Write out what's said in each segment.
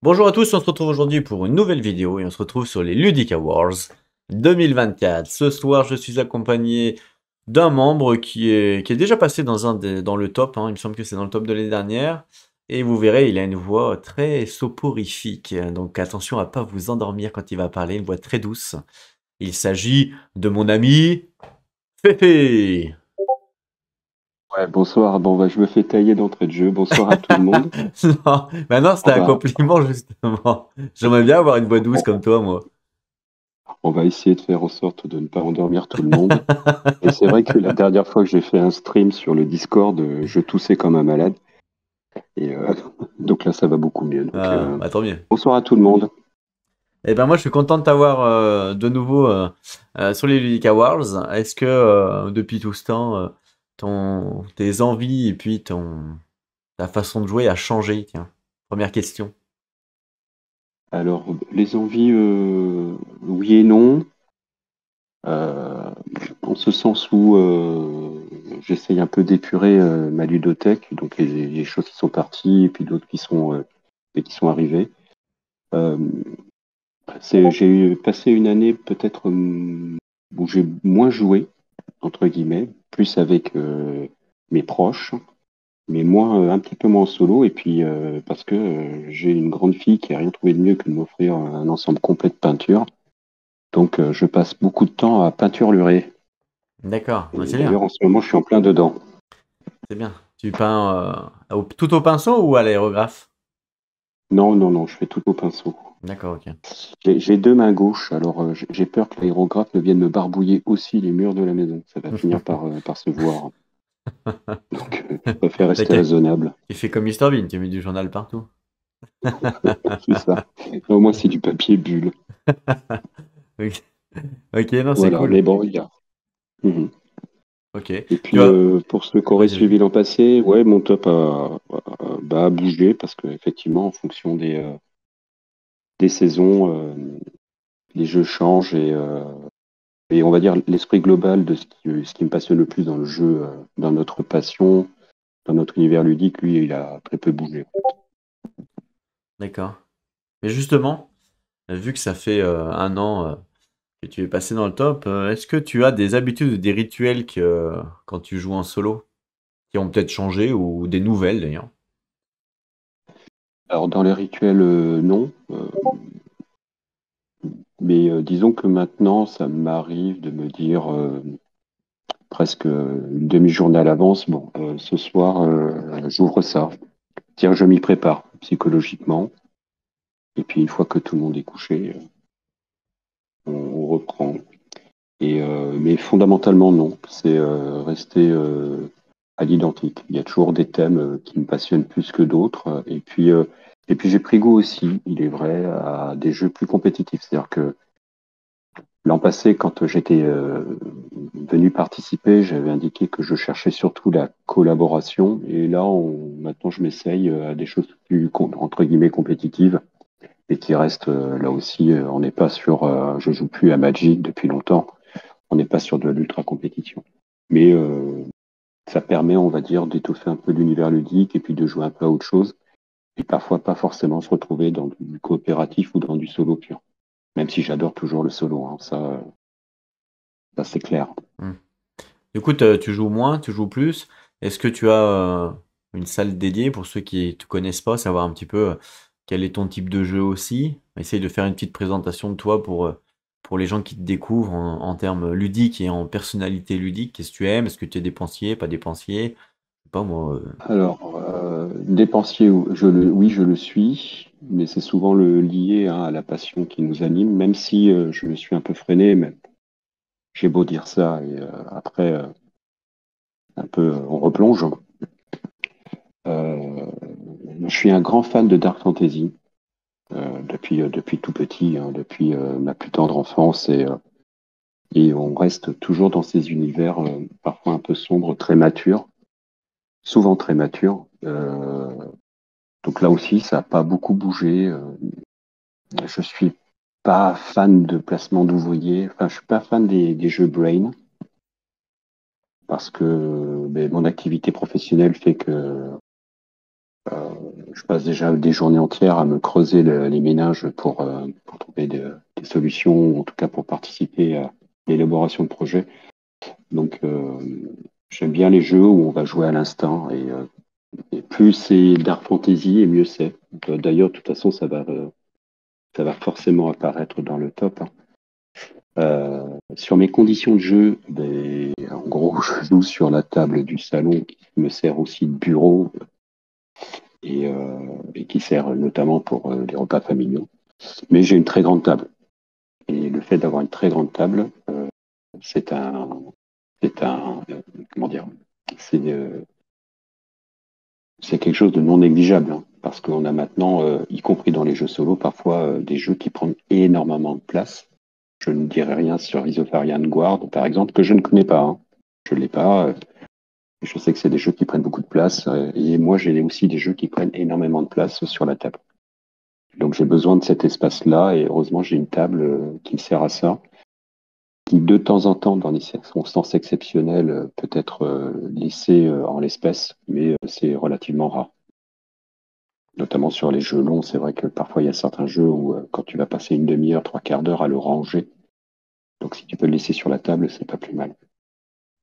Bonjour à tous, on se retrouve aujourd'hui pour une nouvelle vidéo et on se retrouve sur les Ludic Awards 2024. Ce soir, je suis accompagné d'un membre qui est déjà passé dans le top, hein. Il me semble que c'est dans le top de l'année dernière. Et vous verrez, il a une voix très soporifique, donc attention à pas vous endormir quand il va parler, une voix très douce. Il s'agit de mon ami Féfé. Ouais, bonsoir. Bon, bah, je me fais tailler d'entrée de jeu. Bonsoir à tout le monde. Non, maintenant c'était On un va, compliment justement. J'aimerais bien avoir une voix douce on, comme toi, moi. on va essayer de faire en sorte de ne pas endormir tout le monde. Et c'est vrai que la dernière fois que j'ai fait un stream sur le Discord, je toussais comme un malade. Et donc là, ça va beaucoup mieux. Donc, Ah, bah tant mieux. bonsoir à tout le monde. Eh ben moi, je suis content de t'avoir de nouveau sur les Ludic Awards. Est-ce que depuis tout ce temps, tes envies et puis ta façon de jouer a changé? Tiens, première question. Alors, les envies, oui et non. Euh, En ce sens où j'essaye un peu d'épurer ma ludothèque. Donc, les choses qui sont parties et puis d'autres qui sont arrivées. Euh, j'ai passé une année peut-être où j'ai moins joué, entre guillemets, plus avec mes proches, mais un petit peu moins en solo. Et puis parce que j'ai une grande fille qui a rien trouvé de mieux que de m'offrir un ensemble complet de peinture. Donc je passe beaucoup de temps à peinturer. D'accord, ouais, Et c'est bien, d'ailleurs en ce moment je suis en plein dedans. c'est bien. Tu peins tout au pinceau ou à l'aérographe? Non, non, non, je fais tout au pinceau. D'accord, ok. J'ai deux mains gauches, alors j'ai peur que l'aérographe ne vienne me barbouiller aussi les murs de la maison. Ça va finir par se voir. Donc, je préfère rester T'inquiète, raisonnable. tu fais comme Mr Bean, tu mets du journal partout. C'est ça. Non, moi, c'est du papier bulle. Ok, ok, non, c'est Voilà, cool. mais bon, il y a. Mhm. Ok. Et Tu puis, vois, pour ceux qui auraient vas-y, vas-y. suivi l'an passé, ouais, mon top a bougé parce qu'effectivement, en fonction des saisons, les jeux changent et on va dire l'esprit global de ce qui me passionne le plus dans le jeu, dans notre passion, dans notre univers ludique, lui, il a très peu bougé. D'accord. Mais justement, vu que ça fait un an que tu es passé dans le top, est-ce que tu as des habitudes ou des rituels quand tu joues en solo, qui ont peut-être changé ou des nouvelles d'ailleurs? Alors, dans les rituels, non. Mais disons que maintenant, ça m'arrive de me dire presque une demi-journée à l'avance, bon, ce soir, j'ouvre ça. Tiens, je m'y prépare psychologiquement. Et puis une fois que tout le monde est couché, on reprend. Mais fondamentalement, non. C'est rester à l'identique. Il y a toujours des thèmes qui me passionnent plus que d'autres. Et puis j'ai pris goût aussi, il est vrai, à des jeux plus compétitifs. C'est-à-dire que l'an passé, quand j'étais venu participer, j'avais indiqué que je cherchais surtout la collaboration. Et là, maintenant, je m'essaye à des choses plus, entre guillemets, compétitives et qui restent là aussi. On n'est pas sur. Je joue plus à Magic depuis longtemps. On n'est pas sur de l'ultra compétition. Mais ça permet, on va dire, d'étoffer un peu l'univers ludique et puis de jouer un peu à autre chose. Et parfois, pas forcément se retrouver dans du coopératif ou dans du solo pur. Même si j'adore toujours le solo, hein, ça c'est clair. Hmm. Du coup, tu joues moins, tu joues plus. Est-ce que tu as une salle dédiée pour ceux qui ne te connaissent pas, savoir un petit peu quel est ton type de jeu aussi? Essaye de faire une petite présentation de toi pour les gens qui te découvrent en termes ludiques et en personnalité ludique. Qu'est-ce que tu aimes? Est-ce que tu es dépensier, pas dépensier? Je sais pas moi. Alors, dépensier, oui, je le suis, mais c'est souvent lié hein, à la passion qui nous anime, même si je me suis un peu freiné, mais j'ai beau dire ça, et après, un peu, on replonge. Euh, je suis un grand fan de Dark Fantasy depuis tout petit, hein, depuis ma plus tendre enfance, et on reste toujours dans ces univers parfois un peu sombres, très matures, souvent très matures. Donc là aussi, ça n'a pas beaucoup bougé. Je suis pas fan de placement d'ouvriers. Enfin, je suis pas fan des jeux Brain parce que ben, mon activité professionnelle fait que je passe déjà des journées entières à me creuser les méninges pour trouver des solutions, ou en tout cas pour participer à l'élaboration de projets. Donc, j'aime bien les jeux où on va jouer à l'instinct et plus c'est dark fantasy et mieux c'est. D'ailleurs, de toute façon, ça va forcément apparaître dans le top, hein. Sur mes conditions de jeu, ben, en gros, je joue sur la table du salon qui me sert aussi de bureau et qui sert notamment pour les repas familiaux. Mais j'ai une très grande table. Et le fait d'avoir une très grande table, c'est comment dire, c'est c'est quelque chose de non négligeable, hein, parce qu'on a maintenant, y compris dans les jeux solo, parfois des jeux qui prennent énormément de place. Je ne dirai rien sur Isofarian Guard, par exemple, que je ne connais pas, hein. Je ne l'ai pas. Je sais que c'est des jeux qui prennent beaucoup de place. Et moi, j'ai aussi des jeux qui prennent énormément de place sur la table. Donc, j'ai besoin de cet espace-là. Et heureusement, j'ai une table qui me sert à ça, qui, de temps en temps, dans des circonstances exceptionnelles, peut être laissée en l'espèce, mais c'est relativement rare. Notamment sur les jeux longs, c'est vrai que parfois, il y a certains jeux où, quand tu vas passer une demi-heure, trois quarts d'heure à le ranger, donc si tu peux le laisser sur la table, c'est pas plus mal.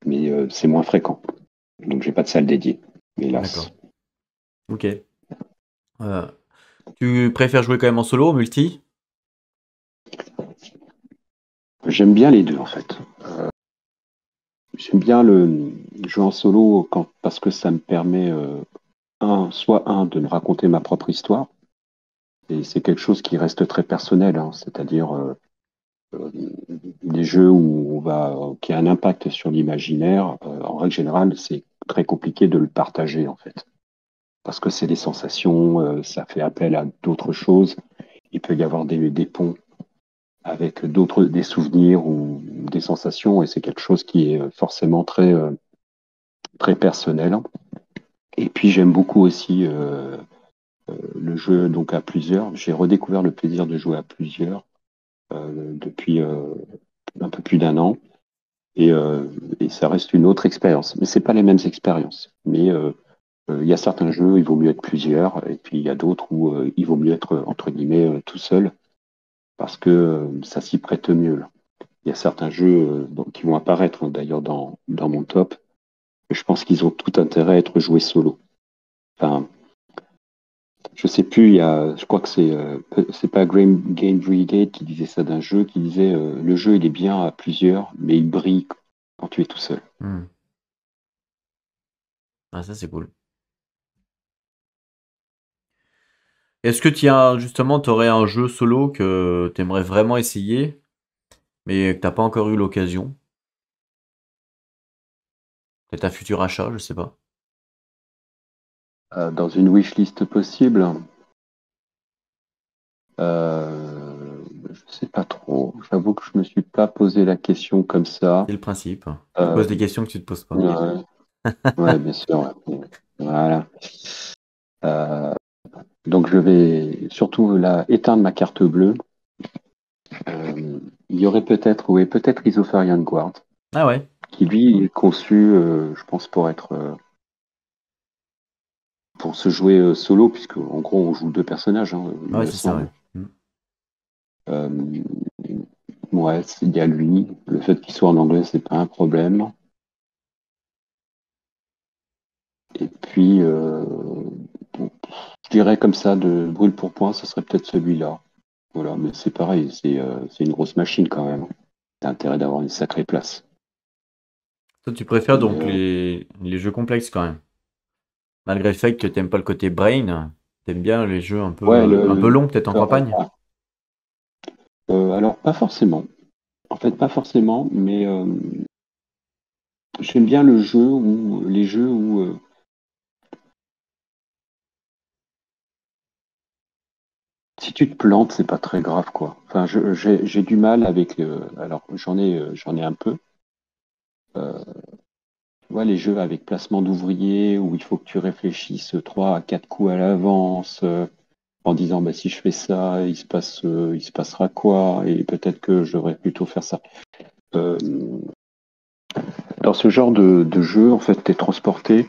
Mais c'est moins fréquent. Donc j'ai pas de salle dédiée, hélas. D'accord. Ok. Tu préfères jouer quand même en solo, en multi? J'aime bien les deux en fait. J'aime bien le jouer en solo parce que ça me permet soit de me raconter ma propre histoire, et c'est quelque chose qui reste très personnel, hein, c'est-à-dire euh, des jeux qui a un impact sur l'imaginaire. En règle générale, c'est très compliqué de le partager en fait, parce que c'est des sensations, ça fait appel à d'autres choses. Il peut y avoir des ponts avec des souvenirs ou des sensations, et c'est quelque chose qui est forcément très personnel. Et puis j'aime beaucoup aussi le jeu donc à plusieurs. J'ai redécouvert le plaisir de jouer à plusieurs depuis un peu plus d'un an, et, euh, et ça reste une autre expérience. Mais c'est pas les mêmes expériences. Mais il y a certains jeux, il vaut mieux être plusieurs, et puis il y a d'autres où il vaut mieux être entre guillemets tout seul, parce que ça s'y prête mieux, là. Il y a certains jeux qui vont apparaître, hein, d'ailleurs dans mon top. Je pense qu'ils ont tout intérêt à être joués solo. Enfin, je sais plus, je crois que c'est pas Game Brigade qui disait ça d'un jeu, qui disait le jeu il est bien à plusieurs, mais il brille quand tu es tout seul. Hmm. Ah, ça c'est cool. Est-ce que justement, tu aurais un jeu solo que tu aimerais vraiment essayer, mais que t'as pas encore eu l'occasion? Peut-être un futur achat, je sais pas. Dans une wishlist possible, je sais pas trop. J'avoue que je me suis pas posé la question comme ça. C'est le principe. Tu Euh, poses des questions que tu te poses pas. ouais, ouais, bien sûr. Ouais. Voilà. Euh, donc je vais surtout là éteindre ma carte bleue. Il y aurait peut-être, oui, peut-être Isofarian Guard, Ah ouais, qui lui est conçu, je pense, pour se jouer solo, puisque en gros on joue deux personnages, hein, il ouais, me c'est ça, ouais. semble. Euh, ouais, il y a lui. Le fait qu'il soit en anglais, c'est pas un problème. Et puis, bon, je dirais comme ça, de brûle pour point, ce serait peut-être celui-là. Voilà, mais c'est pareil, c'est une grosse machine quand même. T'as intérêt d'avoir une sacrée place. Toi, tu préfères Mais, donc les jeux complexes quand même. Malgré le fait que t'aimes pas le côté brain, t'aimes bien les jeux ouais, un peu longs, peut-être en campagne. alors pas forcément. En fait, pas forcément, mais j'aime bien les jeux où si tu te plantes, c'est pas très grave, quoi. Enfin, j'ai du mal avec. Alors, j'en ai un peu. Tu vois, les jeux avec placement d'ouvriers où il faut que tu réfléchisses trois à quatre coups à l'avance en disant bah, si je fais ça, il se passera quoi et peut-être que je devrais plutôt faire ça. Euh, dans ce genre de jeu, en fait, tu es transporté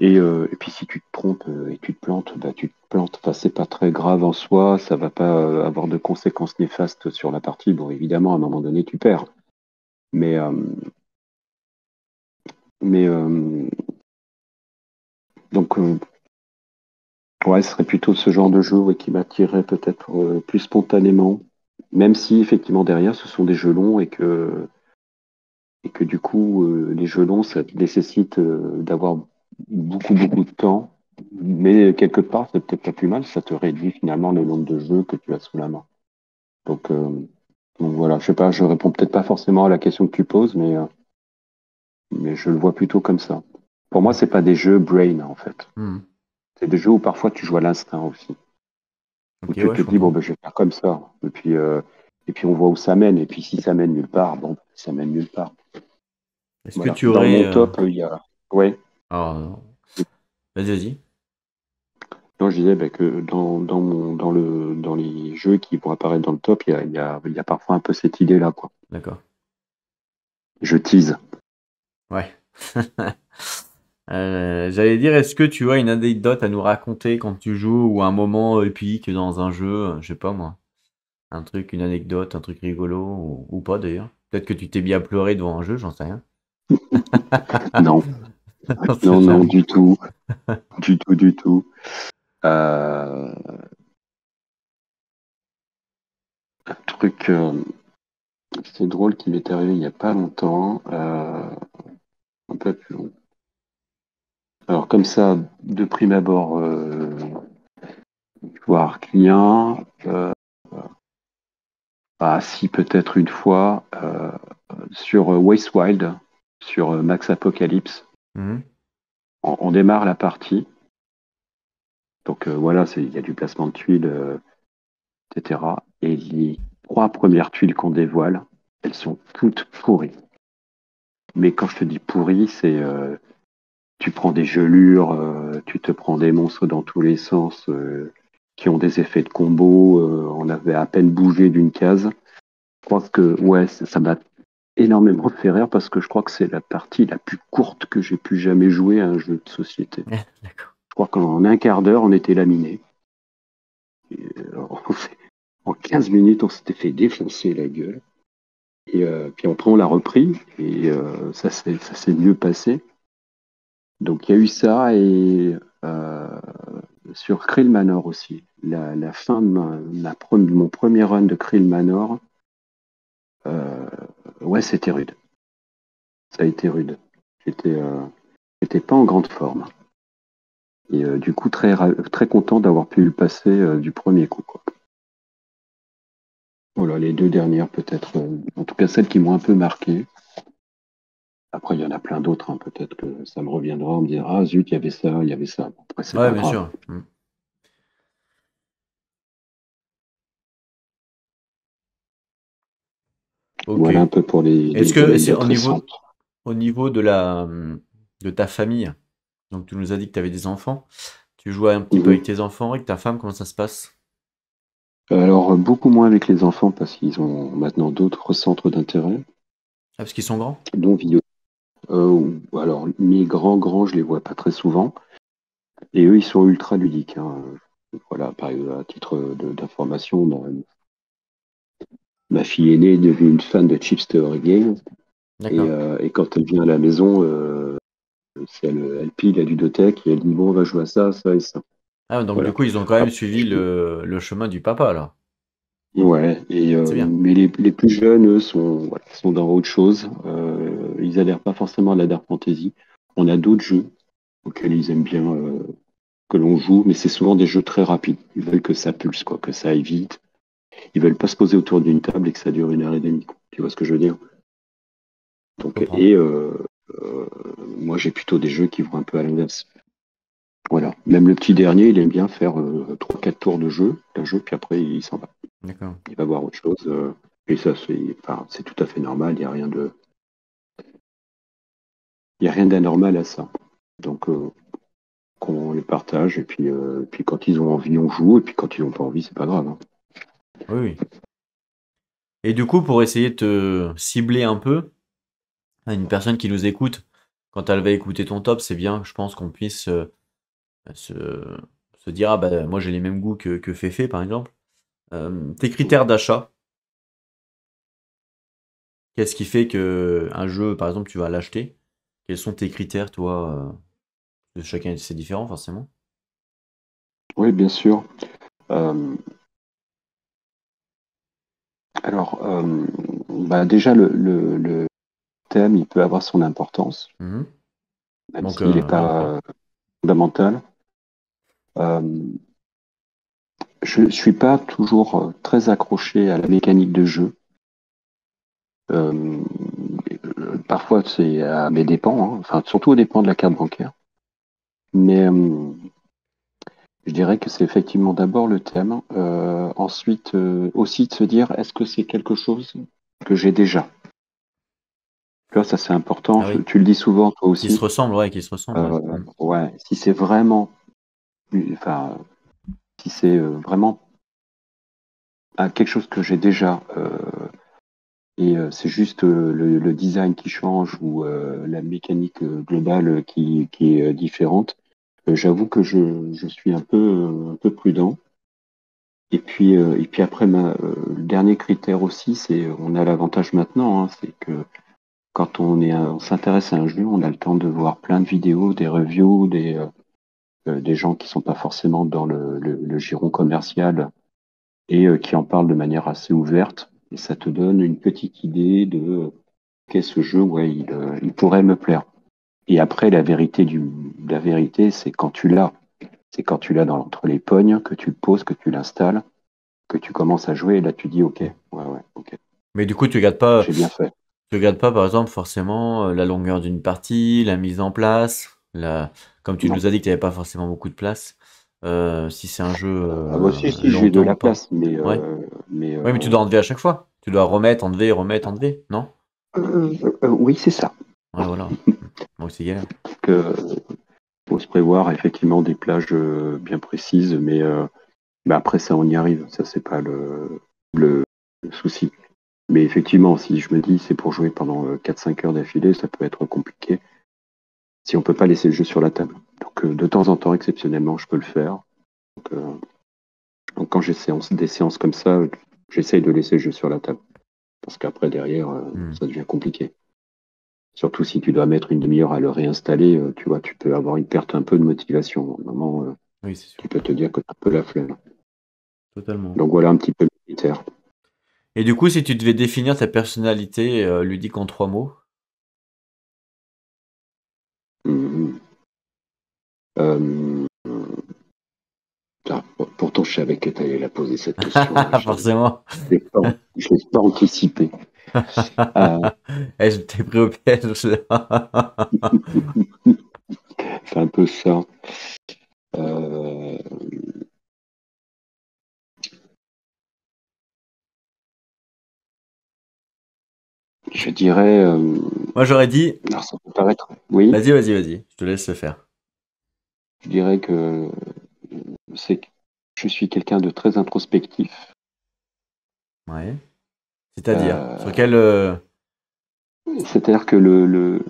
Et puis si tu te trompes et tu te plantes, bah, tu te plantes. Enfin, c'est pas très grave en soi, ça va pas avoir de conséquences néfastes sur la partie. Bon, évidemment, à un moment donné, tu perds. Mais, euh, mais donc, ouais, ce serait plutôt ce genre de jeu ouais, qui m'attirerait peut-être plus spontanément. Même si, effectivement, derrière, ce sont des jeux longs et que du coup, les jeux longs, ça nécessite d'avoir beaucoup de temps. Mais quelque part, c'est peut-être pas plus mal, ça te réduit finalement le nombre de jeux que tu as sous la main. Donc, euh, donc voilà, je sais pas, je réponds peut-être pas forcément à la question que tu poses, mais je le vois plutôt comme ça. Pour moi, Ouais. c'est pas des jeux brain en fait. Mhm. C'est des jeux où parfois tu joues à l'instinct aussi. Où Ok, tu ouais, te je dis, bon, comprends. ben, je vais faire comme ça. Et puis on voit où ça mène. Et puis si ça mène nulle part, bon, ça mène nulle part. Est-ce que Voilà. tu Dans aurais... mon top, il y a. Ouais. Alors, vas-y, vas-y. Non, je disais ben, que dans les jeux qui vont apparaître dans le top, il y a parfois un peu cette idée-là, quoi. D'accord. Je tease. Ouais. J'allais dire, est-ce que tu as une anecdote à nous raconter quand tu joues ou un moment épique dans un jeu, je sais pas moi, un truc, une anecdote, un truc rigolo ou pas d'ailleurs. Peut-être que tu t'es bien pleuré devant un jeu, j'en sais rien. Non, On sait non, non, jamais. du tout. Du tout, du tout. Un truc, c'est drôle qui m'est arrivé il n'y a pas longtemps, un peu plus long. Alors comme ça, de prime abord, voir client, ah si peut-être une fois, sur Wastewild, sur Max Apocalypse, Mhm. on démarre la partie, donc voilà, il y a du placement de tuiles, etc. Et les 3 premières tuiles qu'on dévoile, elles sont toutes pourries. Mais quand je te dis pourries, c'est tu prends des gelures, tu te prends des monstres dans tous les sens qui ont des effets de combo. On avait à peine bougé d'une case. Je crois que ouais, ça m'a énormément fait rire parce que je crois que c'est la partie la plus courte que j'ai pu jamais jouer à un jeu de société. D'accord. Je crois qu'en un quart d'heure, on était laminé. En 15 minutes, on s'était fait défoncer la gueule. Et puis après, on l'a repris et ça s'est mieux passé. Donc il y a eu ça et sur Krill Manor aussi. La fin de mon premier run de Krill Manor, euh, ouais, c'était rude. Ça a été rude. J'étais j'étais pas en grande forme. Et du coup, très content d'avoir pu le passer du premier coup, quoi. Voilà, les deux dernières peut-être, en tout cas celles qui m'ont un peu marqué. Après, il y en a plein d'autres, hein. Peut-être que ça me reviendra, on me dira, ah zut, il y avait ça, il y avait ça. Bon, après, c'est Ouais, pas bien grave. sûr. Mhm. Ok. Voilà un peu pour Est-ce les que c'est anecdotes récentes. au niveau de ta famille? Donc tu nous as dit que tu avais des enfants. Tu jouais un petit peu avec Mhm. tes enfants, avec ta femme, comment ça se passe? Alors, beaucoup moins avec les enfants parce qu'ils ont maintenant d'autres centres d'intérêt, Ah, parce qu'ils sont grands? dont Vio. Alors, mes grands, je les vois pas très souvent. Et eux, ils sont ultra ludiques, hein. Voilà, par exemple, à titre d'information, ma fille aînée est devenue une fan de Chipster Game. Et, D'accord. et quand elle vient à la maison, elle pile la ludothèque et elle dit, bon, on va jouer à ça, ça et ça. Ah, donc du Voilà. coup, ils ont quand même Après, suivi le chemin du papa, là. ouais, C'est bien. mais les plus jeunes, eux, voilà, sont dans autre chose. Ils adhèrent pas forcément à la Dark Fantasy. On a d'autres jeux auxquels ils aiment bien que l'on joue, mais c'est souvent des jeux très rapides. Ils veulent que ça pulse, quoi, que ça aille vite. Ils veulent pas se poser autour d'une table et que ça dure 1 heure et demie, quoi. Tu vois ce que je veux dire? Je Donc, comprends. et moi, j'ai plutôt des jeux qui vont un peu à l'inverse. Voilà. Même le petit dernier, il aime bien faire 3-4 tours de jeu, d'un jeu, puis après, il s'en va. D'accord. Il va voir autre chose. Et ça, c'est tout à fait normal. Il y a rien d'anormal à ça. Donc, qu'on les partage, et puis quand ils ont envie, on joue, et puis quand ils n'ont pas envie, c'est pas grave, hein. Oui, oui. Et du coup, pour essayer de te cibler un peu, à une personne qui nous écoute, quand elle va écouter ton top, c'est bien, je pense qu'on puisse se, se dire, ah bah moi j'ai les mêmes goûts que Féfé par exemple. Tes critères d'achat, qu'est-ce qui fait que un jeu, par exemple, tu vas l'acheter? Quels sont tes critères, toi? Chacun c'est différent forcément. Oui, bien sûr. Euh, alors, bah, déjà, le thème, il peut avoir son importance, Mhm. même Donc s'il n'est ouais, ok. pas fondamental. Euh, je ne suis pas toujours très accroché à la mécanique de jeu. Euh, Parfois, c'est à mes dépens, hein. Enfin, surtout aux dépens de la carte bancaire. Mais je dirais que c'est effectivement d'abord le thème. Ensuite, aussi de se dire, est-ce que c'est quelque chose que j'ai déjà? Tu vois, ça c'est important. Ah oui. Tu le dis souvent, toi Qui se aussi. ressemblent, ouais, qui se ressemblent, ouais. Ouais, si c'est vraiment, enfin, si c'est vraiment quelque chose que j'ai déjà, et c'est juste le design qui change ou la mécanique globale qui est différente, j'avoue que je suis un peu prudent. Et puis après, le dernier critère aussi, c'est on a l'avantage maintenant, hein, c'est que quand on s'intéresse à un jeu, on a le temps de voir plein de vidéos, des reviews, des gens qui sont pas forcément dans le giron commercial et qui en parlent de manière assez ouverte. Et ça te donne une petite idée de qu'est ce jeu, ouais, il pourrait me plaire. Et après, la vérité, c'est quand tu l'as. C'est quand tu l'as entre les pognes, que tu le poses, que tu l'installes, que tu commences à jouer, et là tu dis ok, ouais, ok, Mais du coup, tu regardes pas, j'ai bien fait. tu regardes pas, par exemple, forcément la longueur d'une partie, la mise en place, comme tu Non. nous as dit que tu n'avais pas forcément beaucoup de place, si c'est un jeu Ah bah si, j'ai de longtemps ou la pas. place, Ouais. mais Ouais, mais tu dois enlever à chaque fois. Tu dois remettre, enlever, remettre, enlever, non? oui, c'est ça. Ouais, voilà. Donc c'est galère. Que faut se prévoir effectivement des plages bien précises, mais après ça, on y arrive. Ça, c'est pas le souci. Mais effectivement, si je me dis c'est pour jouer pendant 4-5 heures d'affilée, ça peut être compliqué si on peut pas laisser le jeu sur la table. Donc de temps en temps, exceptionnellement, je peux le faire. Donc, donc quand des séances comme ça, j'essaye de laisser le jeu sur la table. Parce qu'après, derrière, Hmm. ça devient compliqué. Surtout si tu dois mettre une demi-heure à le réinstaller, tu vois, tu peux avoir une perte un peu de motivation. À un moment, Oui, c'est sûr. tu peux te dire que tu as un peu la flemme. Totalement. Donc voilà un petit peu le critère. Et du coup, si tu devais définir ta personnalité ludique en 3 mots, Mhm. Euh, Pourtant, je savais que tu allais la poser cette question-là. forcément. Je l'ai pas anticipé. Euh, Eh, je t'ai pris au piège là. c'est un peu ça. Euh, je dirais. Moi, j'aurais dit, Alors, ça peut paraître. Oui, vas-y, vas-y, vas-y, je te laisse le faire. je dirais que c'est, je suis quelqu'un de très introspectif. Ouais. C'est-à-dire, sur Euh, quel... C'est-à-dire que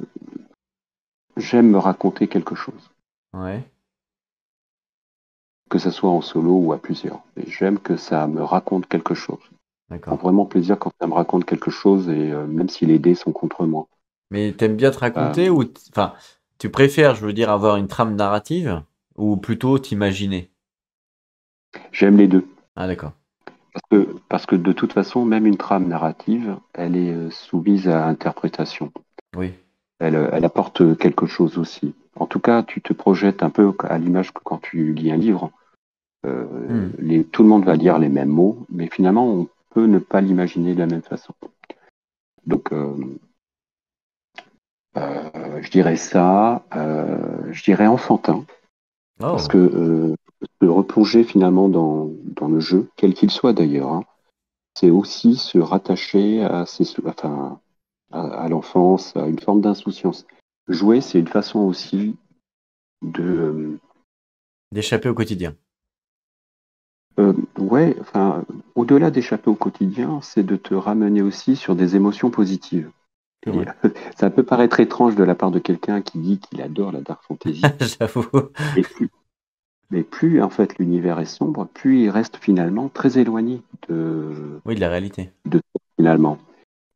j'aime me raconter quelque chose, Ouais, que ce soit en solo ou à plusieurs. Et j'aime que ça me raconte quelque chose. Je prends d'accord. vraiment plaisir quand ça me raconte quelque chose, et même si les dés sont contre moi. Mais t'aimes bien te Euh, raconter ou... Enfin, tu préfères, je veux dire, avoir une trame narrative ou plutôt t'imaginer? J'aime les deux. Ah, d'accord. Parce que de toute façon, même une trame narrative, elle est soumise à interprétation. Oui. Elle apporte quelque chose aussi. En tout cas, tu te projettes un peu à l'image que quand tu lis un livre. Hmm. Tout le monde va lire les mêmes mots, mais finalement, on peut ne pas l'imaginer de la même façon. Donc, je dirais ça. Je dirais enfantin, parce Oh, que se replonger finalement dans le jeu, quel qu'il soit d'ailleurs, hein, c'est aussi se rattacher enfin, à l'enfance, à une forme d'insouciance. Jouer, c'est une façon aussi de, d'échapper au quotidien. ouais, enfin, au-delà d'échapper au quotidien, c'est de te ramener aussi sur des émotions positives. C'est Et vrai. ça peut paraître étrange de la part de quelqu'un qui dit qu'il adore la dark fantasy, J'avoue. et plus, mais plus en fait l'univers est sombre, plus il reste finalement très éloigné de, Oui, de la réalité. de finalement.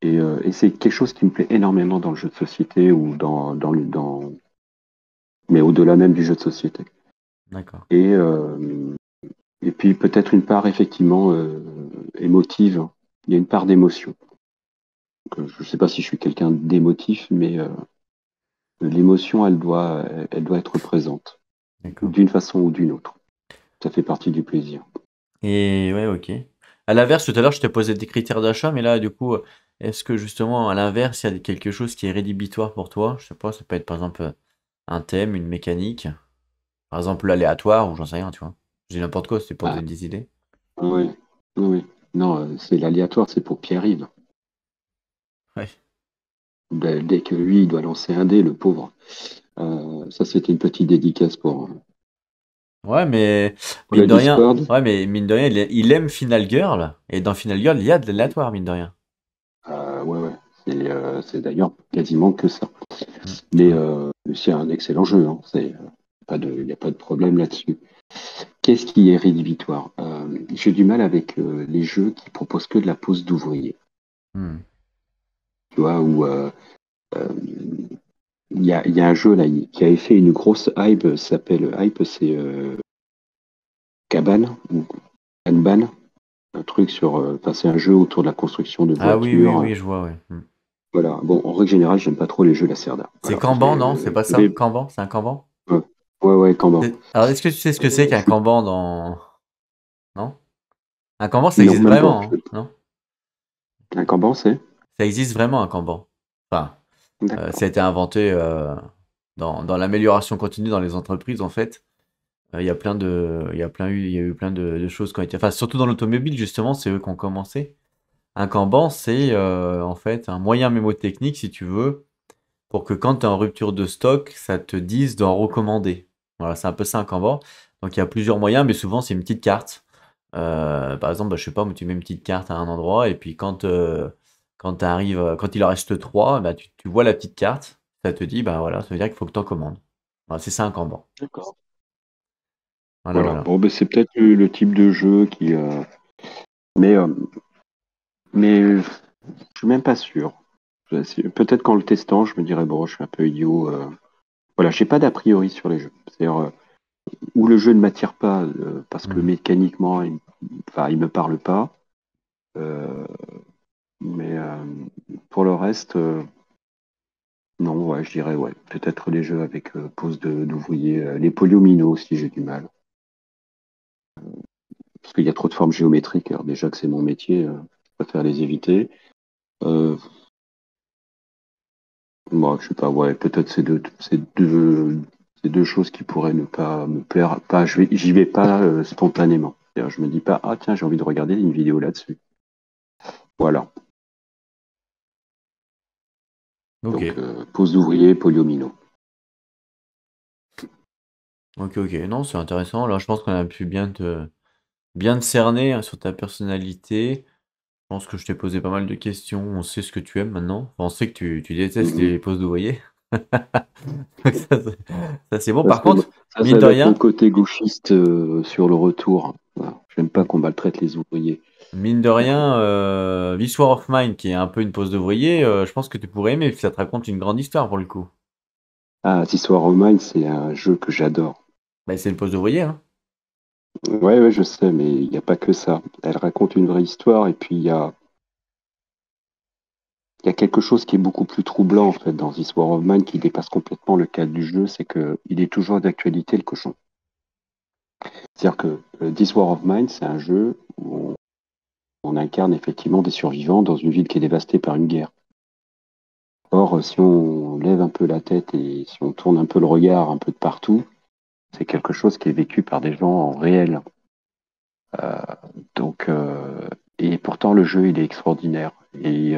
Et c'est quelque chose qui me plaît énormément dans le jeu de société ou mais au-delà même du jeu de société. D'accord. Et, euh, et puis peut-être une part effectivement émotive. Il y a une part d'émotion. Je ne sais pas si je suis quelqu'un d'émotif, mais l'émotion, elle doit être présente, D'accord. d'une façon ou d'une autre. Ça fait partie du plaisir. Et ouais, ok. À l'inverse, tout à l'heure, je t'ai posé des critères d'achat, mais là, du coup, est-ce que justement, à l'inverse, il y a quelque chose qui est rédhibitoire pour toi? Je sais pas, ça peut être par exemple un thème, une mécanique, par exemple l'aléatoire, ou j'en sais rien, tu vois. J'ai n'importe quoi, c'est pour te Ah, donner des idées. oui, oui, oui. Non, c'est l'aléatoire, c'est pour Pierre-Yves. Ouais. Dès que lui, il doit lancer un dé, le pauvre. Ça, c'était une petite dédicace Ouais, mais pour mine le de rien, Discord. ouais, mais mine de rien, il aime Final Girl, et dans Final Girl, il y a de l'aléatoire, mine de rien. Ouais, ouais. C'est d'ailleurs quasiment que ça. Mais Ouais. c'est un excellent jeu. Hein. Il n'y a pas de problème là-dessus. Qu'est-ce qui est rédhibitoire? J'ai du mal avec les jeux qui proposent que de la pose d'ouvrier. Hmm. Tu vois, où euh, il y a un jeu là qui avait fait une grosse hype, c'est Cabane ou Kanban, un truc sur. Enfin, c'est un jeu autour de la construction de Ah oui, oui, voitures. oui, je vois, ouais. Hmm. Voilà. Bon, en règle générale, j'aime pas trop les jeux Lacerda. C'est Voilà. Kanban, non? C'est pas ça? Mais, Kanban? C'est un Kanban? ouais, ouais, ouais, Kanban. Alors, est-ce que tu sais ce que c'est Je qu'un suis- Kanban dans... Non? Un Kanban, ça Non, existe même pas. vraiment, hein, non? Un Kanban, c'est? Ça existe vraiment, un Kanban. Enfin, ça D'accord. a été inventé dans l'amélioration continue dans les entreprises, en fait. Il y a plein de, il y a eu plein de choses qui ont été... Enfin, surtout dans l'automobile, justement, c'est eux qui ont commencé. Un Kanban, c'est en fait un moyen mémotechnique, si tu veux, pour que quand tu es en rupture de stock, ça te dise d'en recommander. Voilà, c'est un peu ça un Kanban. Donc il y a plusieurs moyens, mais souvent c'est une petite carte. Par exemple, bah, je sais pas, mais tu mets une petite carte à un endroit, et puis quand il en reste trois, bah, tu vois la petite carte, ça te dit, bah voilà, ça veut dire qu'il faut que tu en commandes. Voilà, c'est ça un Kanban. D'accord. Voilà, Voilà. voilà. Bon, ben, c'est peut-être le type de jeu qui. Mais, euh, mais je suis même pas sûr. Peut-être qu'en le testant, je me dirais, bon, je suis un peu idiot. Voilà, j'ai pas d'a priori sur les jeux. C'est-à-dire, où le jeu ne m'attire pas parce que Mhm. mécaniquement, enfin, il me parle pas. Euh, mais pour le reste, non, ouais, je dirais, ouais. Peut-être les jeux avec pose d'ouvrier. Les polyomino aussi, j'ai du mal. Parce qu'il y a trop de formes géométriques. Alors déjà que c'est mon métier, je préfère les éviter. Euh, Moi, je sais pas, ouais, peut-être ces deux choses qui pourraient ne pas me plaire. Pas, j'y vais pas spontanément. C'est-à-dire, je me dis pas, ah tiens, j'ai envie de regarder une vidéo là-dessus. Voilà. Ok, Donc, pose d'ouvrier, polyomino. ok, ok. Non, c'est intéressant. Là, je pense qu'on a pu bien te cerner hein, sur ta personnalité. Je pense que je t'ai posé pas mal de questions. On sait ce que tu aimes maintenant. Enfin, on sait que tu détestes Mhm. les postes d'ouvrier. Donc ça, c'est bon. Ça, Par c'est contre, mine ça de va être mon rien, côté gauchiste sur le retour. Voilà. J'aime pas qu'on maltraite les ouvriers. mine de rien, This War of Mine, qui est un peu une pose d'ouvrier, je pense que tu pourrais aimer, parce que ça te raconte une grande histoire pour le coup. Ah, This War of Mine, c'est un jeu que j'adore. Bah, c'est une pose d'ouvrier, hein. Ouais, ouais, je sais, mais il n'y a pas que ça. Elle raconte une vraie histoire et puis il y a quelque chose qui est beaucoup plus troublant en fait dans This War of Mine qui dépasse complètement le cadre du jeu, c'est que il est toujours d'actualité le cochon. C'est-à-dire que This War of Mine, c'est un jeu où on incarne effectivement des survivants dans une ville qui est dévastée par une guerre. Or, si on lève un peu la tête et si on tourne un peu le regard un peu de partout, c'est quelque chose qui est vécu par des gens en réel. Euh, et pourtant le jeu il est extraordinaire. Et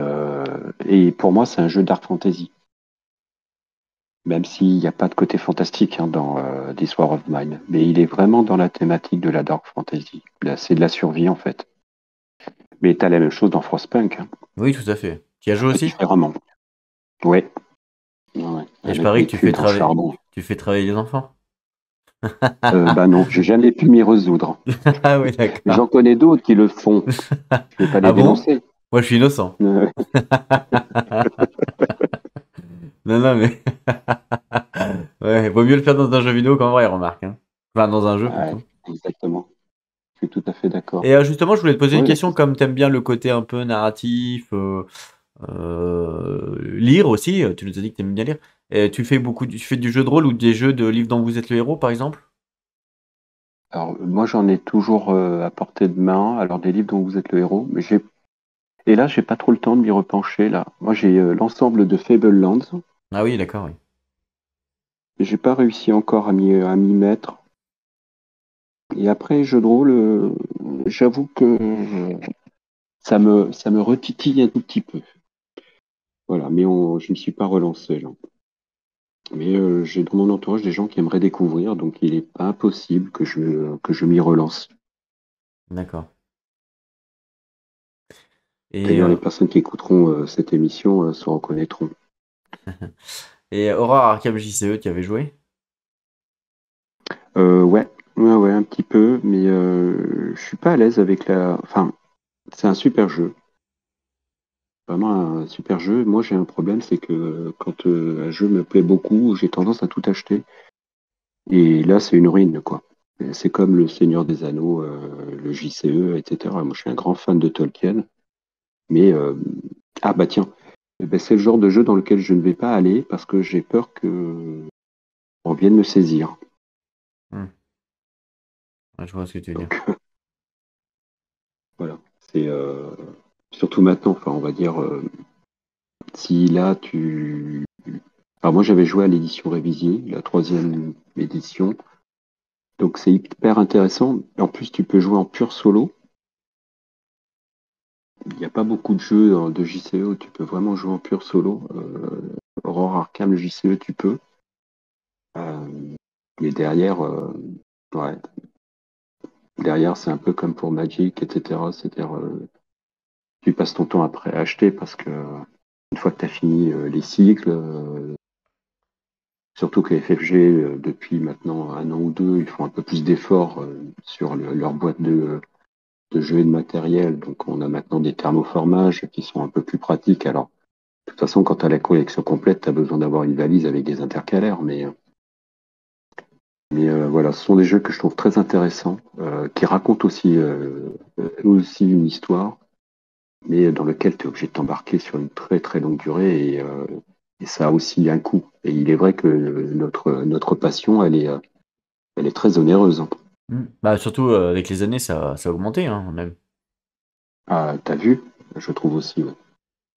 pour moi, c'est un jeu dark fantasy. Même s'il n'y a pas de côté fantastique hein, dans This War of Mine. Mais il est vraiment dans la thématique de la dark fantasy. Là, c'est de la survie en fait. Mais tu as la même chose dans Frostpunk, hein, Oui, tout à fait. Tu y as un joué peu aussi? différemment. Ouais, ouais, ouais. Et je Avec parie mes que tu fais cuves en travailler, charbon. tu fais travailler les enfants. Bah non, j'ai jamais pu m'y résoudre. Ah oui, Mais d'accord. j'en connais d'autres qui le font. Je vais pas les Ah bon? dénoncer. Moi, je suis innocent. Euh, Non, non, mais ouais, vaut mieux le faire dans un jeu vidéo qu'en vrai, remarque, hein. Enfin, dans un jeu ouais, plutôt. exactement. Je suis tout à fait d'accord. Et justement, je voulais te poser une Ouais, question, c'est comme t'aimes bien le côté un peu narratif, lire aussi, tu nous as dit que t'aimes bien lire. Et tu fais tu fais du jeu de rôle ou des jeux de livres dont vous êtes le héros, par exemple? Alors, moi, j'en ai toujours à portée de main. Alors, des livres dont vous êtes le héros, et là, j'ai pas trop le temps de m'y repencher. Là, moi, j'ai l'ensemble de Fablelands, Ah oui, d'accord, oui. mais j'ai pas réussi encore à m'y mettre. Et après, jeux de rôle, j'avoue que ça me retitille un tout petit peu. Voilà, mais je ne suis pas relancé là. Mais j'ai dans mon entourage des gens qui aimeraient découvrir, donc il n'est pas impossible que je m'y relance. D'accord. Et, D'ailleurs, les personnes qui écouteront cette émission se reconnaîtront. et Aurore Arkham JCE, tu y avais joué? Ouais, ouais, ouais, un petit peu, mais je suis pas à l'aise avec la. Enfin, c'est un super jeu, vraiment un super jeu. Moi, j'ai un problème, c'est que quand un jeu me plaît beaucoup, j'ai tendance à tout acheter. Et là, c'est une ruine, quoi. C'est comme le Seigneur des Anneaux, le JCE, etc. Moi, je suis un grand fan de Tolkien, mais ah bah tiens, eh ben, c'est le genre de jeu dans lequel je ne vais pas aller parce que j'ai peur que on vienne me saisir. Hmm. Ouais, je vois ce que tu veux dire. Donc voilà, c'est surtout maintenant. Enfin, on va dire si là tu. Alors moi, j'avais joué à l'édition révisée, la troisième édition. Donc c'est hyper intéressant. En plus, tu peux jouer en pur solo. Il n'y a pas beaucoup de jeux de JCE où tu peux vraiment jouer en pur solo. Aurore Arkham, le JCE, tu peux. Mais derrière, ouais, derrière, c'est un peu comme pour Magic, etc. C'est-à-dire, tu passes ton temps après à acheter parce que une fois que tu as fini les cycles, surtout que FFG, depuis maintenant un an ou deux, ils font un peu plus d'efforts sur leur boîte de jeux et de matériel. Donc, on a maintenant des thermoformages qui sont un peu plus pratiques. Alors, de toute façon, quand tu as la collection complète, tu as besoin d'avoir une valise avec des intercalaires. Mais voilà, ce sont des jeux que je trouve très intéressants, qui racontent aussi une histoire, mais dans lequel tu es obligé de t'embarquer sur une très très longue durée et ça a aussi un coût. Et il est vrai que notre passion, elle est très onéreuse, hein. Hmm. Bah, surtout avec les années, ça a augmenté, hein, même. Ah, t'as vu? Je trouve aussi, ouais.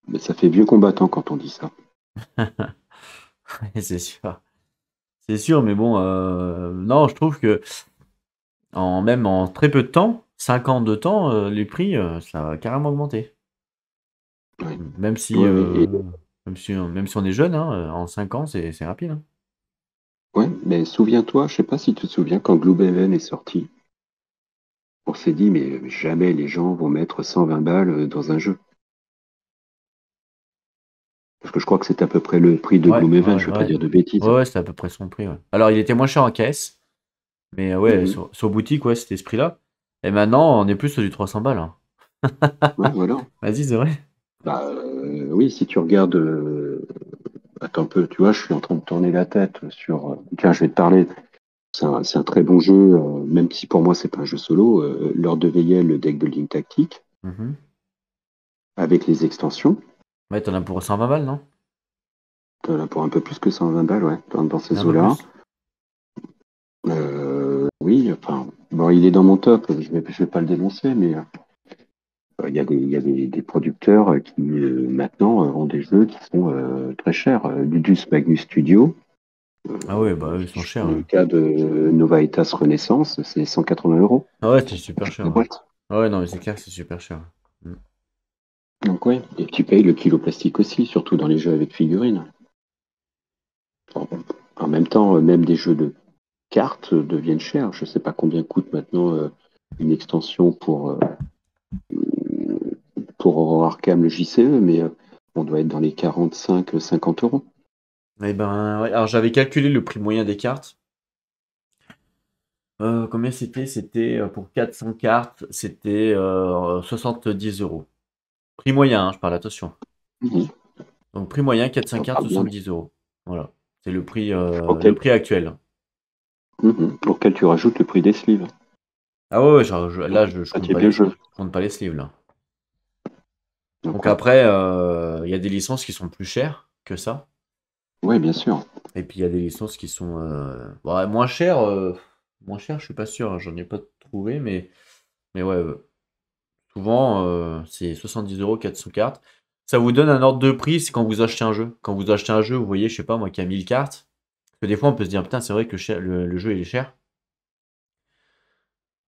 Mais ça fait vieux combattant quand on dit ça. Ouais, c'est sûr. C'est sûr, mais bon, non, je trouve que même en très peu de temps, 5 ans de temps, les prix, ça a carrément augmenté. Ouais. Même si, Ouais, ouais. même si on est jeune, hein, en 5 ans, c'est rapide, hein. Ouais, mais souviens-toi, je sais pas si tu te souviens, quand Gloomhaven est sorti, on s'est dit, mais jamais les gens vont mettre 120 balles dans un jeu. Parce que je crois que c'est à peu près le prix de Ouais, Gloomhaven, ouais, je veux pas ouais. dire de bêtises, Ouais, hein. ouais, c'était à peu près son prix, ouais. Alors, il était moins cher en caisse, mais ouais, Mhm. sur boutique, ouais, c'était ce prix-là. Et maintenant, on est plus sur du 300 balles, hein. Ouais, voilà. Vas-y, c'est vrai. Bah, oui, si tu regardes, attends un peu, tu vois, je suis en train de tourner la tête sur. Tiens, je vais te parler. C'est un très bon jeu, même si pour moi c'est pas un jeu solo. L'heure de veillée, le deck building tactique, Mhm. avec les extensions. Ouais, t'en as pour 120 balles, non? T'en as pour un peu plus que 120 balles, ouais, dans ces Un peu eaux-là. plus? Oui, enfin, bon, il est dans mon top, je vais pas le dénoncer, mais il y a des producteurs qui maintenant ont des jeux qui sont très chers. Ludus Magnus Studio, Ah ouais, bah, eux, ils sont je chers, prends le hein. cas de Novaetas Renaissance, c'est 180 € Ah ouais, c'est super cher, la ouais. boîte. Ah ouais, non, mais c'est clair que c'est super cher. Mm. Donc ouais, et tu payes le kilo plastique aussi, surtout dans les jeux avec figurines. En même temps, même des jeux de cartes deviennent chers. Je sais pas combien coûte maintenant une extension pour Aurora Arkham, le JCE, mais on doit être dans les 45-50 euros. Eh ben, ouais. Alors j'avais calculé le prix moyen des cartes. Combien c'était? C'était pour 400 cartes, c'était 70 euros. Prix moyen, hein, je parle, attention. Mhm. Donc prix moyen, 400 Ça cartes, parle bien. 70 euros. Voilà. C'est le Auquel, prix actuel. auquel tu rajoutes le prix des sleeves. Ah ouais, ouais, Donc, là, je ça compte tient pas bien le jeu. je compte pas les sleeves, là. Donc Donc, ouais. après, il y a des licences qui sont plus chères que ça. Ouais, bien sûr. Et puis il y a des licences qui sont ouais, moins chères. Moins chères, je suis pas sûr, hein, j'en ai pas trouvé, mais ouais, souvent c'est 70 euros 400 cartes. Ça vous donne un ordre de prix, c'est quand vous achetez un jeu. Quand vous achetez un jeu, vous voyez, je sais pas moi, qui a 1000 cartes. Parce que des fois, on peut se dire, putain, c'est vrai que le jeu il est cher.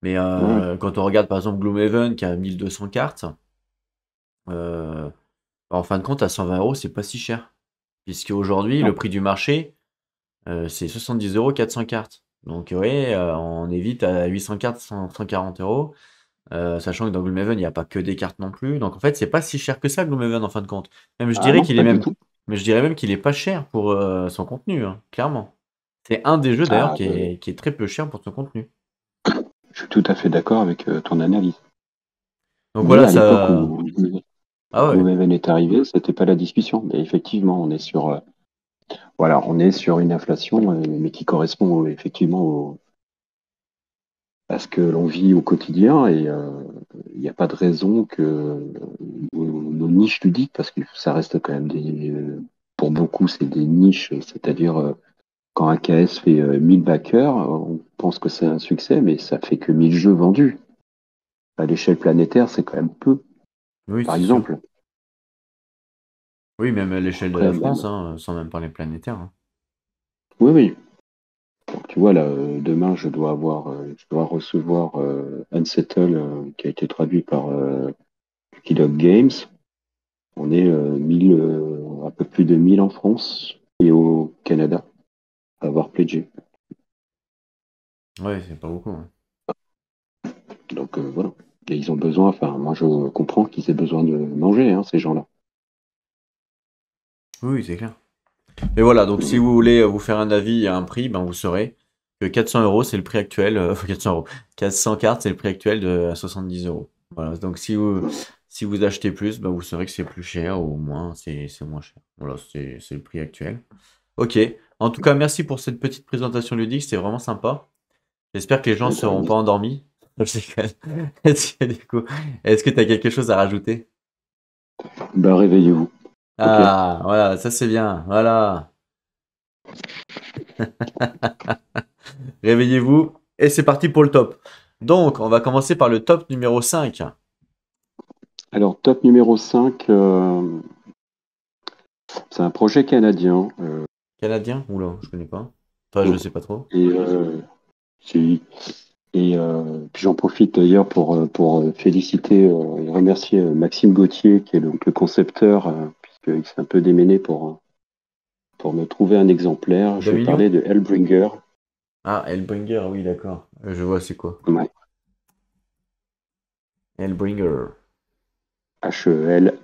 Mais Ouais. quand on regarde par exemple Gloomhaven qui a 1200 cartes, euh, en fin de compte, à 120 euros, c'est pas si cher. Puisque aujourd'hui, Non. le prix du marché, c'est 70 euros 400 cartes. Donc ouais, on est vite à 800 cartes, 140 euros. Sachant que dans Gloomhaven, il n'y a pas que des cartes non plus. Donc en fait, c'est pas si cher que ça, Gloomhaven, en fin de compte. Même je Ah dirais non, qu'il est pas du même, tout. mais je dirais même qu'il est pas cher pour son contenu, hein, clairement. C'est un des jeux d'ailleurs Ah, qui est très peu cher pour son contenu. je suis tout à fait d'accord avec ton analyse. Donc Mais voilà, à l'époque ça. où Ah ouais. Gloomhaven est arrivé, c'était pas la discussion. Mais effectivement, voilà, on est sur une inflation, mais qui correspond effectivement à ce que l'on vit au quotidien. Et il n'y a pas de raison que nos niches ludiques, parce que ça reste quand même pour beaucoup, c'est des niches, c'est-à-dire quand un KS fait 1000 backers, on pense que c'est un succès, mais ça fait que 1000 jeux vendus. À l'échelle planétaire, c'est quand même peu, Oui, par c'est sûr. exemple. Oui, même à l'échelle de Après, la France, même. hein, sans même parler planétaire, hein. Oui, oui. Donc, tu vois, là, demain, je dois recevoir Unsettle, qui a été traduit par Lucky Dog Games. On est 1000, un peu plus de 1000 en France et au Canada à avoir pledgé. Ouais, c'est pas beaucoup, hein. Donc, voilà. Et ils ont besoin, enfin, moi, je comprends qu'ils aient besoin de manger, hein, ces gens-là. Oui, oui, c'est clair. Mais voilà, donc si Mhm. vous voulez vous faire un avis et un prix, ben vous saurez que 400 euros, c'est le prix actuel. 400 euros. 400 cartes, c'est le prix actuel de à 70 euros. Voilà, donc si vous achetez plus, ben vous saurez que c'est plus cher ou moins, c'est moins cher. Voilà, c'est le prix actuel. Ok. En tout cas, merci pour cette petite présentation ludique, c'était vraiment sympa. J'espère que les gens ne Ouais, de seront rien. pas endormis. Je déconne. Est-ce que tu as quelque chose à rajouter? Bah, réveillez-vous. OK? Ah, voilà, ça c'est bien. Voilà. Réveillez-vous et c'est parti pour le top. Donc, on va commencer par le top numéro 5. Alors, top numéro 5, c'est un projet canadien. Canadien? Oula, je connais pas. Enfin, je Oh, sais pas trop. et c'est- puis j'en profite d'ailleurs pour féliciter et remercier Maxime Gauthier, qui est donc le concepteur, puisqu'il s'est un peu déméné pour me trouver un exemplaire. Je vais Dominion? parler de Hellbringer. Ah, Hellbringer, oui, d'accord. Je vois c'est quoi. Ouais. Hellbringer. H-E-L.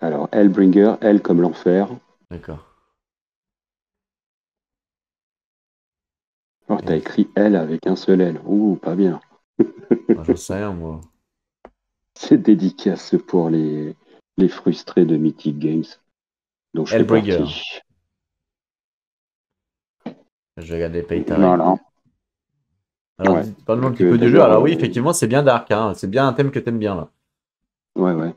Alors, Hellbringer, Hell comme l'enfer. D'accord. Oh, t'as Hell. écrit L avec un seul L. Ouh, pas bien. Ah, j'en sais rien, moi. C'est dédicace pour les frustrés de Mythic Games, dont je fais Hellbringer. partie. Je vais regarder Paytime. Voilà. Alors, Ouais. parle-nous un Donc, petit peu du jeu. d'ailleurs, Alors oui, effectivement, c'est bien dark, hein. C'est bien un thème que t'aimes bien, là. ouais, ouais.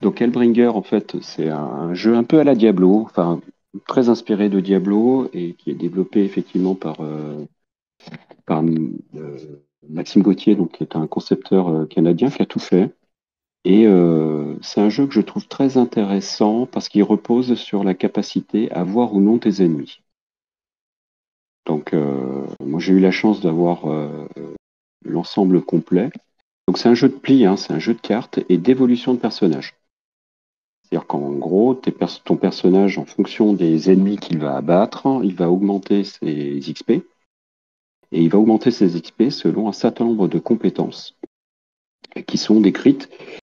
Donc, Hellbringer, en fait, c'est un jeu un peu à la Diablo, enfin, très inspiré de Diablo et qui est développé effectivement par Maxime Gauthier, donc, qui est un concepteur canadien qui a tout fait. Et c'est un jeu que je trouve très intéressant parce qu'il repose sur la capacité à voir ou non tes ennemis. Donc, moi, j'ai eu la chance d'avoir l'ensemble complet. Donc, c'est un jeu de pli, hein, c'est un jeu de cartes et d'évolution de personnages. C'est-à-dire qu'en gros, ton personnage, en fonction des ennemis qu'il va abattre, il va augmenter ses XP. Et il va augmenter ses XP selon un certain nombre de compétences qui sont décrites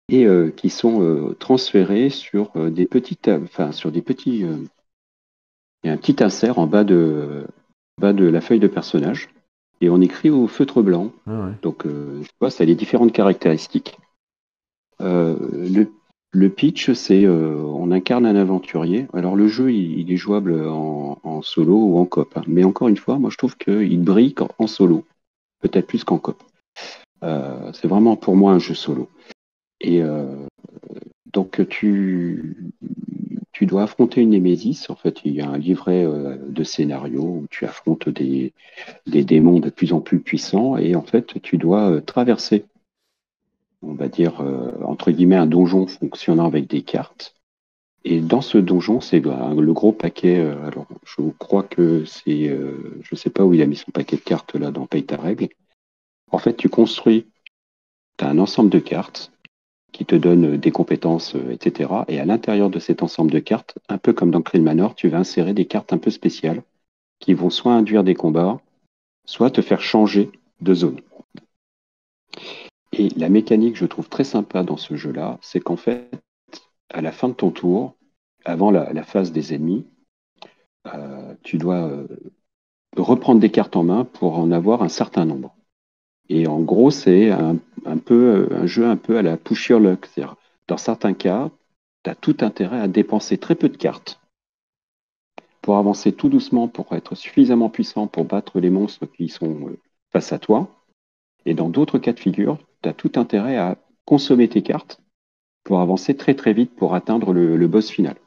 et qui sont transférés sur des petites, enfin sur des petits, il y a un petit insert bas de la feuille de personnage et on écrit au feutre blanc. Ah ouais. Donc, tu vois, ça a les différentes caractéristiques. Euh, le, le pitch, c'est on incarne un aventurier. Alors, le jeu, il est jouable en solo ou en coop, hein. Mais encore une fois, moi, je trouve qu'il brille en solo, peut-être plus qu'en coop. C'est vraiment pour moi un jeu solo. Et donc, tu dois affronter une némésis. En fait, il y a un livret de scénario où tu affrontes des démons de plus en plus puissants et en fait, tu dois traverser, on va dire, entre guillemets, un donjon fonctionnant avec des cartes. Et dans ce donjon, c'est le gros paquet. Alors, je crois que c'est, je sais pas où il a mis son paquet de cartes là dans Paye ta règle. En fait, tu construis, tu as un ensemble de cartes qui te donne des compétences, etc. Et à l'intérieur de cet ensemble de cartes, un peu comme dans Crane Manor, tu vas insérer des cartes un peu spéciales qui vont soit induire des combats, soit te faire changer de zone. Et la mécanique, je trouve très sympa dans ce jeu-là, c'est qu'en fait, à la fin de ton tour, avant la phase des ennemis, tu dois reprendre des cartes en main pour en avoir un certain nombre. Et en gros, c'est un peu un jeu un peu à la push your luck. C'est-à-dire, dans certains cas, tu as tout intérêt à dépenser très peu de cartes pour avancer tout doucement, pour être suffisamment puissant pour battre les monstres qui sont face à toi. Et dans d'autres cas de figure, tu as tout intérêt à consommer tes cartes pour avancer très très vite pour atteindre le boss final.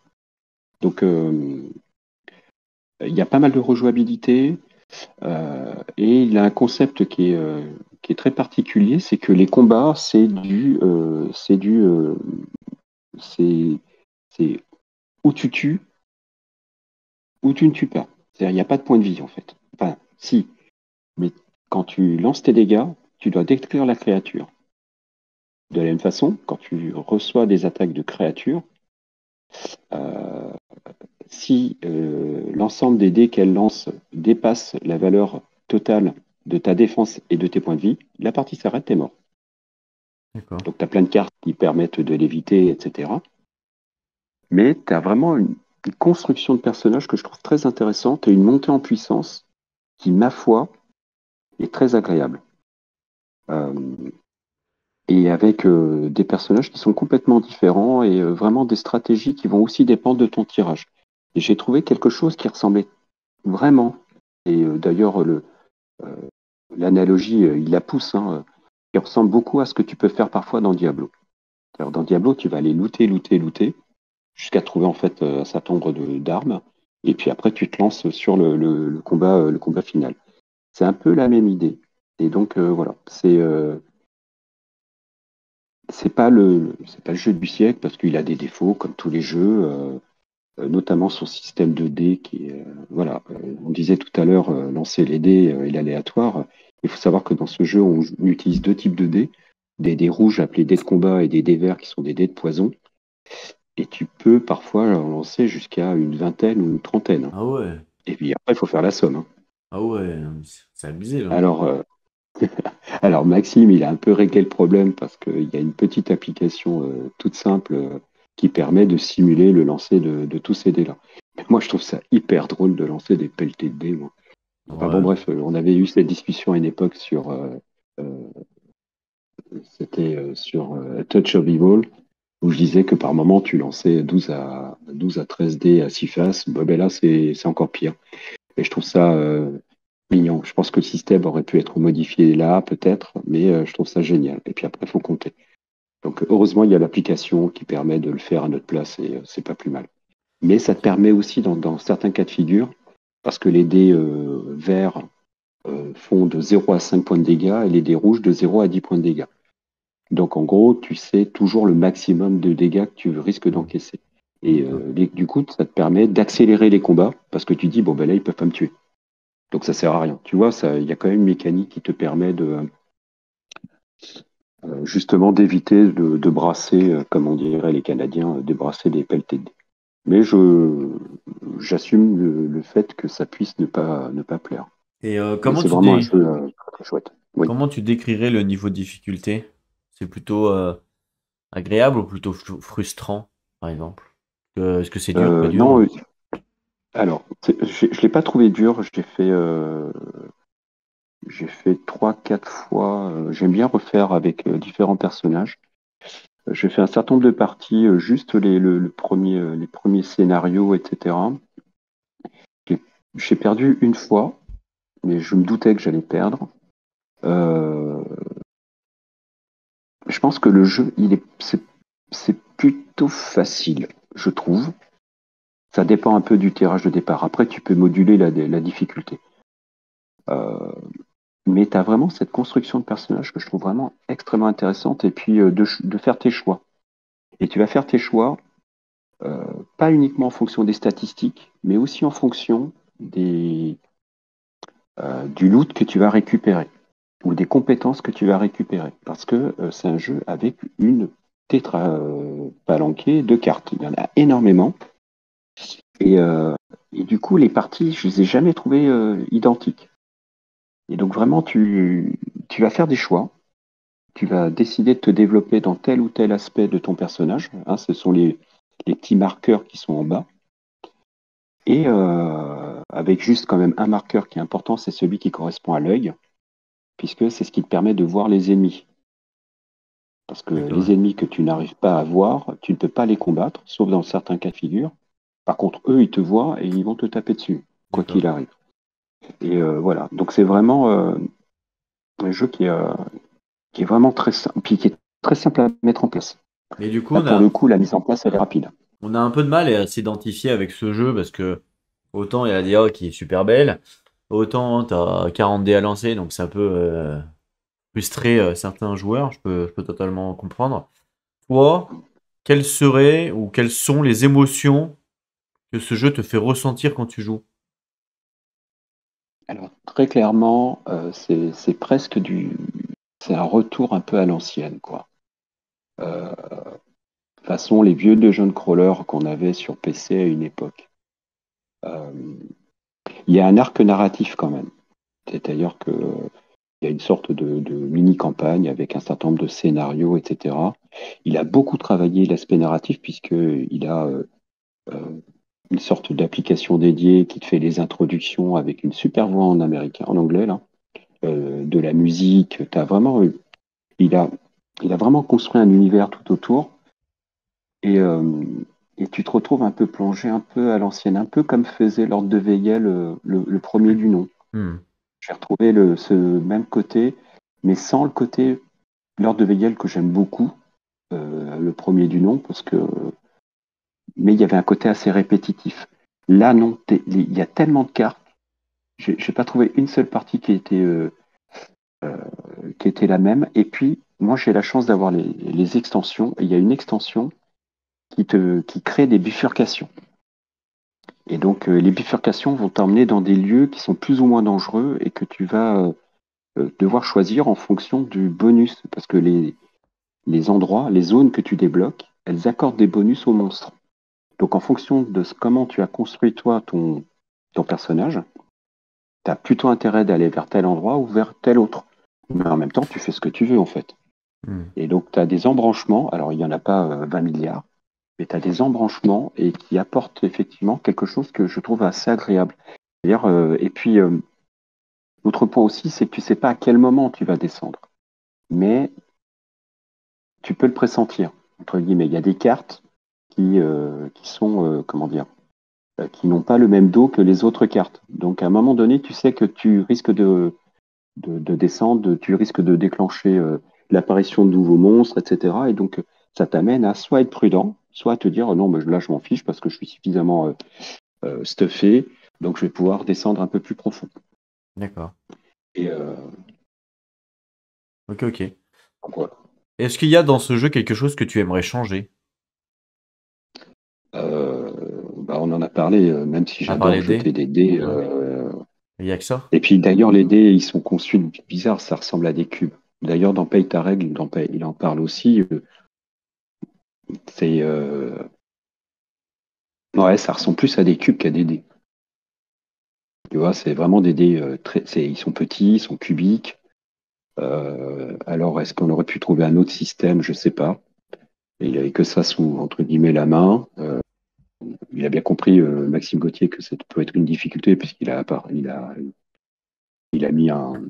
Donc il y a pas mal de rejouabilité et il a un concept qui est très particulier, c'est que les combats, c'est c'est où tu tues ou tu ne tues pas. C'est-à-dire il n'y a pas de point de vie en fait. Enfin, si, mais quand tu lances tes dégâts, tu dois détruire la créature. De la même façon, quand tu reçois des attaques de créatures, euh, si l'ensemble des dés qu'elle lance dépasse la valeur totale de ta défense et de tes points de vie, la partie s'arrête, t'es mort. D'accord. Donc tu as plein de cartes qui permettent de l'éviter, etc. Mais tu as vraiment une construction de personnage que je trouve très intéressante et une montée en puissance qui, ma foi, est très agréable. Euh, et avec des personnages qui sont complètement différents et vraiment des stratégies qui vont aussi dépendre de ton tirage. Et j'ai trouvé quelque chose qui ressemblait vraiment, et d'ailleurs euh, l'analogie, il la pousse, hein, qui ressemble beaucoup à ce que tu peux faire parfois dans Diablo. Alors, dans Diablo, tu vas aller looter, looter, looter, jusqu'à trouver en fait un certain nombre d'armes, et puis après tu te lances sur le combat final. C'est un peu la même idée. Et donc voilà, c'est pas le jeu du siècle parce qu'il a des défauts comme tous les jeux, notamment son système de dés qui est, voilà, on disait tout à l'heure lancer les dés et l'aléatoire. Il faut savoir que dans ce jeu, on utilise deux types de dés, des dés rouges appelés dés de combat et des dés verts qui sont des dés de poison. Et tu peux parfois en lancer jusqu'à une vingtaine ou une trentaine, hein. Ah ouais. Et puis après, il faut faire la somme, hein. Ah ouais. C'est abusé là. Alors, alors Maxime, il a un peu réglé le problème parce qu'il y a une petite application toute simple qui permet de simuler le lancer de tous ces dés-là. Mais moi, je trouve ça hyper drôle de lancer des pelletés de dés, moi. Enfin bon, Ouais. bref, on avait eu cette discussion à une époque sur, euh, c'était sur Touch of Evil, où je disais que par moment, tu lançais 12 à 13 dés à 6 faces. Bon, ben là, c'est encore pire. Et je trouve ça mignon. Je pense que le système aurait pu être modifié là, peut-être, mais je trouve ça génial. Et puis après, il faut compter. Donc, heureusement, il y a l'application qui permet de le faire à notre place et c'est pas plus mal. Mais ça te Ok. permet aussi, dans certains cas de figure, parce que les dés verts font de 0 à 5 points de dégâts et les dés rouges de 0 à 10 points de dégâts. Donc, en gros, tu sais toujours le maximum de dégâts que tu risques d'encaisser. Et D'accord. du coup, ça te permet d'accélérer les combats parce que tu dis, bon, ben là, ils peuvent pas me tuer. Donc ça sert à rien. Tu vois, ça, il y a quand même une mécanique qui te permet de justement d'éviter de brasser, comme on dirait les Canadiens, de brasser des pelletés de dés. Mais j'assume le fait que ça puisse ne pas plaire. Et Mais c'est vraiment un jeu très, très chouette. Oui. comment tu décrirais le niveau de difficulté? C'est plutôt agréable ou plutôt frustrant, par exemple? Est-ce que c'est dur, pas dur? Non, alors, je ne l'ai pas trouvé dur. J'ai fait 3, 4 fois. J'aime bien refaire avec différents personnages. J'ai fait un certain nombre de parties, juste les premiers scénarios, etc. J'ai j'ai perdu une fois, mais je me doutais que j'allais perdre. Euh, je pense que le jeu, c'est plutôt facile, je trouve. Ça dépend un peu du tirage de départ. Après, tu peux moduler la difficulté. Euh, mais tu as vraiment cette construction de personnage que je trouve vraiment extrêmement intéressante et puis de faire tes choix. Et tu vas faire tes choix euh, pas uniquement en fonction des statistiques, mais aussi en fonction du loot que tu vas récupérer ou des compétences que tu vas récupérer. Parce que c'est un jeu avec une palanquée de cartes. Il y en a énormément. Et, euh, et du coup, les parties, je les ai jamais trouvées identiques. Et donc vraiment, tu vas faire des choix. Tu vas décider de te développer dans tel ou tel aspect de ton personnage. Hein, ce sont les petits marqueurs qui sont en bas. Et avec juste quand même un marqueur qui est important, c'est celui qui correspond à l'œil, puisque c'est ce qui te permet de voir les ennemis. Parce que D'accord, les ennemis que tu n'arrives pas à voir, tu ne peux pas les combattre, sauf dans certains cas de figure. Par contre, eux, ils te voient et ils vont te taper dessus, quoi d'accord. qu'il arrive. Et voilà. Donc c'est vraiment un jeu qui est vraiment très simple, puis qui est très simple à mettre en place. Mais du coup, Là, pour le coup, la mise en place, elle est rapide. on a un peu de mal à s'identifier avec ce jeu parce que autant il y a la DA qui est super belle, autant t'as 40 dés à lancer, donc ça peut frustrer certains joueurs, je peux totalement comprendre. Toi, quelles seraient ou quelles sont les émotions que ce jeu te fait ressentir quand tu joues? Alors, très clairement, c'est presque c'est un retour un peu à l'ancienne, quoi. Euh, façon les vieux dungeon crawlers qu'on avait sur PC à une époque. Euh, il y a un arc narratif quand même. C'est-à-dire que il y a une sorte de mini-campagne avec un certain nombre de scénarios, etc. Il a beaucoup travaillé l'aspect narratif puisqu'il a une sorte d'application dédiée qui te fait les introductions avec une super voix en américain, en anglais, là. De la musique. Il a, il a vraiment construit un univers tout autour. Et, euh, et tu te retrouves un peu plongé, un peu à l'ancienne, un peu comme faisait Lord de Veil, le premier du nom. Hmm, J'ai retrouvé ce même côté, mais sans le côté Lord de Veil que j'aime beaucoup, le premier du nom, mais il y avait un côté assez répétitif. Là, non, il y a tellement de cartes. J'ai pas trouvé une seule partie euh, qui était la même. Et puis, moi, j'ai la chance d'avoir les extensions. Et il y a une extension qui crée des bifurcations. Et donc, les bifurcations vont t'emmener dans des lieux qui sont plus ou moins dangereux et que tu vas devoir choisir en fonction du bonus. Parce que les endroits, les zones que tu débloques, elles accordent des bonus aux monstres. Donc, en fonction de comment tu as construit toi ton personnage, tu as plutôt intérêt d'aller vers tel endroit ou vers tel autre. Mais en même temps, tu fais ce que tu veux, en fait. hmm. Et donc, tu as des embranchements. Alors, il n'y en a pas 20 milliards, mais tu as des embranchements et qui apportent effectivement quelque chose que je trouve assez agréable. C'est-à-dire, et puis, l'autre point aussi, c'est que tu ne sais pas à quel moment tu vas descendre, mais tu peux le pressentir, entre guillemets. Il y a des cartes qui sont, comment dire, qui n'ont pas le même dos que les autres cartes. Donc, à un moment donné, tu sais que tu risques de descendre, tu risques de déclencher l'apparition de nouveaux monstres, etc. Et donc, ça t'amène à soit être prudent, soit à te dire, non, mais là, je m'en fiche parce que je suis suffisamment stuffé, donc je vais pouvoir descendre un peu plus profond. D'accord. Et Ok, ok. donc, voilà. Est-ce qu'il y a dans ce jeu quelque chose que tu aimerais changer? Euh, on en a parlé, même si À part j'adore les dés? jeter des dés. Ouais. Il y a que ça? Et puis d'ailleurs, les dés, ils sont conçus bizarre, ça ressemble à des cubes. D'ailleurs, dans Paye ta règle, il en parle aussi. C'est ouais, ça ressemble plus à des cubes qu'à des dés. Tu vois, c'est vraiment des dés ils sont petits, ils sont cubiques. Alors, est-ce qu'on aurait pu trouver un autre système? Je sais pas. Et il avait que ça sous, entre guillemets, la main. Il a bien compris, Maxime Gauthier, que ça peut être une difficulté, puisqu'il a, il a mis un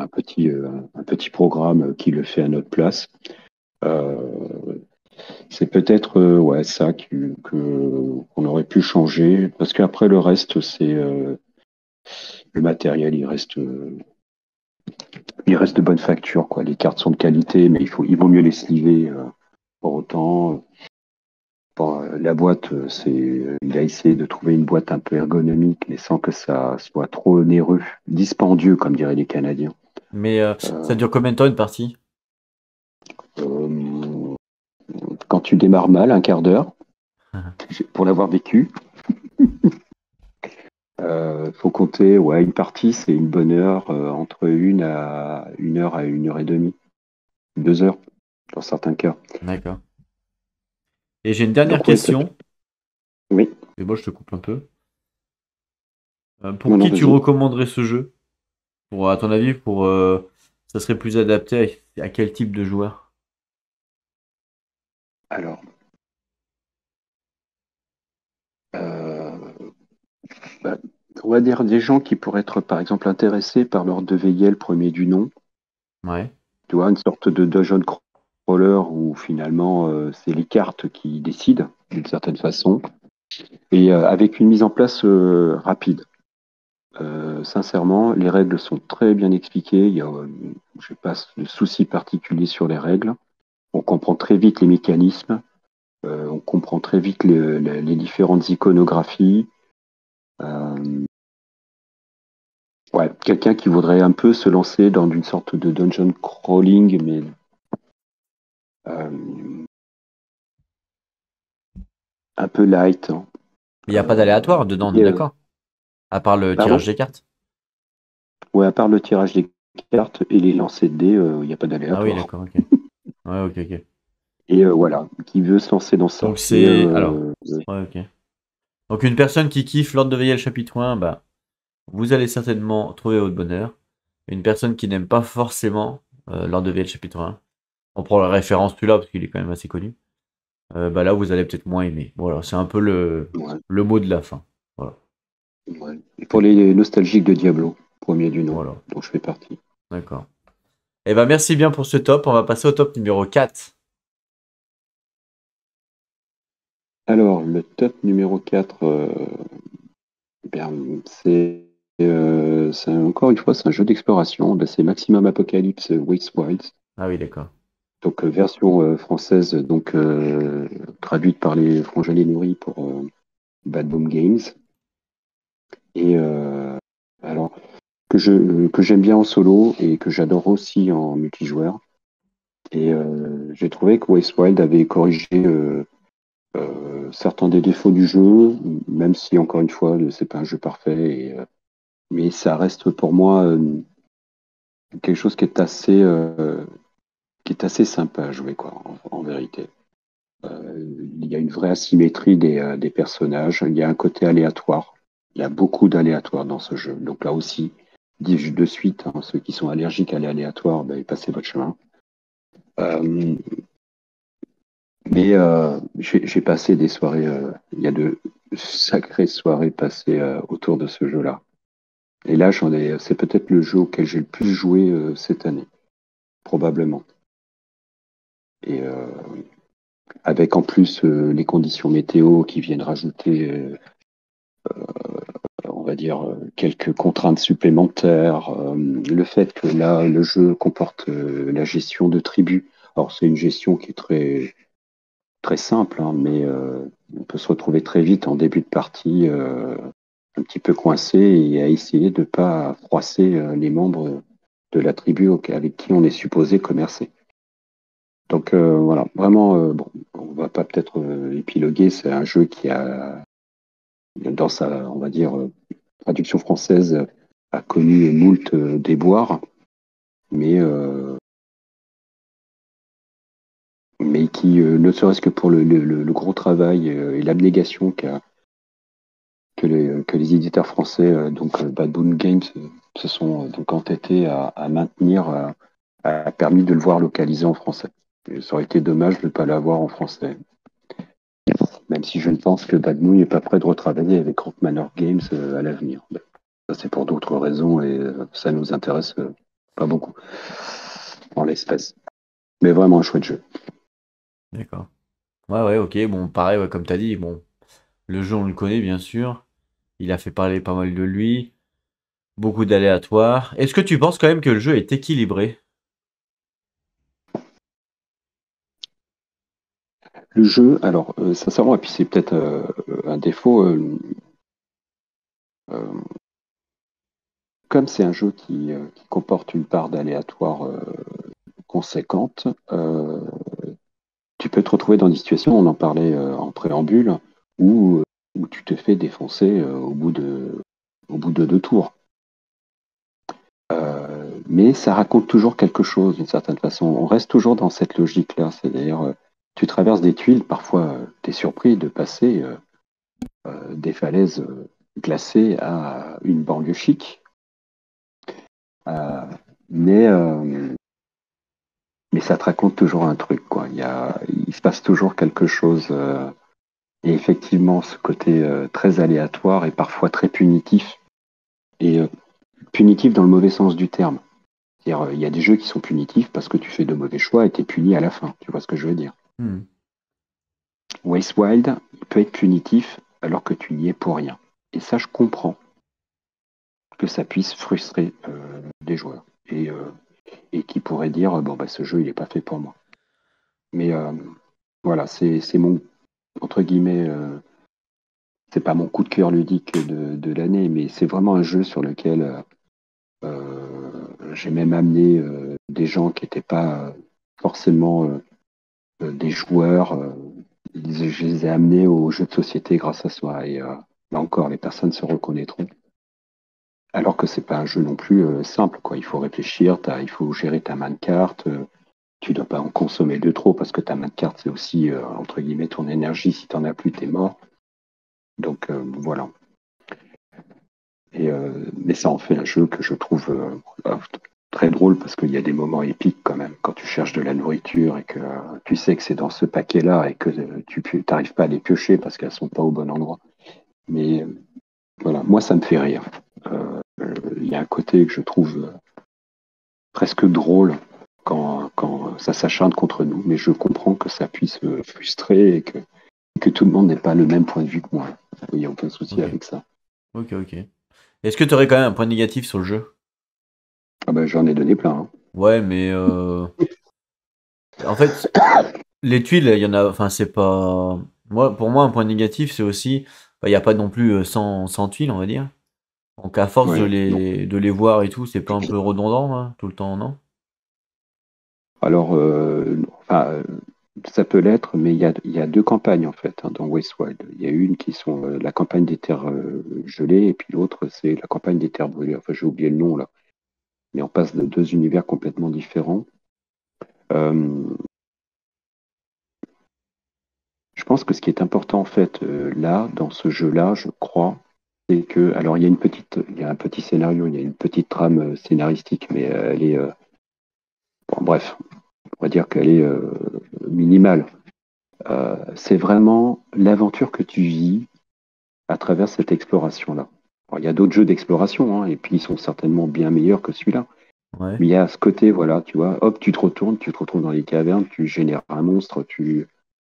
petit programme qui le fait à notre place. Euh, c'est peut-être ouais, ça qu'on aurait pu changer, parce qu'après le reste, c'est le matériel, il reste de bonne facture, quoi. Les cartes sont de qualité, mais il vaut mieux les sliver pour autant. Bon, la boîte, il a essayé de trouver une boîte un peu ergonomique, mais sans que ça soit trop onéreux, dispendieux, comme diraient les Canadiens. Mais ça Euh, dure combien de temps une partie? euh, Quand tu démarres mal, un quart d'heure, pour l'avoir vécu, faut compter, ouais, une partie, c'est une bonne heure, entre une heure et demie, 2 heures, dans certains cas. D'accord. Et j'ai une dernière Donc, oui, ça peut. question. Oui, Et moi, je te coupe un peu. Pour non, non, qui tu vas-y. recommanderais ce jeu? Pour, à ton avis, ça serait plus adapté à quel type de joueur? Alors, euh, bah, on va dire des gens qui pourraient être, par exemple, intéressés par l'ordre de veiller le premier du nom. Ouais. Tu vois, une sorte de dungeon crawler où finalement, c'est les cartes qui décident, d'une certaine façon, et avec une mise en place rapide. Sincèrement, les règles sont très bien expliquées. Je n'ai pas de souci particulier sur les règles. On comprend très vite les mécanismes. On comprend très vite les différentes iconographies. Euh, ouais, quelqu'un qui voudrait un peu se lancer dans une sorte de dungeon crawling, mais euh, un peu light, hein. Il n'y a pas d'aléatoire dedans, on est Et, d'accord? À part le tirage pardon? des cartes. Ouais, à part le tirage des cartes et les lancers de dés, il n'y a pas Ah oui, d'aléatoire. d'accord, ok. Ouais, ok, ok. Et voilà, qui veut se lancer dans ça. Donc c'est... Alors, ouais, ok. Donc une personne qui kiffe l'ordre de veiller le chapitre 1, bah, vous allez certainement trouver votre bonheur. Une personne qui n'aime pas forcément l'ordre de veiller le chapitre 1, on prend la référence celui-là parce qu'il est quand même assez connu. Bah là, vous allez peut-être moins aimer. Voilà, c'est un peu Ouais, le mot de la fin. Voilà. ouais. Et pour les nostalgiques de Diablo, premier du nom, Voilà. dont je fais partie. D'accord. Eh ben merci bien pour ce top. On va passer au top numéro 4. Alors, le top numéro 4, bien, encore une fois, c'est un jeu d'exploration. Ben, c'est Maximum Apocalypse Waste Wilds. Ah oui, d'accord. Donc, version française, donc traduite par les Frangins Nourris pour Bad Boom Games. Et alors, que j'aime bien en solo et que j'adore aussi en multijoueur. Et j'ai trouvé que Wastewild avait corrigé certains des défauts du jeu, même si encore une fois, c'est pas un jeu parfait. Mais ça reste pour moi quelque chose qui est assez sympa à jouer, quoi, en vérité. Il y a une vraie asymétrie des personnages. Il y a un côté aléatoire. Il y a beaucoup d'aléatoires dans ce jeu. Donc là aussi, dis de suite, hein, ceux qui sont allergiques à l'aléatoire, ben, passez votre chemin. Euh, mais j'ai passé des soirées, il y a de sacrées soirées passées autour de ce jeu-là. Et là, c'est peut-être le jeu auquel j'ai le plus joué cette année, probablement. Et avec en plus les conditions météo qui viennent rajouter, on va dire, quelques contraintes supplémentaires. Le fait que là, le jeu comporte la gestion de tribus. Alors, c'est une gestion qui est très simple, hein, mais on peut se retrouver très vite en début de partie, un petit peu coincé et à essayer de ne pas froisser les membres de la tribu avec qui on est supposé commercer. Donc voilà, vraiment, bon, on va pas peut-être épiloguer, c'est un jeu qui a, dans sa, on va dire, traduction française, a connu moult déboires, mais, euh, mais qui, ne serait-ce que pour le gros travail et l'abnégation que les éditeurs français, donc Bad Boon Games, se sont donc entêtés à maintenir, a permis de le voir localisé en français. Et ça aurait été dommage de ne pas l'avoir en français. Même si je ne pense que Bad Moon n'est pas prêt de retravailler avec Rock Manor Games à l'avenir. Ça, c'est pour d'autres raisons et ça nous intéresse pas beaucoup en l'espèce. Mais vraiment un chouette jeu. D'accord. Ouais, ouais, ok. Bon, pareil, ouais, comme t'as dit, bon, le jeu, on le connaît, bien sûr. Il a fait parler pas mal de lui. Beaucoup d'aléatoires. Est-ce que tu penses quand même que le jeu est équilibré? Le jeu, alors, sincèrement, et puis c'est peut-être un défaut, euh, comme c'est un jeu qui comporte une part d'aléatoire conséquente, tu peux te retrouver dans des situations, on en parlait en préambule, où tu te fais défoncer au bout de deux tours. Mais ça raconte toujours quelque chose d'une certaine façon. On reste toujours dans cette logique-là, c'est-à-dire tu traverses des tuiles, parfois tu es surpris de passer des falaises glacées à une banlieue chic. Euh, mais, euh, mais ça te raconte toujours un truc, quoi. Il se passe toujours quelque chose. Et effectivement, ce côté très aléatoire et parfois très punitif, et punitif dans le mauvais sens du terme. C'est-à-dire, il y a des jeux qui sont punitifs parce que tu fais de mauvais choix et tu es puni à la fin. Tu vois ce que je veux dire? Hmm. Wastewild peut être punitif alors que tu n'y es pour rien. Et ça, je comprends que ça puisse frustrer des joueurs. Et qui pourraient dire, bon, bah, ce jeu, il n'est pas fait pour moi. Mais voilà, c'est mon, entre guillemets, c'est pas mon coup de cœur ludique de l'année, mais c'est vraiment un jeu sur lequel j'ai même amené des gens qui n'étaient pas forcément des joueurs. Je les ai amenés au jeu de société grâce à soi. Et là encore, les personnes se reconnaîtront. Alors que c'est pas un jeu non plus simple, quoi. Il faut réfléchir, il faut gérer ta main de cartes. Tu dois pas en consommer de trop parce que ta main de cartes, c'est aussi, entre guillemets, ton énergie. Si tu n'en as plus, tu es mort. Donc voilà. Mais ça en fait un jeu que je trouve très drôle parce qu'il y a des moments épiques quand même. Quand tu cherches de la nourriture et que tu sais que c'est dans ce paquet-là et que tu n'arrives pas à les piocher parce qu'elles sont pas au bon endroit. Mais voilà, moi ça me fait rire. Il y a un côté que je trouve presque drôle quand ça s'acharne contre nous, mais je comprends que ça puisse frustrer que tout le monde n'ait pas le même point de vue que moi. Il n'y a aucun souci Ok, avec ça. ok, ok. Est-ce que tu aurais quand même un point négatif sur le jeu? Ah ben, j'en ai donné plein, hein. Ouais, mais en fait, les tuiles, il y en a. Enfin, c'est pas. Moi, pour moi, un point négatif, c'est aussi. Il n'y a pas non plus 100 tuiles, on va dire. Donc, à force Ouais, non. de les voir et tout, c'est pas un peu redondant, hein, tout le temps, non? Alors, enfin, ça peut l'être, mais il y a deux campagnes en fait hein, dans Westwild. Il y a une qui sont la campagne des terres gelées et puis l'autre c'est la campagne des terres brûlées. Enfin, j'ai oublié le nom là, mais on passe de deux univers complètement différents. Euh, je pense que ce qui est important en fait là, dans ce jeu-là, je crois, c'est que, alors il y a un petit scénario, il y a une petite trame scénaristique, mais elle est, bon, bref, on va dire qu'elle est minimale. C'est vraiment l'aventure que tu vis à travers cette exploration-là. Alors, il y a d'autres jeux d'exploration, hein, et puis ils sont certainement bien meilleurs que celui-là. Ouais. Mais il y a ce côté, voilà, tu vois, hop, tu te retournes, tu te retrouves dans les cavernes, tu génères un monstre,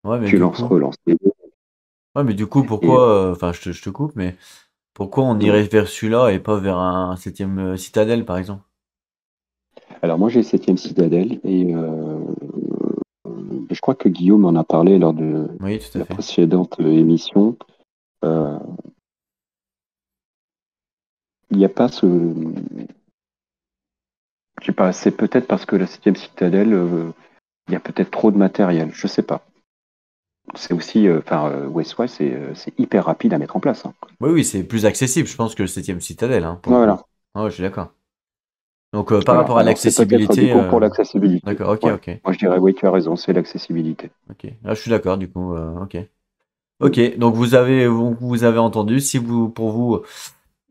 Ouais, mais tu du lances, coup. relances les dés. Ouais, mais du coup, Et pourquoi. Enfin, je te coupe, mais pourquoi on ouais. irait vers celui-là et pas vers un septième citadelle, par exemple? Alors moi j'ai Septième Citadelle et je crois que Guillaume en a parlé lors de Oui, tout à la fait. précédente émission. Euh, il n'y a pas ce, je sais pas, c'est peut-être parce que la Septième Citadelle, il y a peut-être trop de matériel, je sais pas. C'est aussi, enfin, Westway, c'est hyper rapide à mettre en place, hein. Oui, oui, c'est plus accessible, je pense, que le septième citadelle, hein, pour le coup. Voilà, Ah ouais, je suis d'accord. Donc, par voilà. rapport à Alors c'est peut-être du l'accessibilité, coup pour l'accessibilité. d'accord, ok, Ouais. ok. Moi je dirais oui, tu as raison, c'est l'accessibilité. Ok. Là, je suis d'accord, du coup, ok. Mm. Ok, donc vous avez entendu, si vous, pour vous,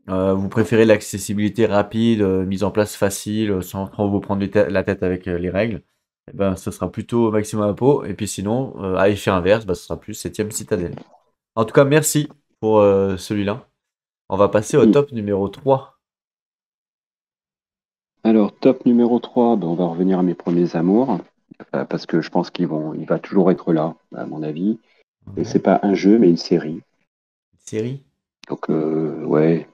vous préférez l'accessibilité rapide, mise en place facile, sans trop vous prendre la tête avec les règles, eh ben, ce sera plutôt Maximum Apo. Et puis sinon, à effet inverse, bah, ce sera plus 7e Citadelle. En tout cas, merci pour celui-là. On va passer au Mm. top numéro 3. Alors, top numéro 3, ben, on va revenir à mes premiers amours, parce que je pense il va toujours être là, à mon avis. Et c'est Ouais. pas un jeu, mais une série. Une série, Donc, ouais,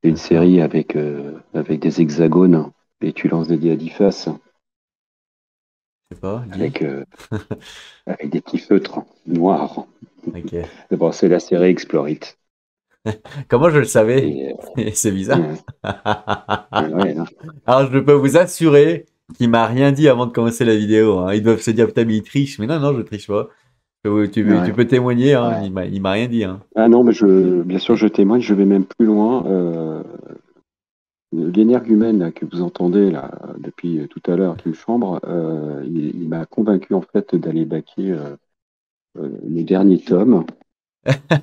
c'est une d'accord. série avec des hexagones, et tu lances des dés à 10 faces, Je sais pas, dis. avec, avec des petits feutres noirs. Ok. Bon, c'est la série Explore It. Comment je le savais? Et, C'est bizarre. euh, ouais, hein. Alors, je peux vous assurer qu'il m'a rien dit avant de commencer la vidéo, hein. Ils doivent se dire, putain, mais il triche. Mais non, non, je triche pas. Tu Ouais, peux témoigner, hein. ouais. Il m'a rien dit, hein. Ah non, mais bien sûr, je témoigne, je vais même plus loin. L'énergumène là, que vous entendez là, depuis tout à l'heure qui me chambre, il m'a convaincu en fait d'aller baquer le dernier tome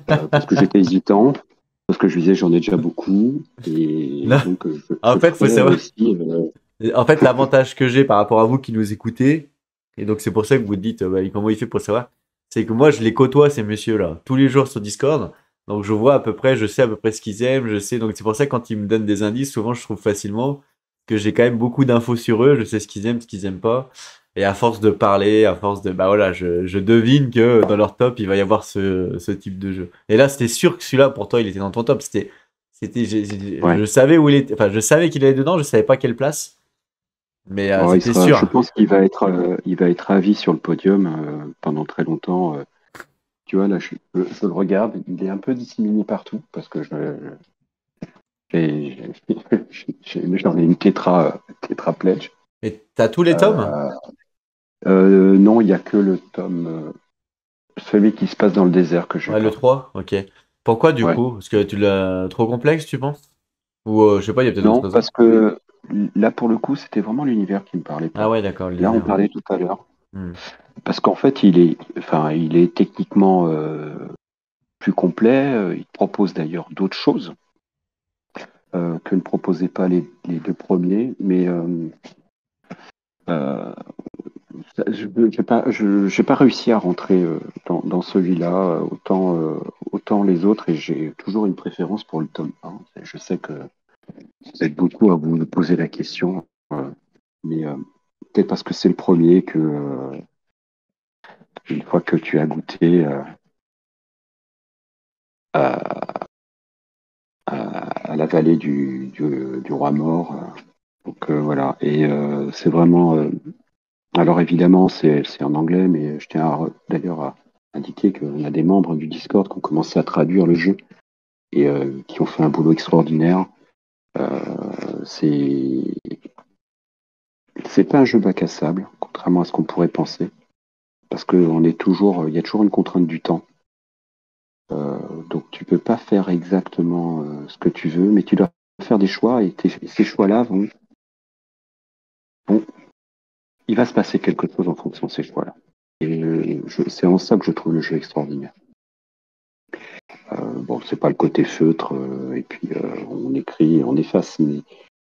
parce que j'étais hésitant, parce que je disais j'en ai déjà beaucoup et Non. donc En je fait, faut ferai savoir. aussi. En fait, l'avantage que j'ai par rapport à vous qui nous écoutez, et donc c'est pour ça que vous dites bah, comment il fait pour savoir, c'est que moi je les côtoie ces messieurs-là tous les jours sur Discord, donc je vois à peu près, je sais à peu près ce qu'ils aiment, je sais, donc c'est pour ça que quand ils me donnent des indices, souvent je trouve facilement que j'ai quand même beaucoup d'infos sur eux, je sais ce qu'ils aiment pas, et à force de parler, à force de, bah voilà, je devine que dans leur top il va y avoir ce type de jeu. Et là c'était sûr que celui-là pour toi il était dans ton top, Ouais. je savais où il était, enfin je savais qu'il allait dedans, je savais pas quelle place. Mais Alors, c'était je sûr. pense il va être à vie sur le podium pendant très longtemps. Tu vois là, je le regarde, il est un peu disséminé partout parce que j'ai- j'en ai une tétra pledge. Et t'as tous les tomes? Euh, non, il n'y a que le tome, celui qui se passe dans le désert que j'ai Ouais, le pas. 3. Ok. Pourquoi du Ouais. coup? Parce que tu l'as trop complexe, tu penses? Ou je sais pas, il y a peut-être d'autres Non, raisons. parce que là, pour le coup, c'était vraiment l'univers qui me parlait Ah pas. ouais, d'accord, le Là, on désert. parlait tout à l'heure. Hmm. Parce qu'en fait, il est techniquement plus complet. Il propose d'ailleurs d'autres choses que ne proposaient pas les deux premiers. Mais euh, j'ai pas réussi à rentrer dans celui-là autant les autres. Et j'ai toujours une préférence pour le tome 1. Je sais que vous êtes beaucoup à vous poser la question. Mais peut-être parce que c'est le premier que, une fois que tu as goûté à, à la vallée du roi mort, donc voilà. Et c'est vraiment. Alors évidemment, c'est en anglais, mais je tiens d'ailleurs à indiquer qu'on a des membres du Discord qui ont commencé à traduire le jeu et qui ont fait un boulot extraordinaire. Euh, c'est c'est pas un jeu bac à sable, contrairement à ce qu'on pourrait penser, parce il y a toujours une contrainte du temps. Donc tu peux pas faire exactement ce que tu veux, mais tu dois faire des choix et ces choix-là vont- il va se passer quelque chose en fonction de ces choix-là. Et c'est en ça que je trouve le jeu extraordinaire. Bon, c'est pas le côté feutre et puis on écrit et on efface, mais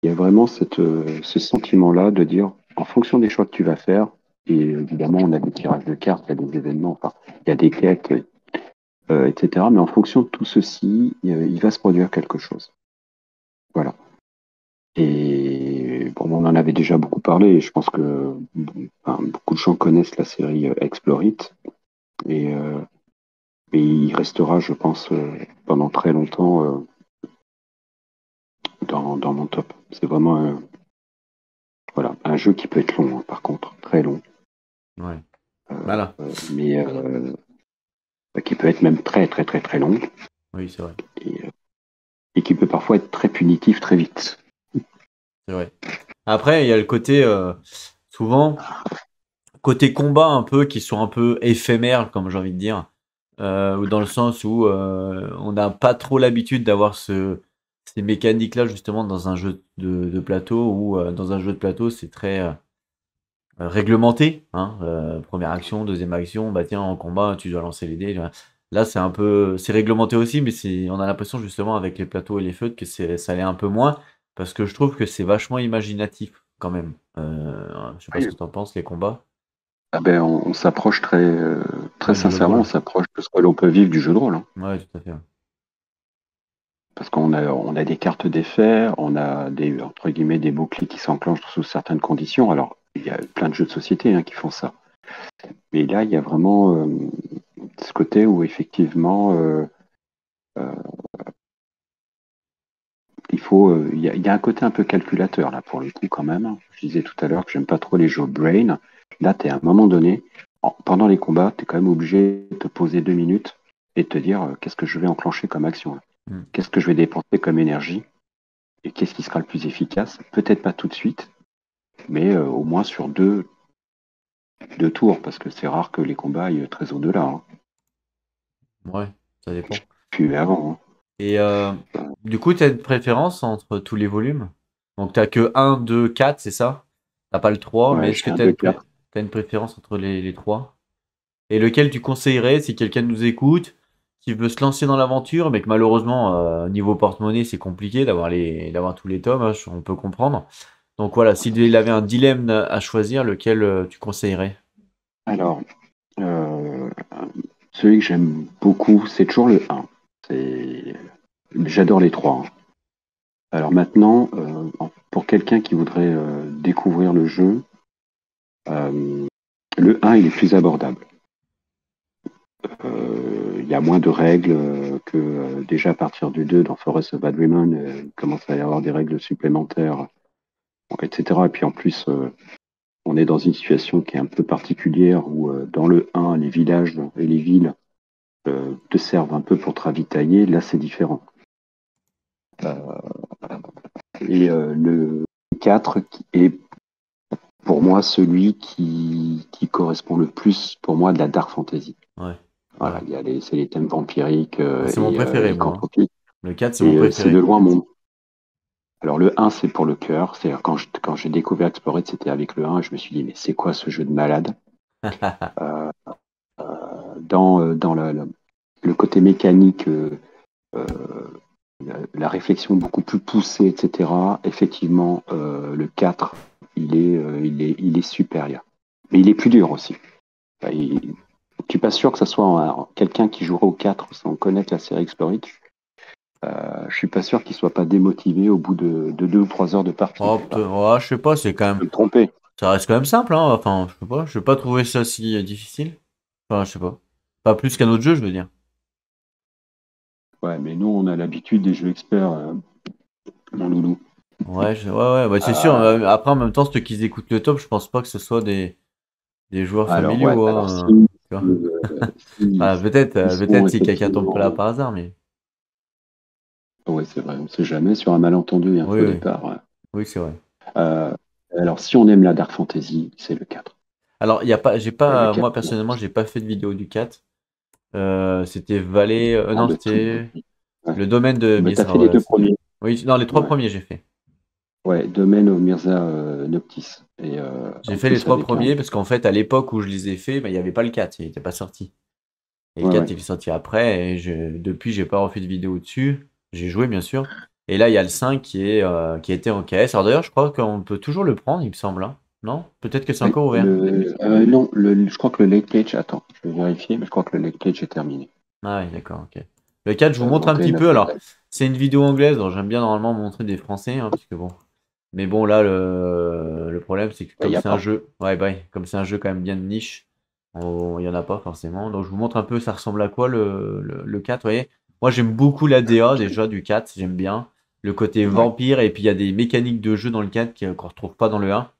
il y a vraiment ce sentiment-là de dire en fonction des choix que tu vas faire, et évidemment on a des tirages de cartes, il y a des événements, enfin, il y a des quêtes, etc. Mais en fonction de tout ceci, il va se produire quelque chose. Voilà. Et bon, on en avait déjà beaucoup parlé, et je pense que enfin, beaucoup de gens connaissent la série Explore It, et, et il restera, je pense, pendant très longtemps dans mon top. C'est vraiment voilà, un jeu qui peut être long, hein, par contre, très long, Ouais. Voilà. mais qui peut être même très très très très long, Oui, c'est vrai. et, et qui peut parfois être très punitif très vite. C'est vrai. Après, il y a le côté, souvent, côté combat un peu, qui sont un peu éphémères, comme j'ai envie de dire. Ou dans le sens où on n'a pas trop l'habitude d'avoir ces mécaniques-là, justement, dans un jeu de plateau, ou dans un jeu de plateau, c'est très réglementé, hein. Première action, deuxième action, bah tiens, en combat, tu dois lancer les dés. Là, c'est un peu, c'est réglementé aussi, mais on a l'impression justement avec les plateaux et les feutres que ça l'est un peu moins, parce que je trouve que c'est vachement imaginatif quand même. Je sais pas ce Oui. que tu en penses, les combats. Ah ben, on s'approche très Ouais, du jeu de sincèrement, on rôle. s'approche de ce que l'on peut vivre du jeu de rôle, hein. Ouais, tout à fait. Ouais. Parce on a des cartes d'effets, on a des, entre guillemets, des boucliers qui s'enclenchent sous certaines conditions. Alors, il y a plein de jeux de société, hein, qui font ça. Mais là, il y a vraiment ce côté où effectivement, euh, il y a un côté un peu calculateur là pour le coup quand même. Je disais tout à l'heure que j'aime pas trop les jeux brain. Là, tu es à un moment donné, pendant les combats, tu es quand même obligé de te poser 2 minutes et de te dire qu'est-ce que je vais enclencher comme action là. Mm. Qu'est-ce que je vais dépenser comme énergie et qu'est-ce qui sera le plus efficace. Peut-être pas tout de suite, mais au moins sur deux tours, parce que c'est rare que les combats aillent très au-delà, hein. Ouais, ça dépend. Puis avant, Et du coup, tu as une préférence entre tous les volumes? Donc, tu que un 2 4 c'est ça? T'as pas le trois, hein. mais Ouais, est-ce que j'ai un tu as 2-4. t'as une préférence entre les trois? Et lequel tu conseillerais si quelqu'un nous écoute, qui veut se lancer dans l'aventure, mais que malheureusement, niveau porte-monnaie, c'est compliqué d'avoir tous les tomes, hein, on peut comprendre. Donc voilà, s'il avait un dilemme à choisir, lequel tu conseillerais? Alors, euh, celui que j'aime beaucoup, c'est toujours le 1. C'est... J'adore les trois, hein. Alors maintenant, pour quelqu'un qui voudrait découvrir le jeu, le 1, il est plus abordable. Il y a moins de règles que déjà à partir du 2 dans Forest of Agreement, il commence à y avoir des règles supplémentaires, etc. Et puis en plus, on est dans une situation qui est un peu particulière où dans le 1, les villages et les villes te servent un peu pour te ravitailler. Là, c'est différent. Et le 4 qui est pour moi celui qui correspond le plus pour moi de la dark fantasy. Ouais, Voilà, ouais. c'est les thèmes vampiriques C'est mon préféré, moi, hein. lycanthropiques. Le 4 c'est mon Et c'est de préféré. loin mon. Alors le 1, c'est pour le cœur. C'est-à-dire quand j'ai découvert Explorer, c'était avec le 1, je me suis dit, mais c'est quoi ce jeu de malade? Euh, dans le côté mécanique, euh, la réflexion beaucoup plus poussée, etc. Effectivement, le 4, il est supérieur. Mais il est plus dur aussi. Enfin, je suis pas sûr que ce soit quelqu'un qui jouerait au 4 sans connaître la série Explorer. Je suis pas sûr qu'il soit pas démotivé au bout de 2 ou 3 heures de partie. Oh, ouais, je sais pas, c'est quand Je même. peux me tromper. Ça reste quand même simple, hein. Enfin, je sais pas trouver ça si difficile. Enfin, je sais pas. Pas plus qu'un autre jeu, je veux dire. Ouais, mais nous, on a l'habitude des jeux experts, mon loulou. Ouais, ouais, bah, c'est sûr. Euh, Après, en même temps, ceux qui écoutent le top, je pense pas que ce soit des joueurs alors, ouais, familiaux, alors si, hein. Tu vois. si- Enfin, peut-être, s'ils sont peut-être si quelqu'un tombe pas là effectivement. par hasard, mais Ouais, c'est vrai, on sait jamais sur un malentendu et un oui, faux oui, départ, ouais. oui, c'est vrai. Euh, alors, si on aime la dark fantasy, c'est le 4. Alors, il y a pas, j'ai Le pas, 4, moi personnellement, j'ai pas fait de vidéo du 4. C'était Valais, ah, non, bah, c'était ouais. le domaine de Bah, t'as Mirza, fait les voilà, deux c'est ça. premiers. Oui, non, les 3 Ouais. premiers, j'ai fait. Ouais, domaine au Mirza Noctis. Et J'ai en fait les plus 3 avec un. premiers parce qu'en fait, à l'époque où je les ai fait, bah, il n'y avait pas le 4, il n'était pas sorti. Et le Ouais, 4 ouais. il est sorti après, et depuis, j'ai pas refait de vidéo dessus. J'ai joué, bien sûr. Et là, il y a le 5 qui était en KS. Alors d'ailleurs, je crois qu'on peut toujours le prendre, il me semble, hein. Non? Peut-être que c'est Oui, encore ouvert. non, je crois que le late page, attends, je vais vérifier, mais je crois que le late page est terminé. Ah oui, d'accord, ok. Le 4, je vous montre un petit 21 peu. Alors, avril. c'est une vidéo anglaise, donc j'aime bien normalement montrer des français, hein, parce que bon. Mais bon, là, le problème, c'est que Il comme n'y a c'est un pas. jeu, ouais, bah, ouais, comme c'est un jeu quand même bien de niche, il y en a pas forcément. Donc, je vous montre un peu, ça ressemble à quoi le 4, vous voyez. Moi, j'aime beaucoup la DA déjà du 4, j'aime bien. Le côté Ouais. vampire, et puis il y a des mécaniques de jeu dans le 4 qu'on retrouve pas dans le 1.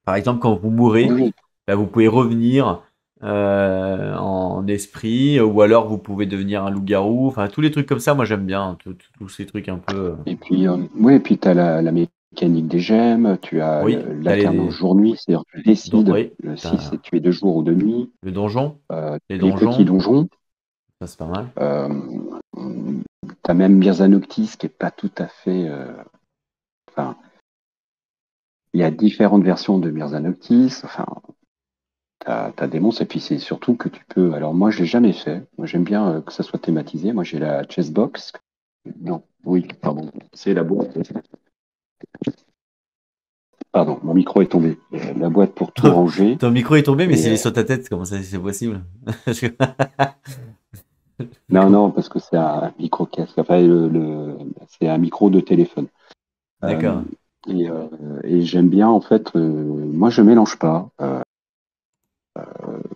Par exemple, quand vous Oui, mourrez, oui. bah, vous pouvez revenir en esprit, ou alors vous pouvez devenir un loup-garou. Enfin, tous les trucs comme ça, moi j'aime bien, hein, tous ces trucs un peu. Et puis, oui, et puis tu as la mécanique des gemmes, tu as Oui, t'as l'alternance jour-nuit, c'est-à-dire que tu décides oui, si t'as c'est tu es de jour ou de nuit. le donjon, les Les petits donjons, donjons. ça c'est pas mal. Tu as même Mirza Noctis qui est pas tout à fait. Enfin, il y a différentes versions de Mirza Noctis. Enfin, t'as des monstres, et puis c'est surtout que tu peux. Alors, moi, je l'ai jamais fait. Moi, j'aime bien que ça soit thématisé. Moi, j'ai la chessbox. Non, oui, pardon. C'est la boîte. Pardon, mon micro est tombé. La boîte pour tout ranger. Ton micro est tombé, mais Et, s'il est sur ta tête, comment ça c'est possible? Parce que- non, non, parce que c'est un micro casque. Enfin, c'est un micro de téléphone. Euh, D'accord. et et j'aime bien, en fait, moi, je mélange pas.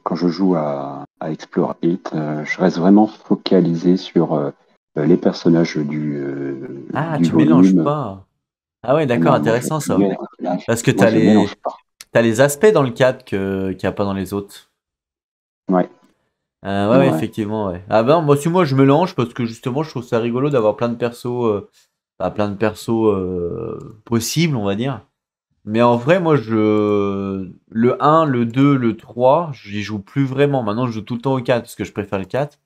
Quand je joue à Explore It, je reste vraiment focalisé sur les personnages Ah, du tu mélanges volume. pas. Ah ouais, d'accord, Non, moi, intéressant ça. Parce que moi, je mélange pas. t'as les aspects dans le 4 qu'il n'y a pas dans les autres. Ouais, Ouais, ouais, ouais. effectivement, ouais. Ah ben, moi, si moi, je mélange parce que justement, je trouve ça rigolo d'avoir plein de persos possibles, on va dire. Mais en vrai, le un, le 2, le 3, j'y joue plus vraiment. Maintenant, je joue tout le temps au 4 parce que je préfère le 4.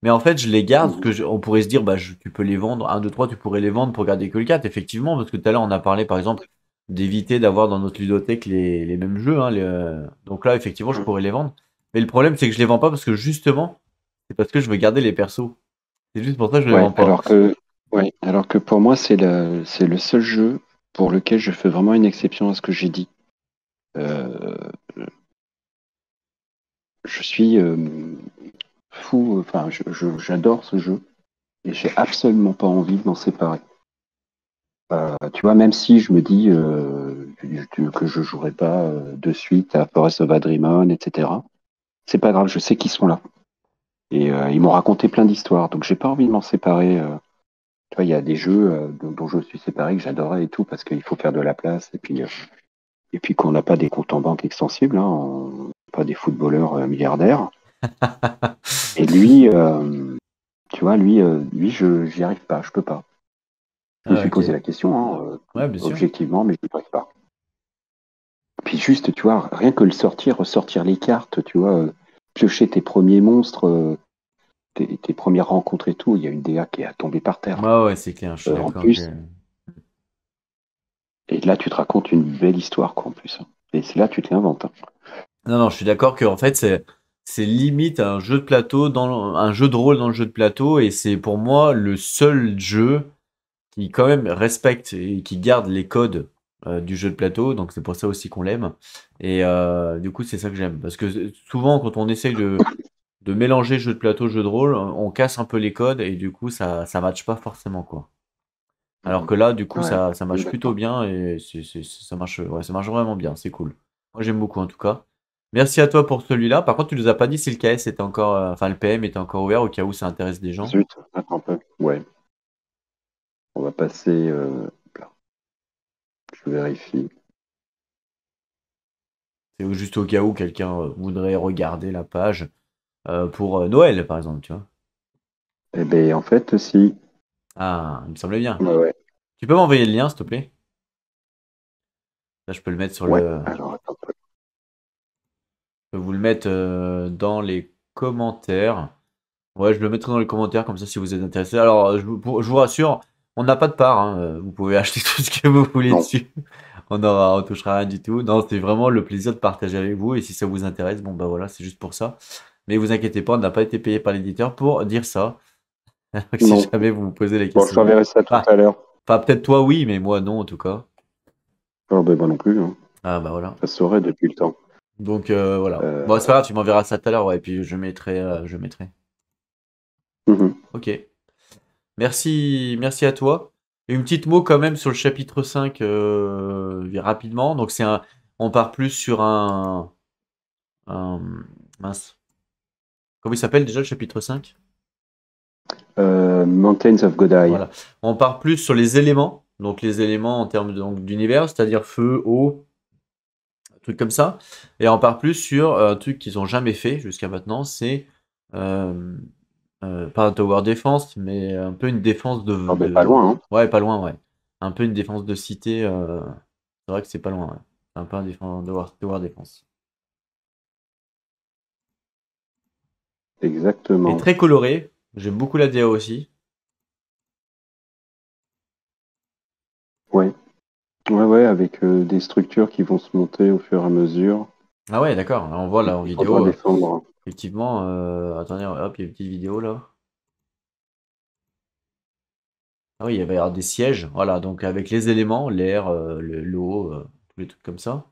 Mais en fait, je les garde parce Mhm. que on pourrait se dire, bah, tu peux les vendre. Un, 2, 3, tu pourrais les vendre pour garder que le 4, effectivement. Parce que tout à l'heure, on a parlé, par exemple, d'éviter d'avoir dans notre ludothèque les mêmes jeux, hein, donc là, effectivement, je pourrais les vendre. Mais le problème, c'est que je les vends pas parce que justement, c'est parce que je veux garder les persos. C'est juste pour ça que je les Ouais, vends pas. alors que pour moi, c'est le seul jeu pour lequel je fais vraiment une exception à ce que j'ai dit. Euh, je suis fou, enfin, j'adore ce jeu et j'ai absolument pas envie de m'en séparer. Tu vois, même si je me dis que je jouerai pas de suite à Forest of Adrimon, etc. C'est pas grave, je sais qu'ils sont là. Et ils m'ont raconté plein d'histoires, donc j'ai pas envie de m'en séparer. Tu vois, il y a des jeux dont je suis séparé que j'adorais et tout, parce qu'il faut faire de la place, et puis qu'on n'a pas des comptes en banque extensibles, hein, on n'est pas des footballeurs milliardaires. Et lui, tu vois, lui, j'y arrive pas, je peux pas. Je me Ah, suis ok. posé la question, hein, Ouais, bien sûr. objectivement, mais je n'y arrive pas. Puis juste, tu vois, rien que le sortir, ressortir les cartes, tu vois, piocher tes premiers monstres, tes premières rencontres et tout, il y a une DA qui est à tomber par terre. Ouais, ouais, c'est clair, je suis En d'accord plus, et là, tu te racontes une belle histoire, quoi, en plus, hein. Et c'est là, tu te l'inventes, hein. Non, non, je suis d'accord que en fait, c'est limite un jeu de plateau un jeu de rôle dans le jeu de plateau et c'est pour moi le seul jeu qui quand même respecte et qui garde les codes du jeu de plateau, donc c'est pour ça aussi qu'on l'aime. Et du coup, c'est ça que j'aime. Parce que souvent, quand on essaye de mélanger jeu de plateau, jeu de rôle, on casse un peu les codes et du coup, ça matche pas forcément, quoi. Alors Mhm. que là, du coup, Ouais, ça je suis marche plutôt d'accord. bien et ça marche, ouais, ça marche vraiment bien, c'est cool. Moi, j'aime beaucoup en tout cas. Merci à toi pour celui-là. Par contre, tu nous as pas dit si le KS était encore, enfin le PM était encore ouvert au cas où ça intéresse des gens. Zut, attends un peu. Ouais, on va passer. Là, je vérifie. C'est juste au cas où quelqu'un voudrait regarder la page pour Noël, par exemple, tu vois. Eh bien, en fait, si. Ah, il me semblait bien. Ouais, ouais. Tu peux m'envoyer le lien, s'il te plaît? Là, je peux le mettre sur Ouais. le. Alors, attends un peu. Je peux vous le mettre dans les commentaires. Ouais, je le mettrai dans les commentaires comme ça si vous êtes intéressé. Alors, je vous rassure, on n'a pas de part, hein. Vous pouvez acheter tout ce que vous voulez Non. dessus. On touchera rien du tout. Non, c'est vraiment le plaisir de partager avec vous. Et si ça vous intéresse, bon bah voilà, c'est juste pour ça. Mais vous inquiétez pas, on n'a pas été payé par l'éditeur pour dire ça. Si Non. jamais vous vous posez la Bon, je question. t'enverrai ça tout Ah, à l'heure. enfin, peut-être toi oui, mais moi non en tout cas. Oh, ben, moi non plus, hein. Ah bah voilà. Ça se saurait depuis le temps. Donc voilà. Bon, c'est Euh, pas grave, tu m'enverras ça tout à l'heure, ouais, et puis je mettrai. mhm. Ok. Merci à toi. Une petite mot quand même sur le chapitre 5 rapidement. Donc on part plus sur un mince. Comment il s'appelle déjà le chapitre 5? Mountains of Godai. Voilà. On part plus sur les éléments. Donc les éléments en termes d'univers, c'est-à-dire feu, eau, un truc comme ça. Et on part plus sur un truc qu'ils ont jamais fait jusqu'à maintenant, c'est euh, pas un tower defense, mais un peu une défense Oh, ben, pas loin, hein. ouais, pas loin, ouais. Un peu une défense de cité. C'est vrai que c'est pas loin, ouais. C'est un peu un tower defense. Et Exactement. très coloré. J'aime beaucoup la DA aussi. Ouais. Ouais, ouais, avec des structures qui vont se monter au fur et à mesure. Ah ouais, d'accord. Là, on voit là en Il faudra vidéo, défendre. effectivement. Attendez, hop, il y a une petite vidéo là. Ah oui, il va y avoir des sièges. Voilà, donc avec les éléments, l'air, l'eau, tous les trucs comme ça.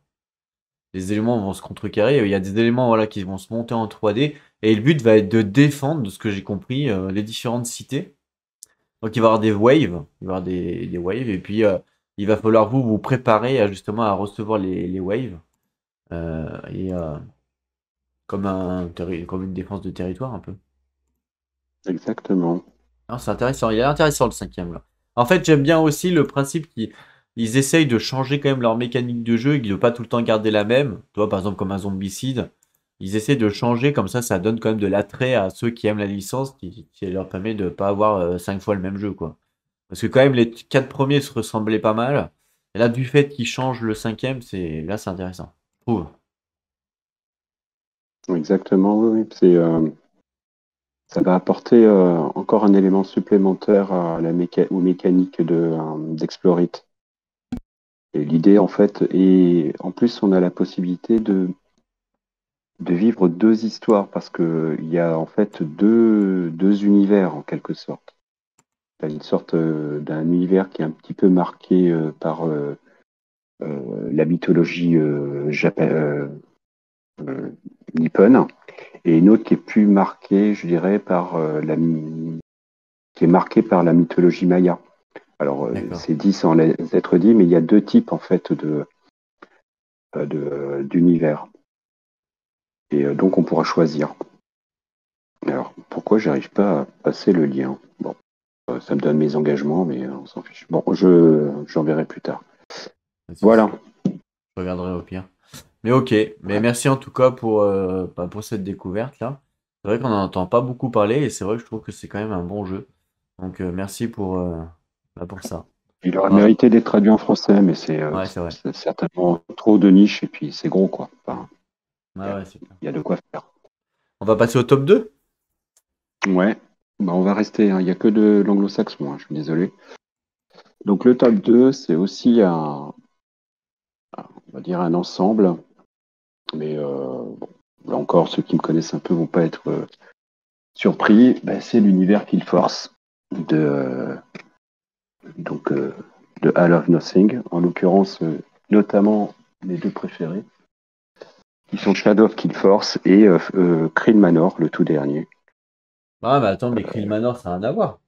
Les éléments vont se contrecarrer. Il y a des éléments voilà, qui vont se monter en 3D. Et le but va être de défendre, de ce que j'ai compris, les différentes cités. Donc il va y avoir des waves. Il va y avoir des waves. Et puis il va falloir vous préparer justement à recevoir les waves. Et comme une défense de territoire un peu. Exactement. Non, c'est intéressant. Il est intéressant le cinquième là. En fait, j'aime bien aussi le principe qu'ils essayent de changer quand même leur mécanique de jeu, qu'ils ne veulent pas tout le temps garder la même. Tu vois, par exemple, comme un zombicide. Ils essaient de changer, comme ça donne quand même de l'attrait à ceux qui aiment la licence, qui leur permet de ne pas avoir 5 fois le même jeu, quoi. Parce que quand même, les 4 premiers se ressemblaient pas mal. Et là, du fait qu'ils changent le cinquième, c'est intéressant. Je trouve. Exactement, oui, oui. Ça va apporter encore un élément supplémentaire à aux mécaniques d'Explorite. Et l'idée, en fait, et en plus, on a la possibilité de vivre deux histoires parce que il y a en fait deux univers en quelque sorte. Il y a une sorte d'un univers qui est un petit peu marqué par la mythologie nippone et une autre qui est plus marquée, je dirais, par qui est marquée par la mythologie maya. Alors, D'accord. c'est dit sans être dit, mais il y a deux types en fait d'univers. Et donc, on pourra choisir. Alors, pourquoi j'arrive pas à passer le lien? Bon, ça me donne mes engagements, mais on s'en fiche. Bon, j'en verrai plus tard. Pas de souci. Voilà. Je regarderai au pire. Mais ok. Mais Ouais. merci en tout cas pour cette découverte là. C'est vrai qu'on n'en entend pas beaucoup parler et c'est vrai que je trouve que c'est quand même un bon jeu. Donc merci pour ça. Il aurait Ah, mérité d'être traduit en français, mais ouais, c'est vrai. c'est certainement trop de niche et puis c'est gros, quoi. Enfin, Ouais, ouais, c'est clair. il y a de quoi faire. On va passer au top 2. Ouais. Bah, on va rester, hein. Il n'y a que de l'anglo-saxon, hein, je suis désolé. Donc, le top 2, c'est aussi on va dire un ensemble, mais bon, là encore, ceux qui me connaissent un peu vont pas être surpris. Bah, c'est l'univers Kill Force de, donc, de Hall of Nothing, en l'occurrence, notamment mes deux préférés, qui sont Shadow of Kill Force et Kryn Manor, le tout dernier. Ah, mais attends, mais Krill Manor, ça n'a rien à voir.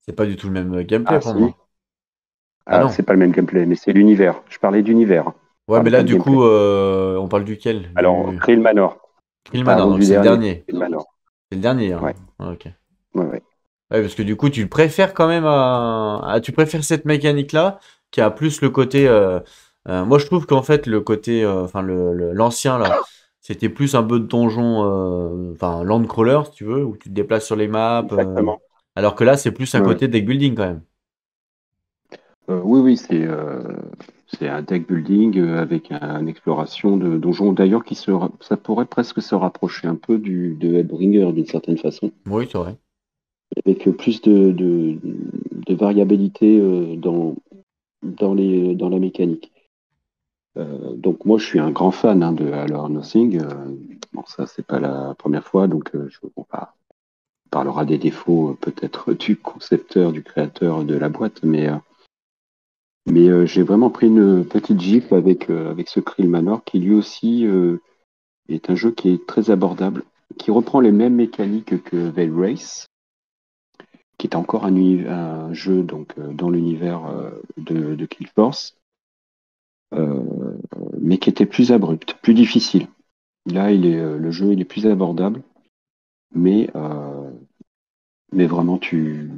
C'est pas du tout le même gameplay Ah, pour si. moi. Ah Ah, non. c'est pas le même gameplay, mais c'est l'univers. Je parlais d'univers. Je Ouais, mais parlais là, pas de du gameplay. coup, on parle duquel? Alors, Du Kryn Manor. Krill Manor, Parlons donc du c'est le dernier. dernier. Kryn Manor. C'est le dernier, hein. Ouais, Ah, ok. ouais, ouais. Ouais, parce que du coup, tu le préfères quand même tu préfères cette mécanique-là, qui a plus le côté. Moi, je trouve qu'en fait, le côté. Enfin, l'ancien, là, c'était plus un peu de donjon. Enfin, land crawler, si tu veux, où tu te déplaces sur les maps. Exactement. Alors que là, c'est plus un Ouais, ouais. côté deck building quand même. Oui, oui, c'est un deck building avec une exploration de donjons. D'ailleurs, ça pourrait presque se rapprocher un peu de Headbringer d'une certaine façon, Oui, c'est vrai. avec plus de variabilité dans la mécanique. Donc moi, je suis un grand fan hein, de Halo Nothing. Bon, ça, c'est pas la première fois, donc on parlera des défauts peut-être du concepteur, du créateur de la boîte, mais j'ai vraiment pris une petite gifle avec ce Krill Manor qui lui aussi est un jeu qui est très abordable, qui reprend les mêmes mécaniques que Veil Race, qui est encore un jeu donc, dans l'univers de Kill Force, mais qui était plus abrupt, plus difficile. Là, le jeu il est plus abordable, mais, euh, mais vraiment tu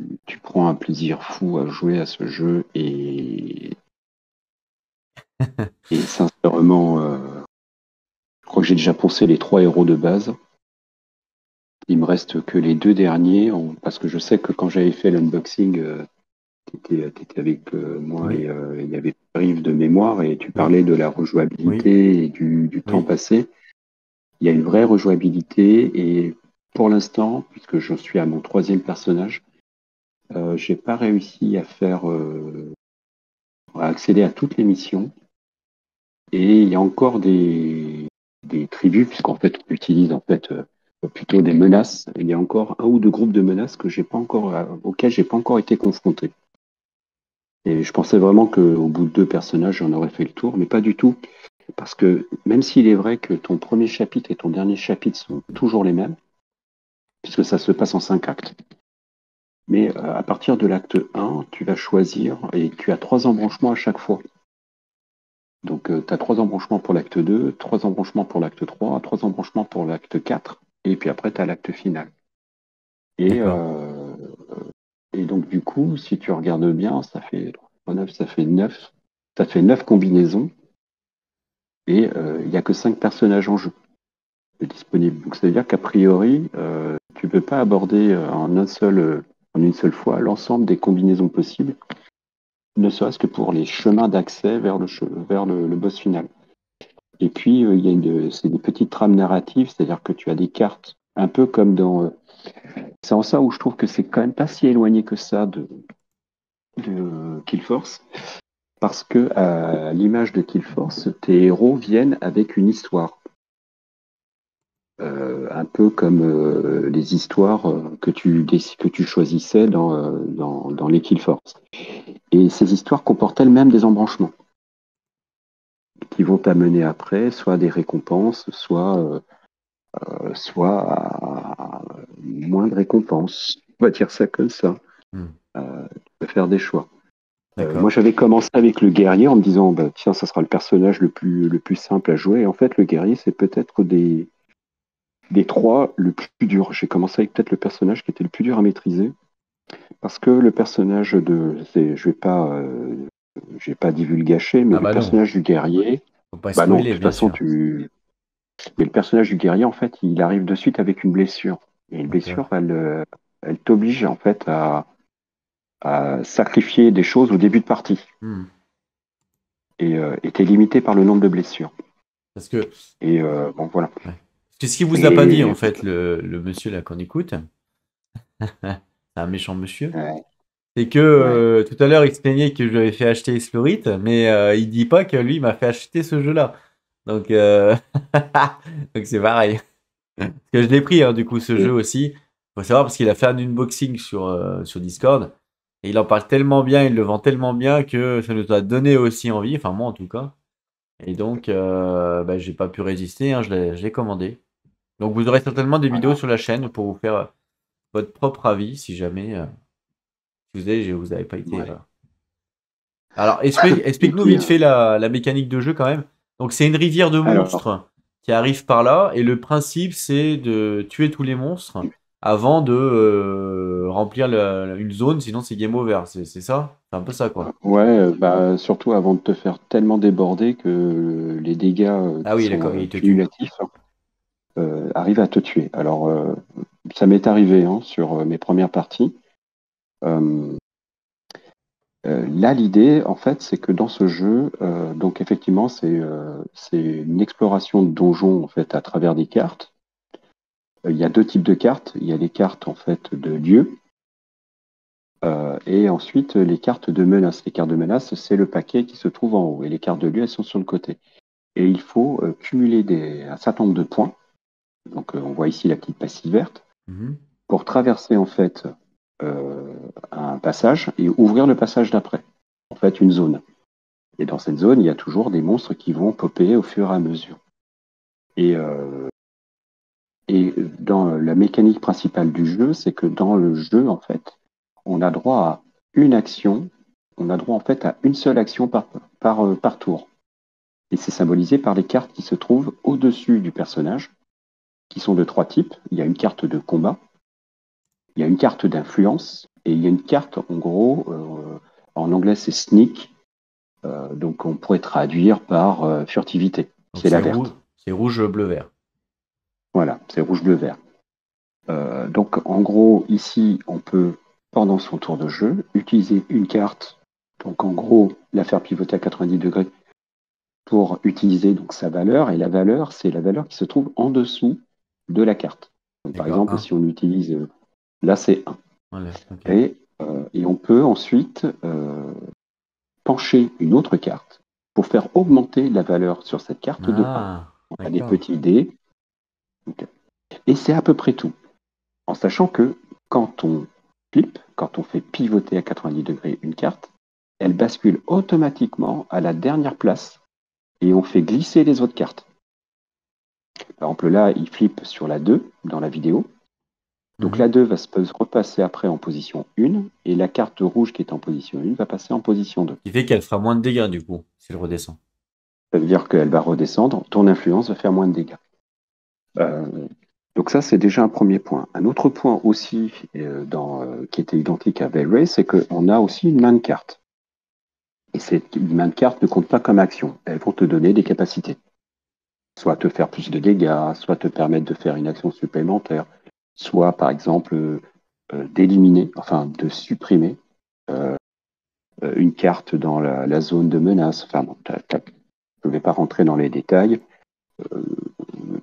prends un plaisir fou à jouer à ce jeu et sincèrement, je crois que j'ai déjà poncé les trois héros de base. Il me reste que les deux derniers, parce que je sais que quand j'avais fait l'unboxing, t'étais avec moi Oui, et il y avait Rive de mémoire et tu oui, parlais de la oui, rejouabilité et du temps oui. passé. Il y a une vraie rejouabilité et pour l'instant, puisque je suis à mon troisième personnage, j'ai pas réussi à accéder à toutes les missions et il y a encore des tribus, puisqu'en fait on utilise en fait plutôt des menaces. Il y a encore un ou deux groupes de menaces que j'ai pas encore, auxquels j'ai pas encore été confronté. Et je pensais vraiment qu'au bout de 2 personnages, j'en aurais fait le tour, mais pas du tout. Parce que même s'il est vrai que ton premier chapitre et ton dernier chapitre sont toujours les mêmes, puisque ça se passe en 5 actes, mais à partir de l'acte 1, tu vas choisir et tu as 3 embranchements à chaque fois. Donc tu as 3 embranchements pour l'acte 2, 3 embranchements pour l'acte 3, 3 embranchements pour l'acte 4, et puis après tu as l'acte final. Et, D'accord. euh, et donc du coup, si tu regardes bien, ça fait 3, 9, ça fait 9. Ça te fait 9 combinaisons, et il n'y a que 5 personnages en jeu disponibles. Donc ça veut dire qu'a priori, tu ne peux pas aborder en une seule fois l'ensemble des combinaisons possibles, ne serait-ce que pour les chemins d'accès vers le boss final. Et puis, c'est des petites trames narratives, c'est-à-dire que tu as des cartes, un peu comme dans... c'est en ça où je trouve que c'est quand même pas si éloigné que ça de Kill Force, parce que à l'image de Kill Force, tes héros viennent avec une histoire. Un peu comme les histoires que tu choisissais dans les Kill Force. Et ces histoires comportent elles-mêmes des embranchements qui vont t'amener après, soit à des récompenses, soit à moins de récompenses. On va dire ça comme ça. Hmm. Tu peux faire des choix. Moi, D'accord. j'avais commencé avec le guerrier en me disant, bah, tiens, ça sera le personnage le plus simple à jouer. Et en fait, le guerrier, c'est peut-être des 3 le plus dur. J'ai commencé avec peut-être le personnage qui était le plus dur à maîtriser. Parce que le personnage je vais pas divulgacher, mais Ah le bah non, personnage du guerrier, faut pas bah non, de spoiler, toute bien façon, sûr. mais le personnage du guerrier, en fait, il arrive de suite avec une blessure. Et une D'accord. blessure, elle t'oblige, en fait, à sacrifier des choses au début de partie. Hmm. Et t'es limité par le nombre de blessures. Parce que, Et bon, voilà. ouais. Parce que ce qu'il vous a pas dit, en Et fait, le monsieur là qu'on écoute, c'est un méchant monsieur, ouais, c'est que ouais. tout à l'heure il se plaignait que je lui avais fait acheter Explorit, mais il dit pas que lui il m'a fait acheter ce jeu-là. Donc, donc c'est pareil. Parce que je l'ai pris, hein, du coup, ce jeu Et, aussi. Faut savoir parce qu'il a fait un unboxing sur Discord. Et il en parle tellement bien, il le vend tellement bien que ça nous a donné aussi envie, enfin moi en tout cas. Et donc, bah, j'ai pas pu résister, hein, je l'ai commandé. Donc vous aurez certainement des vidéos voilà. sur la chaîne pour vous faire votre propre avis si jamais vous avez pas été. Ouais. Voilà. Alors, Et explique-nous puis, vite fait la mécanique de jeu quand même. Donc, c'est une rivière de alors, monstres qui arrive par là, et le principe, c'est de tuer tous les monstres avant de remplir une zone, sinon c'est game over. C'est ça? C'est un peu ça, quoi. ouais, bah, surtout avant de te faire tellement déborder que les dégâts Ah qui oui, sont d'accord, il te tue. cumulatifs arrivent à te tuer. Alors, ça m'est arrivé hein, sur mes premières parties. Euh, Là, l'idée, en fait, c'est que dans ce jeu, donc effectivement, c'est une exploration de donjons en fait à travers des cartes. Il y a 2 types de cartes. Il y a les cartes en fait de lieux et ensuite les cartes de menace. Les cartes de menace, c'est le paquet qui se trouve en haut et les cartes de lieu, elles sont sur le côté. Et il faut cumuler un certain nombre de points. Donc, on voit ici la petite passive verte Mhm. pour traverser en fait euh, un passage et ouvrir le passage d'après. En fait, une zone. Et dans cette zone, il y a toujours des monstres qui vont popper au fur et à mesure. Et, euh, et dans la mécanique principale du jeu, c'est que dans le jeu, en fait, on a droit à une action, on a droit en fait à une seule action par tour. Et c'est symbolisé par les cartes qui se trouvent au-dessus du personnage, qui sont de 3 types. Il y a une carte de combat, il y a une carte d'influence, et il y a une carte, en gros, en anglais c'est sneak, donc on pourrait traduire par furtivité, Donc c'est la verte. c'est rouge, bleu, vert. Voilà, c'est rouge, bleu, vert. Donc en gros, ici, on peut, pendant son tour de jeu, utiliser une carte, donc en gros, la faire pivoter à 90 degrés pour utiliser donc sa valeur, et la valeur, c'est la valeur qui se trouve en dessous de la carte. Donc, par D'accord, exemple, un. si on utilise, là c'est 1. Voilà, ok. Et on peut ensuite pencher une autre carte pour faire augmenter la valeur sur cette carte de 1. Ah, On a des d'accord. petits dés, et c'est à peu près tout. En sachant que quand on flippe, quand on fait pivoter à 90 degrés une carte, elle bascule automatiquement à la dernière place et on fait glisser les autres cartes. Par exemple, là, il flippe sur la 2 dans la vidéo. Donc Mhm. la 2 va se repasser après en position 1 et la carte rouge qui est en position 1 va passer en position 2. Ce qui fait qu'elle fera moins de dégâts du coup, s'il redescend. Ça veut dire qu'elle va redescendre, ton influence va faire moins de dégâts. Euh, donc ça, c'est déjà un premier point. Un autre point aussi qui était identique à Veil Ray, c'est qu'on a aussi une main de carte. Et cette main de carte ne compte pas comme action. Elles vont te donner des capacités. Soit te faire plus de dégâts, soit te permettre de faire une action supplémentaire, soit par exemple d'éliminer, enfin de supprimer euh, une carte dans la zone de menace. Enfin, bon, je ne vais pas rentrer dans les détails euh,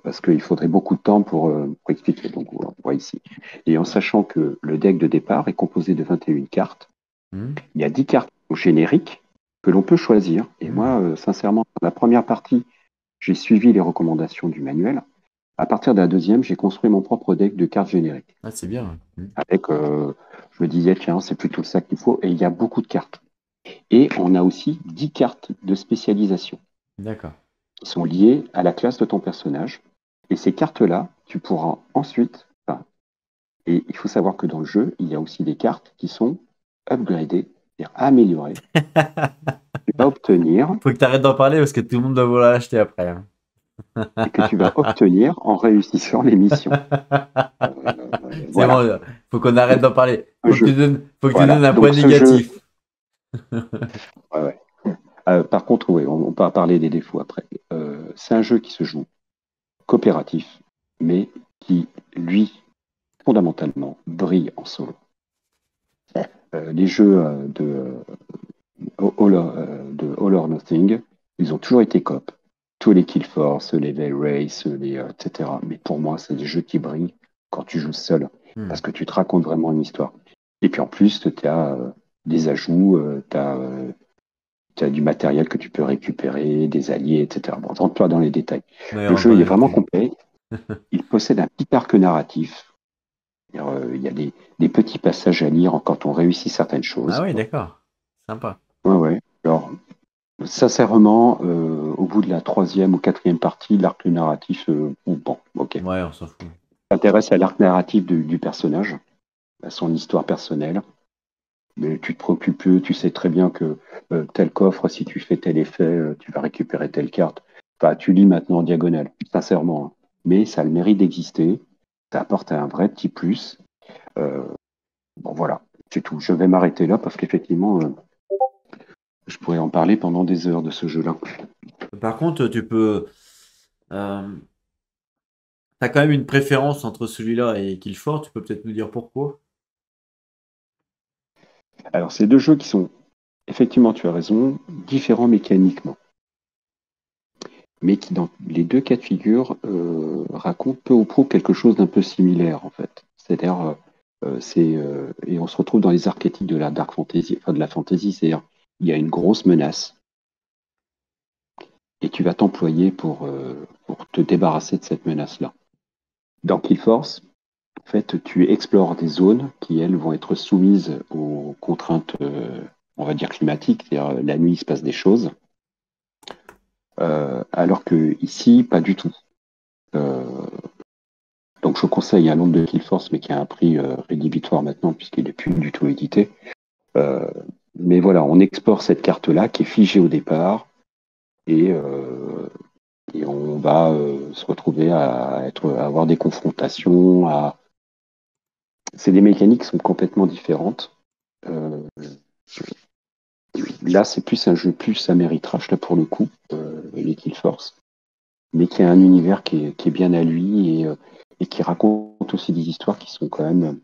parce qu'il faudrait beaucoup de temps pour expliquer. Donc, on voit ici. Et en sachant que le deck de départ est composé de 21 cartes, Mhm. il y a 10 cartes génériques que l'on peut choisir. Et Mhm. moi, sincèrement, dans la première partie, j'ai suivi les recommandations du manuel. À partir de la deuxième, j'ai construit mon propre deck de cartes génériques. Ah, c'est bien. Mhm. Avec, je me disais, tiens, c'est plutôt ça qu'il faut. Et il y a beaucoup de cartes. Et on a aussi 10 cartes de spécialisation D'accord. qui sont liées à la classe de ton personnage. Et ces cartes-là, tu pourras ensuite. Enfin, et il faut savoir que dans le jeu, il y a aussi des cartes qui sont upgradées, c'est-à-dire améliorées. Tu vas obtenir Faut que tu arrêtes d'en parler parce que tout le monde va vouloir l'acheter après, hein. et que tu vas obtenir en réussissant les missions. C'est bon, Voilà. faut qu'on arrête Donc, d'en parler. ce jeu. Faut que tu Voilà. donnes un point Donc, ce jeu. négatif. Ouais, ouais. Par contre, oui, on va parler des défauts après. C'est un jeu qui se joue coopératif, mais qui, lui, fondamentalement, brille en solo. Les jeux de All or Nothing, ils ont toujours été coop. Tous les Kill Force, les Veil Race, etc. Mais pour moi, c'est des jeux qui brillent quand tu joues seul, Hmm. parce que tu te racontes vraiment une histoire. Et puis en plus, tu as des ajouts, tu as du matériel que tu peux récupérer, des alliés, etc. Bon, je rentre pas dans les détails. Ouais, Le rentre jeu dans il est les vraiment détails. complet. Il possède un petit arc narratif. Il y a des petits passages à lire quand on réussit certaines Ah choses. oui, d'accord. Sympa. Ouais, ouais. Alors, sincèrement, au bout de la troisième ou quatrième partie, l'arc narratif, bon, ok. Ouais, on s'en fout. T'intéresses à l'arc narratif du personnage, à son histoire personnelle, mais tu te préoccupes peu, tu sais très bien que tel coffre, si tu fais tel effet, tu vas récupérer telle carte. Enfin, tu lis maintenant en diagonale, sincèrement, hein. Mais ça a le mérite d'exister, ça apporte un vrai petit plus. Euh, bon, voilà, c'est tout. Je vais m'arrêter là parce qu'effectivement, je pourrais en parler pendant des heures de ce jeu-là. Par contre, tu peux. Euh, T'as quand même une préférence entre celui-là et Killfort. Tu peux peut-être nous dire pourquoi? Alors, c'est deux jeux qui sont, effectivement, tu as raison, différents mécaniquement, mais qui, dans les deux cas de figure, racontent peu ou prou quelque chose d'un peu similaire, en fait. C'est-à-dire, et on se retrouve dans les archétypes de la dark fantasy, enfin de la fantasy, c'est-à-dire, il y a une grosse menace, et tu vas t'employer pour te débarrasser de cette menace-là. Dans Kill Force, en fait, tu explores des zones qui, elles, vont être soumises aux contraintes, on va dire, climatiques, c'est-à-dire la nuit, il se passe des choses. Alors que ici, pas du tout. Euh, donc je conseille un nombre de Kill Force, mais qui a un prix rédhibitoire maintenant, puisqu'il n'est plus du tout édité. Euh, mais voilà, on explore cette carte-là qui est figée au départ, et, euh, et on va se retrouver à avoir des confrontations. C'est des mécaniques qui sont complètement différentes. Euh, Là, c'est plus un jeu plus Ameritrash, là pour le coup, les Kill Force, mais qui a un univers qui est bien à lui et qui raconte aussi des histoires qui sont quand même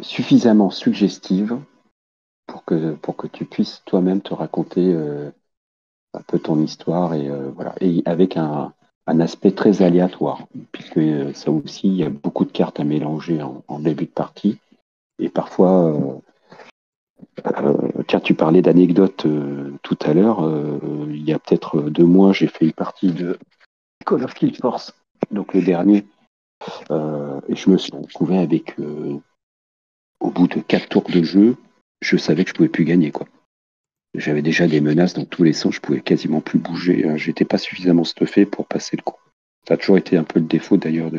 suffisamment suggestives pour que tu puisses toi-même te raconter un peu ton histoire et voilà, et avec un aspect très aléatoire, puisque ça aussi, il y a beaucoup de cartes à mélanger en début de partie, et parfois, tiens, tu parlais d'anecdotes tout à l'heure, il y a peut-être 2 mois, j'ai fait une partie de Call of Kill Force, donc le dernier, et je me suis retrouvé avec, au bout de 4 tours de jeu, je savais que je pouvais plus gagner, quoi. J'avais déjà des menaces dans tous les sens, je pouvais quasiment plus bouger. J'étais pas suffisamment stuffé pour passer le coup. Ça a toujours été un peu le défaut d'ailleurs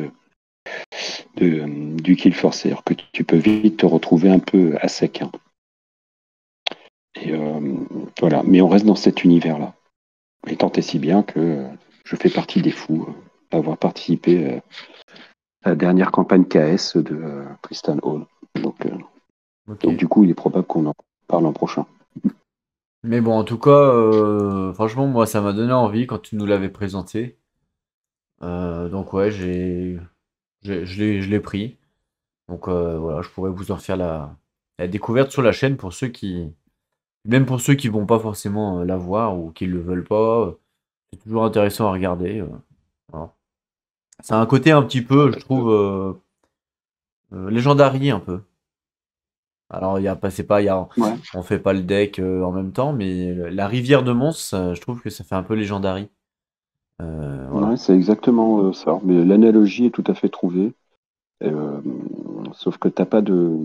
du kill force, c'est-à-dire que tu peux vite te retrouver un peu à sec, hein. Et voilà, mais on reste dans cet univers-là. Et tant et si bien que je fais partie des fous d'avoir participé à la dernière campagne KS de Tristan Hall. Donc Ok. du coup, il est probable qu'on en parle l'an prochain. Mais bon, en tout cas, franchement, moi, ça m'a donné envie quand tu nous l'avais présenté. Donc ouais, je l'ai pris. Donc voilà, je pourrais vous en faire la découverte sur la chaîne pour ceux qui, même pour ceux qui vont pas forcément la voir ou qui le veulent pas. C'est toujours intéressant à regarder. Voilà. C'est un côté un petit peu, je trouve, Legendary un peu. Alors, il y a pas, c'est pas, il y a, Ouais, on fait pas le deck en même temps, mais la rivière de Mons, je trouve que ça fait un peu Legendary. Voilà. ouais, c'est exactement ça. Mais l'analogie est tout à fait trouvée. Euh, Sauf que t'as pas de.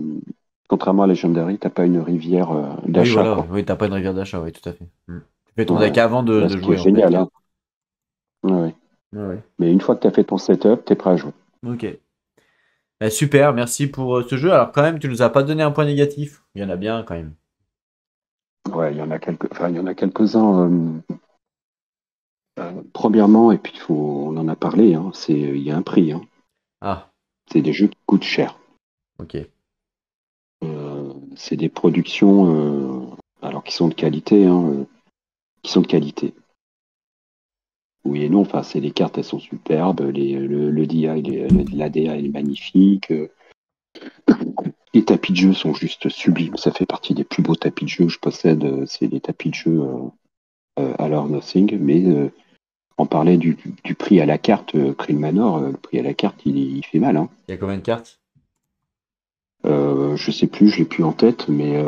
Contrairement à Legendary, t'as pas une rivière Oui, d'achat, voilà. quoi. Oui, t'as pas une rivière d'achat, oui, tout à fait. Tu fais ton Ouais. deck avant Là, de ce qui est jouer, en fait. génial, hein. Ouais, ouais. Ouais, ouais. Mais une fois que t'as fait ton setup, t'es prêt à jouer. Ok. Bah, super, merci pour ce jeu. Alors, quand même, tu nous as pas donné un point négatif. Il y en a bien, quand même. Ouais, il y en a enfin, il y en a quelques-uns. Premièrement, et puis on en a parlé, hein, il y a un prix, hein. Ah, C'est des jeux qui coûtent cher. ok. C'est des productions, alors qui sont de qualité, hein, qui sont de qualité. Oui et non, enfin, c'est les cartes, elles sont superbes, le DA, l'ADA, il est magnifique. Les tapis de jeu sont juste sublimes. Ça fait partie des plus beaux tapis de jeu que je possède. C'est les tapis de jeu à l'Or Nothing. Mais on parlait du prix à la carte, Creel Manor. Le prix à la carte, il fait mal, hein. Il y a combien de cartes? Je sais plus, je l'ai plus en tête, mais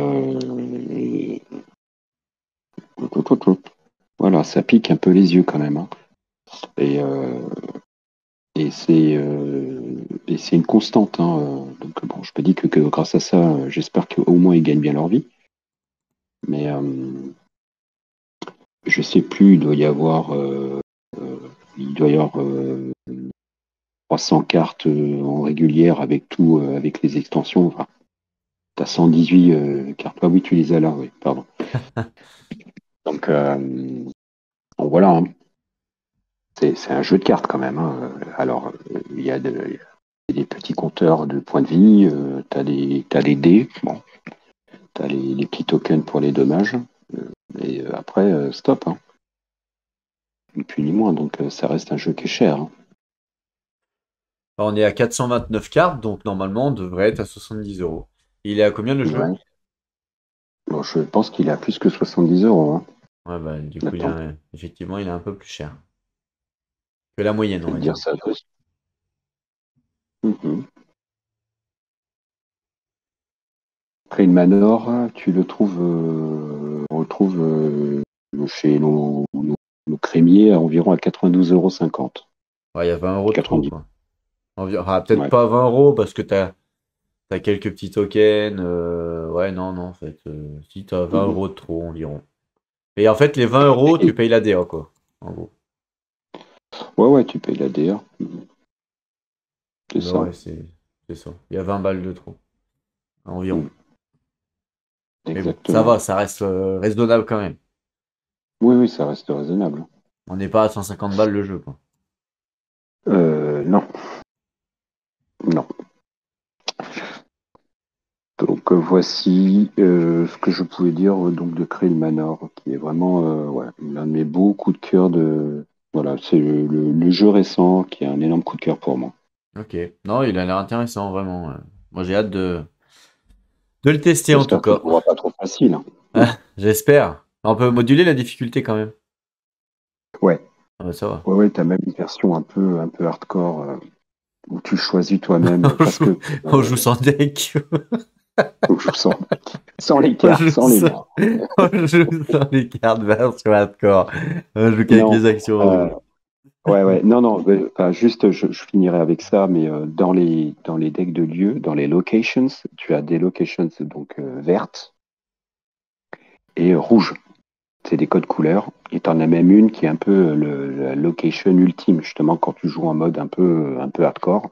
voilà, ça pique un peu les yeux quand même, hein. Et, euh, et c'est une constante, hein. Donc bon, je me dis que grâce à ça, j'espère qu'au moins ils gagnent bien leur vie. Mais je sais plus, euh, il doit y avoir 300 cartes en régulière avec tout, avec les extensions. Enfin, t'as 118 cartes. Ah oui, tu les as là, oui, pardon. Donc, bon, voilà, hein. C'est un jeu de cartes quand même, hein. Alors, il y a des petits compteurs de points de vie, t'as des dés, bon, t'as les petits tokens pour les dommages, et après, stop, hein. Ni plus ni moins, donc ça reste un jeu qui est cher, hein. Alors, on est à 429 cartes, donc normalement, on devrait être à 70 euros. Il est à combien le jeu? Ouais. Bon, je pense qu'il a plus que 70 €, hein, Ouais, bah, du coup, maintenant. effectivement, il est un peu plus cher que la moyenne, Je on vais te va dire dire. ça. Mhm. Après, le Manor, tu le trouves, on le trouve chez nos crémiers à environ à 92,50 €. Ouais, il y a 20 euros de trop, 90. quoi. Peut-être Ouais. pas 20 euros parce que t'as quelques petits tokens. Ouais, non, non, en fait. Si t'as 20 Mhm. euros de trop environ. Et en fait, les 20 euros, tu Et- payes la DA, quoi. En gros. ouais, ouais, tu payes la DR. C'est Bah ça. ouais, c'est ça. Il y a 20 balles de trop, environ. Mhm. Mais bon, ça Exactement. va, ça reste raisonnable quand même. Oui, oui, ça reste raisonnable. On n'est pas à 150 balles le jeu, quoi. Non, non. Donc voici ce que je pouvais dire donc de créer le Manor, qui est vraiment ouais, l'un de mes beaux coups de cœur de. Voilà, c'est le jeu récent qui est un énorme coup de cœur pour moi. Ok. Non, il a l'air intéressant, vraiment. Moi, j'ai hâte de le tester, en tout J'espère que tu le cas. trouveras pas trop facile, hein. Ah, j'espère. On peut moduler la difficulté quand même. Ouais, Ah bah, ça va. ouais, ouais, t'as même une version un peu hardcore où tu choisis toi-même On presque joue, on joue sans deck. où je sens sans les On cartes, joue sans les sans, morts. on joue sans les cartes version hardcore. On joue qu'avec Non, les actions en euh, haut. ouais, ouais, non, non, enfin, juste, je finirai avec ça, mais dans les decks de lieu, dans les locations, tu as des locations donc vertes et rouge. C'est des codes couleurs. Et tu en as même une qui est un peu la location ultime, justement, quand tu joues en mode un peu hardcore.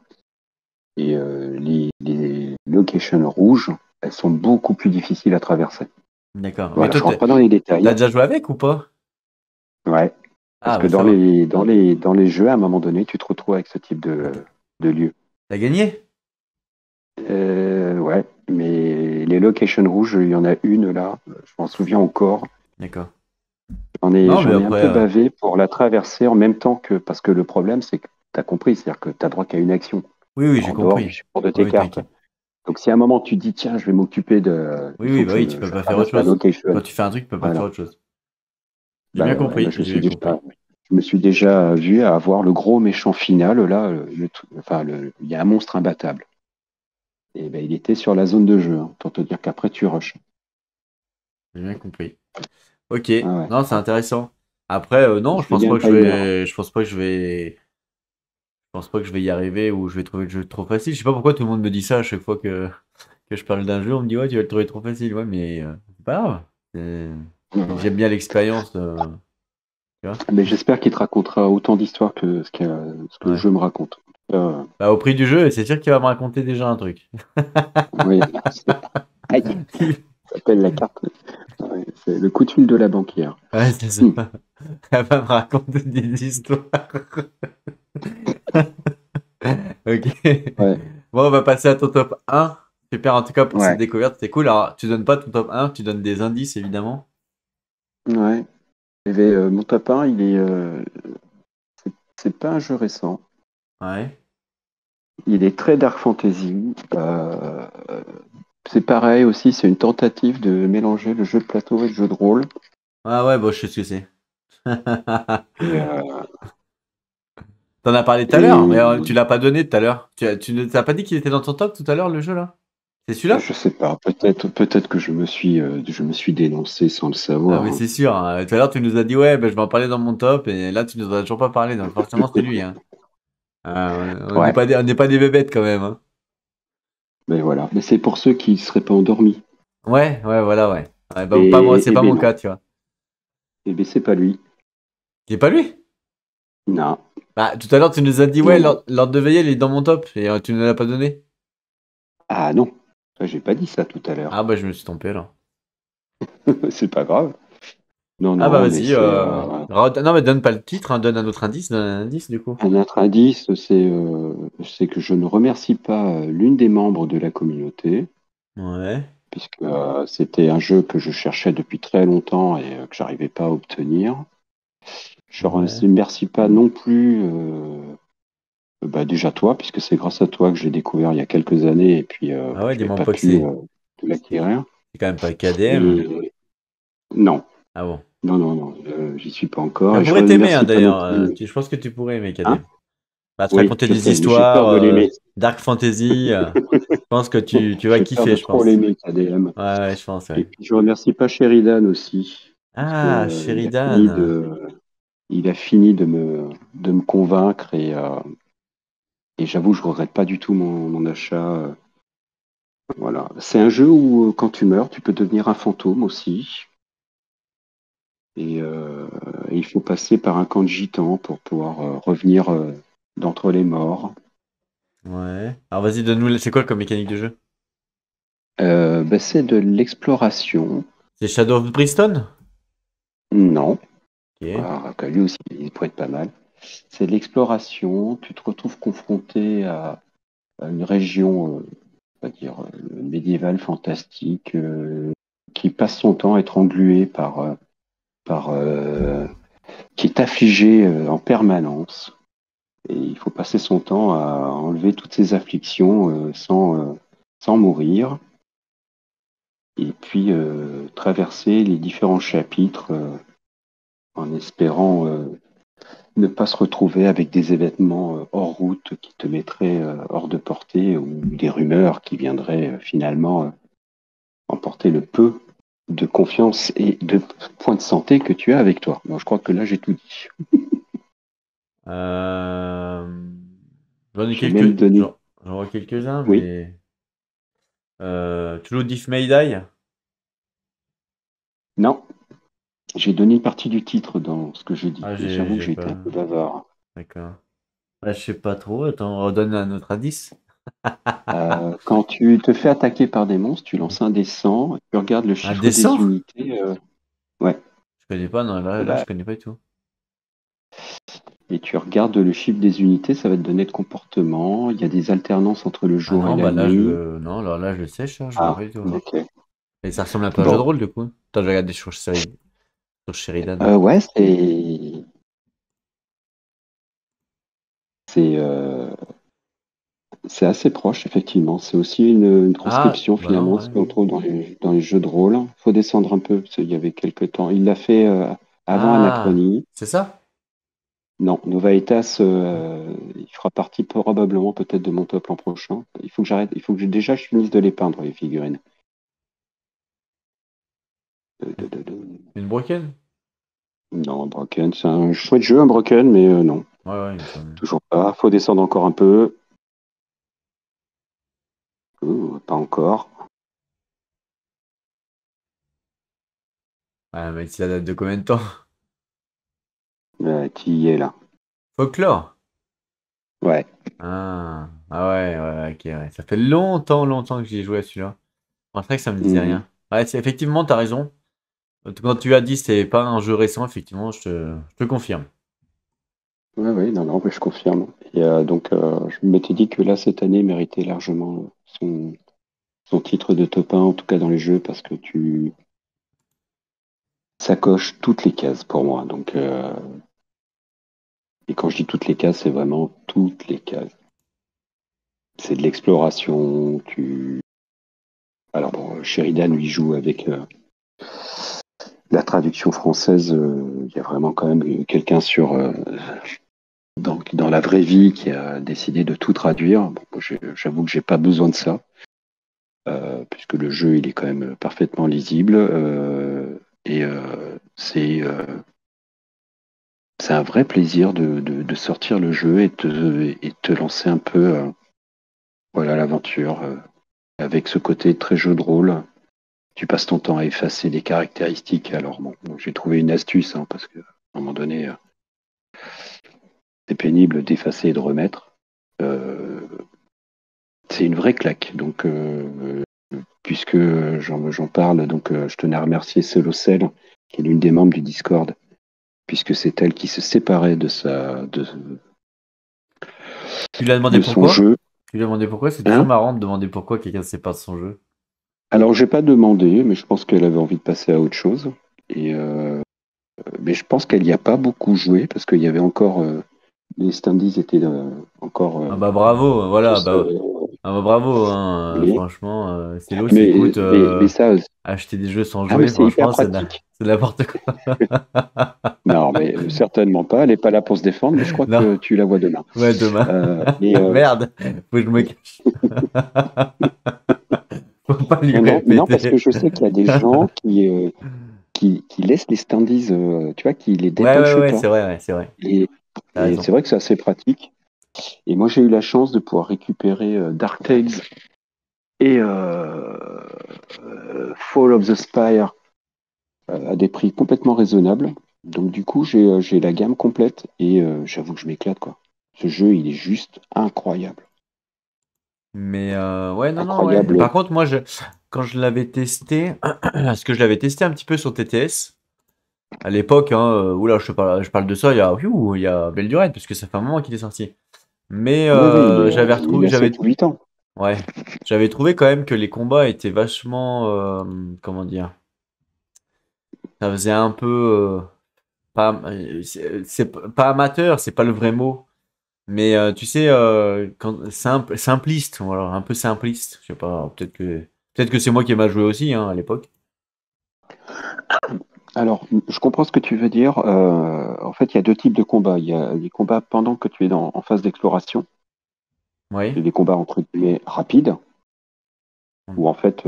Et les locations rouges, elles sont beaucoup plus difficiles à traverser. D'accord. Mais Voilà, toi, je rentre pas dans les t'as détails. déjà joué avec ou pas? Ouais, parce Ah, que bah ça va. dans les jeux, à un moment donné, tu te retrouves avec ce type Ah, t'as de lieu. t'as gagné? Ouais, mais les locations rouges, il y en a une là, je m'en souviens encore. D'accord. Non, mais J'en ai un après, peu bavé pour la traverser en même temps que. Parce que le problème, c'est que tu as compris, c'est-à-dire que tu as droit qu'à une action oui, oui, j'ai en dehors du compris. support de Oui, tes oui, cartes. t'inquiète. Donc si à un moment tu te dis, tiens, je vais m'occuper de. Oui, Il oui, faut bah que oui, tu peux je pas faire autre traverse la chose. location. Quand tu fais un truc, tu peux pas faire Voilà. autre chose. J'ai bien Bah ouais, bah compris, j'ai bien compris. je me suis déjà vu à avoir le gros méchant final, là, il y a un monstre imbattable. Et ben, il était sur la zone de jeu, hein, pour te dire qu'après tu rushes. J'ai bien compris. Ok, Ah ouais. non, c'est intéressant. Après, non, Je fais bien le timer. je pense pas que je pense pas que je vais y arriver ou je vais trouver le jeu trop facile. Je sais pas pourquoi tout le monde me dit ça à chaque fois que je parle d'un jeu. On me dit, ouais, tu vas le trouver trop facile. Ouais, mais c'est pas grave. Ouais. J'aime bien l'expérience, tu vois. Mais j'espère qu'il te racontera autant d'histoires que ce que le Ouais. jeu me raconte. Bah, au prix du jeu, c'est sûr qu'il va me raconter déjà un truc. Oui, aïe, ça s'appelle la carte. Ouais, c'est le coup de fil de la banquière. Ouais, c'est ça. Hmm. Elle va me raconter des histoires. Ok. Ouais, Bon, on va passer à ton top 1. Super, en tout cas, pour cette ouais, découverte, c'était cool. Alors, tu donnes pas ton top 1, tu donnes des indices, évidemment. ouais. Mon top 1, c'est pas un jeu récent. Ouais. Il est très dark fantasy. C'est pareil aussi, c'est une tentative de mélanger le jeu de plateau et le jeu de rôle. Ah ouais, bon, je sais ce que c'est. Et, T'en as parlé tout à l'heure, mais et tu l'as pas donné tout à l'heure. Tu ne t'as pas dit qu'il était dans ton top tout à l'heure, le jeu, là? C'est celui-là? je sais pas, peut-être que je me suis dénoncé sans le Ah, savoir, mais hein. c'est sûr, hein. Tout à l'heure, tu nous as dit, ouais, ben, je vais en parler dans mon top, et là, tu nous en as toujours pas parlé, donc forcément, c'est lui, hein. Ah, Ouais, on n'est pas des bébêtes, quand même, hein. mais voilà. Mais c'est pour ceux qui seraient pas endormis. Ouais, ouais, voilà, ouais. Ouais, bah, pas moi, c'est Et pas ben mon non. cas, tu vois. Et ben c'est pas lui. C'est pas lui? Non, Bah, tout à l'heure, tu nous as dit, non, ouais, non. l'ordre de veillée, il est dans mon top, et tu ne l'as pas donné. Ah non, j'ai pas dit ça tout à l'heure. Ah, bah, je me suis trompé, là. C'est pas grave. Non, Ah, bah, non, mais vas-y, non, mais donne pas le titre, hein, donne un autre indice, donne un indice, du coup. un autre indice, c'est que je ne remercie pas l'une des membres de la communauté, Ouais, puisque c'était un jeu que je cherchais depuis très longtemps et que j'arrivais pas à obtenir. Je ne ouais. remercie pas non plus bah, déjà toi, puisque c'est grâce à toi que j'ai découvert il y a quelques années et puis Ah bah, ouais, j'avais dis-moi pas pas que pu c'est l'acquérir. quand même pas KDM. Et non, Ah bon. non, j'y suis pas encore Ça et je pourrait t'aimer, hein, remercie pas non d'ailleurs. plus. Je pense que tu pourrais aimer Hein? KDM. Bah, te Oui, raconter je des sais, mais j'ai peur histoires, de l'aimer. dark fantasy, je pense que tu vas J'ai peur kiffer, de je trop pense. l'aimer, KDM. Ouais, ouais, je pense, Et ouais. puis je remercie pas Sheridan aussi, parce que Ah, Sheridan. il a fini de me convaincre et j'avoue, je regrette pas du tout mon achat. Voilà. C'est un jeu où quand tu meurs, tu peux devenir un fantôme aussi. Et il faut passer par un camp de gitans pour pouvoir revenir d'entre les morts. Ouais. Alors vas-y, donne-nous, c'est quoi comme mécanique de jeu? Bah, c'est de l'exploration. C'est Shadow of Brimstone? Non. Ok. Alors, que lui aussi, il pourrait être pas mal. C'est de l'exploration. Tu te retrouves confronté à une région, on va dire, médiévale, fantastique, qui passe son temps à être engluée par qui est affligée en permanence. Et il faut passer son temps à enlever toutes ces afflictions sans mourir. Et puis traverser les différents chapitres en espérant ne pas se retrouver avec des événements hors route qui te mettraient hors de portée ou des rumeurs qui viendraient finalement emporter le peu de confiance et de points de santé que tu as avec toi. Bon, je crois que là, j'ai tout dit. Euh... J'en ai J'ai même quelques, donné. j'en vois quelques-uns, Oui. mais tu joues Diff May Die? Non, j'ai donné une partie du titre dans ce que j'ai dit. Ah, Et j'avoue que j'ai j'ai été pas. un peu bavard. D'accord. Ouais, je sais pas trop. Attends, on redonne un autre indice. Quand tu te fais attaquer par des monstres, tu lances un dé 100, tu regardes le Un chiffre des dessin? unités. Ouais. Je connais pas, non, là, je Bah, connais pas du tout. et tu regardes le chiffre des unités, ça va te donner le comportement. Il y a des alternances entre le Ah jour et non, la bah là, je nuit. le. Non, alors là, je le sèche, ça, je vois Ah, pas du tout, là. ok. Et ça ressemble un peu à un jeu de Bon. rôle, du coup. Attends, je vais regarder sur Sheridan. Ouais, c'est c'est assez proche, effectivement. C'est aussi une Ah, transcription, bah non, finalement, ce ouais. qu'on trouve dans les jeux de rôle. Il faut descendre un peu, parce qu'il y avait quelques temps. Il l'a fait avant Ah, Anachronie. c'est ça? Non, Novaetas, il fera partie probablement peut-être de mon top l'an prochain. Il faut que j'arrête, il faut que déjà je finisse de les peindre, les figurines. Une broken? Non, Broken, c'est un chouette jeu, un Broken, mais non, Ouais, ouais, il me semble. toujours pas. Faut descendre encore un peu. Pas encore. Ah, mais ça date de combien de temps? Qui y est là? Folklore? Ouais. Ah ouais, ouais, ok, ouais. Ça fait longtemps, longtemps que j'y ai joué à celui-là. Bon, c'est vrai que ça me disait Mhm. rien. Ouais, effectivement, t'as raison. Quand tu as dit que c'est pas un jeu récent, effectivement, je te confirme. Ouais, ouais, non, non, mais je confirme. Et donc, je m'étais dit que là, cette année, il méritait largement son titre de top 1, en tout cas dans les jeux, parce que ça coche toutes les cases pour moi. Donc, et quand je dis toutes les cases, c'est vraiment toutes les cases. C'est de l'exploration. Alors bon, Sheridan lui joue avec la traduction française. Il y a vraiment quand même quelqu'un dans la vraie vie qui a décidé de tout traduire. Bon, moi, j'avoue que j'ai pas besoin de ça, puisque le jeu il est quand même parfaitement lisible. Et c'est un vrai plaisir de sortir le jeu et te lancer un peu voilà, l'aventure avec ce côté très jeu de rôle. Tu passes ton temps à effacer des caractéristiques. Alors bon, j'ai trouvé une astuce, hein, parce qu'à un moment donné, c'est pénible d'effacer et de remettre. Euh, c'est une vraie claque. Donc, puisque j'en parle, donc je tenais à remercier Celocel, qui est l'une des membres du Discord, puisque c'est elle qui se séparait Tu lui as demandé de son pourquoi? jeu. Tu lui as demandé pourquoi? C'est toujours Hein. marrant de demander pourquoi quelqu'un se sépare de son jeu. Alors, j'ai pas demandé, mais je pense qu'elle avait envie de passer à autre chose. Et, mais je pense qu'elle n'y a pas beaucoup joué, parce qu'il y avait encore les standees étaient encore Ah bah bravo, voilà, tous. bah, ah bah bravo, hein, Mais, franchement, c'est l'autre qui écoute mais ça, acheter des jeux sans ah, mais jouer, c'est hyper franchement, pratique. c'est n'importe quoi. Non, mais certainement pas. Elle n'est pas là pour se défendre, mais je crois Non, que tu la vois demain. ouais, demain. Mais Merde, faut que je me cache. Faut pas lui non, non, mais non, parce que répéter. je sais qu'il y a des gens qui laissent les standees, tu vois, qui les Ouais, ouais, détachent ouais, pas. c'est vrai, ouais, c'est vrai. Et, T'as et c'est raison. vrai que c'est assez pratique. Et moi, j'ai eu la chance de pouvoir récupérer Dark Tales et Fall of the Spire à des prix complètement raisonnables. Donc, du coup, j'ai la gamme complète et j'avoue que je m'éclate, quoi. Ce jeu, il est juste incroyable. Mais ouais, non, non, ouais. Incroyable. Par contre, moi, quand je l'avais testé, parce que je l'avais testé un petit peu sur TTS, à l'époque, hein, oula, je parle de ça il y a belle lurette, parce que ça fait un moment qu'il est sorti. Mais Oui, oui, il a 7 ou 8 ans. ouais, j'avais trouvé quand même que les combats étaient vachement, comment dire, ça faisait un peu, pas, pas amateur, c'est pas le vrai mot, mais tu sais, simpliste, voilà, un peu simpliste. Je sais pas, peut-être que c'est moi qui ai mal joué aussi, hein, à l'époque. Alors, je comprends ce que tu veux dire. En fait, il y a deux types de combats. Il y a les combats pendant que tu es en phase d'exploration, Oui. et les combats entre guillemets rapides, où en fait,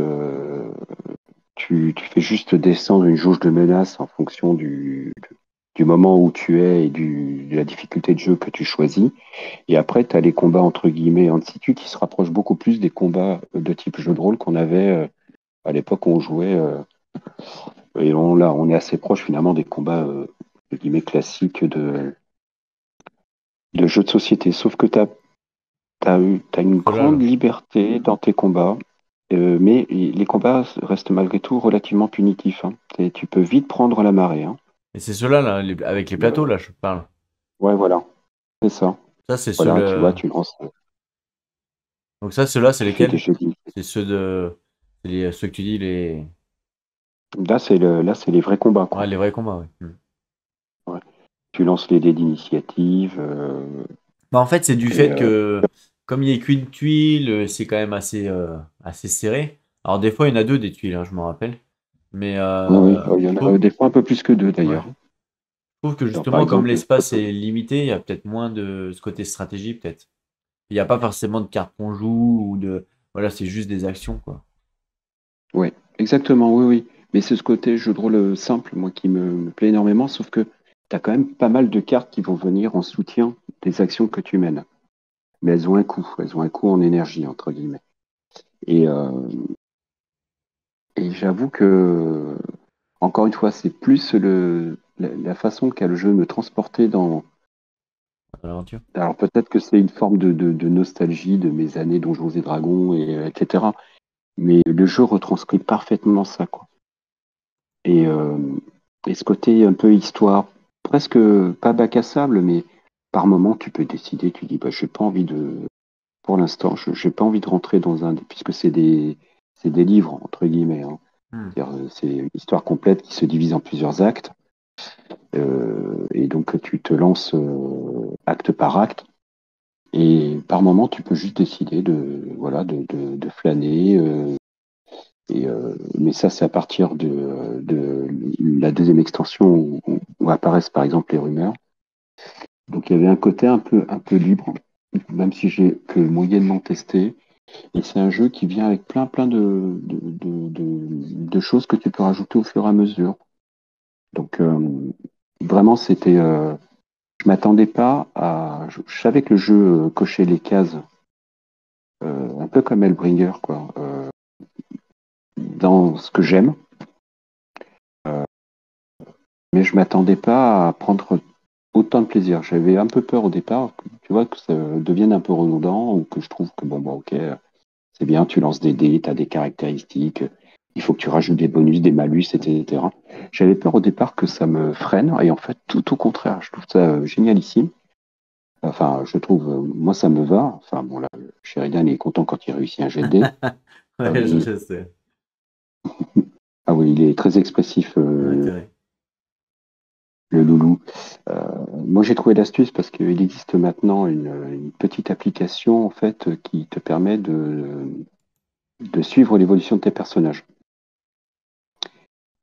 tu fais juste descendre une jauge de menace en fonction du moment où tu es et de la difficulté de jeu que tu choisis. Et après, tu as les combats entre guillemets en situ qui se rapprochent beaucoup plus des combats de type jeu de rôle qu'on avait à l'époque où on jouait Et là, on est assez proche finalement des combats, entre guillemets, classiques de jeux de société. Sauf que t'as une Ceux-là, grande là. liberté dans tes combats, mais les combats restent malgré tout relativement punitifs, hein. Tu peux vite prendre la marée, hein. Et c'est ceux-là, là, avec les plateaux, là, je parle. Ouais, voilà, c'est ça. Ça, c'est ceux Voilà, tu vois, là. tu lances, Donc ça, ceux-là, c'est tu fais des lesquels? jeux. C'est ceux de. C'est ceux que tu dis, les. Là, c'est les vrais combats, Ouais, quoi. les vrais combats, ouais. Hmm. Ouais. Tu lances les dés d'initiative, Bah, en fait, c'est du et, fait que, comme il n'y a qu'une tuile, c'est quand même assez serré. Alors, des fois, il y en a deux des tuiles, hein, je m'en rappelle. Mais oui, oui, il y je en trouve, a des fois un peu plus que deux ouais. d'ailleurs. Je trouve que Alors, par justement, comme exemple, l'espace est limité, il y a peut-être moins de ce côté stratégie, peut-être. Il n'y a pas forcément de cartes qu'on joue ou de. Voilà, c'est juste des actions, quoi. ouais, exactement, oui, oui. Mais c'est ce côté jeu de rôle simple, moi, qui me plaît énormément, sauf que tu as quand même pas mal de cartes qui vont venir en soutien des actions que tu mènes. Mais elles ont un coût en énergie, entre guillemets. Et, euh, et j'avoue que, encore une fois, c'est plus la façon qu'a le jeu me transporter dans. Dans l'aventure. Alors peut-être que c'est une forme de nostalgie de mes années Donjons et Dragons, etc. Mais le jeu retranscrit parfaitement ça, quoi. Et, euh, et ce côté un peu histoire, presque pas bac à sable, mais par moment tu peux décider, tu dis bah j'ai pas envie de, pour l'instant, je j'ai pas envie de rentrer dans puisque c'est des livres entre guillemets, hein. Hmm. C'est-à-dire, c'est une histoire complète qui se divise en plusieurs actes, et donc tu te lances acte par acte. Et par moment, tu peux juste décider de, voilà, de flâner. Mais ça, c'est à partir de la deuxième extension où apparaissent par exemple les rumeurs. Donc il y avait un côté un peu libre, même si j'ai que moyennement testé. Et c'est un jeu qui vient avec plein de choses que tu peux rajouter au fur et à mesure. Donc vraiment, je m'attendais pas à. Je savais que le jeu cochait les cases, un peu comme Hellbringer, quoi, dans ce que j'aime. Mais je m'attendais pas à prendre autant de plaisir. J'avais un peu peur au départ, tu vois, que ça devienne un peu redondant ou que je trouve que bon, bah, ok, c'est bien, tu lances des dés, tu as des caractéristiques, il faut que tu rajoutes des bonus, des malus, etc. J'avais peur au départ que ça me freine et en fait, tout au contraire, je trouve ça génialissime. Enfin, je trouve, moi, ça me va. Enfin, bon, là, Sheridan est content quand il réussit un jet de dés. Ouais, Il- je sais. ah oui, il est très expressif, Ouais, c'est vrai. le loulou. Moi, j'ai trouvé l'astuce parce qu'il existe maintenant une petite application en fait qui te permet de suivre l'évolution de tes personnages.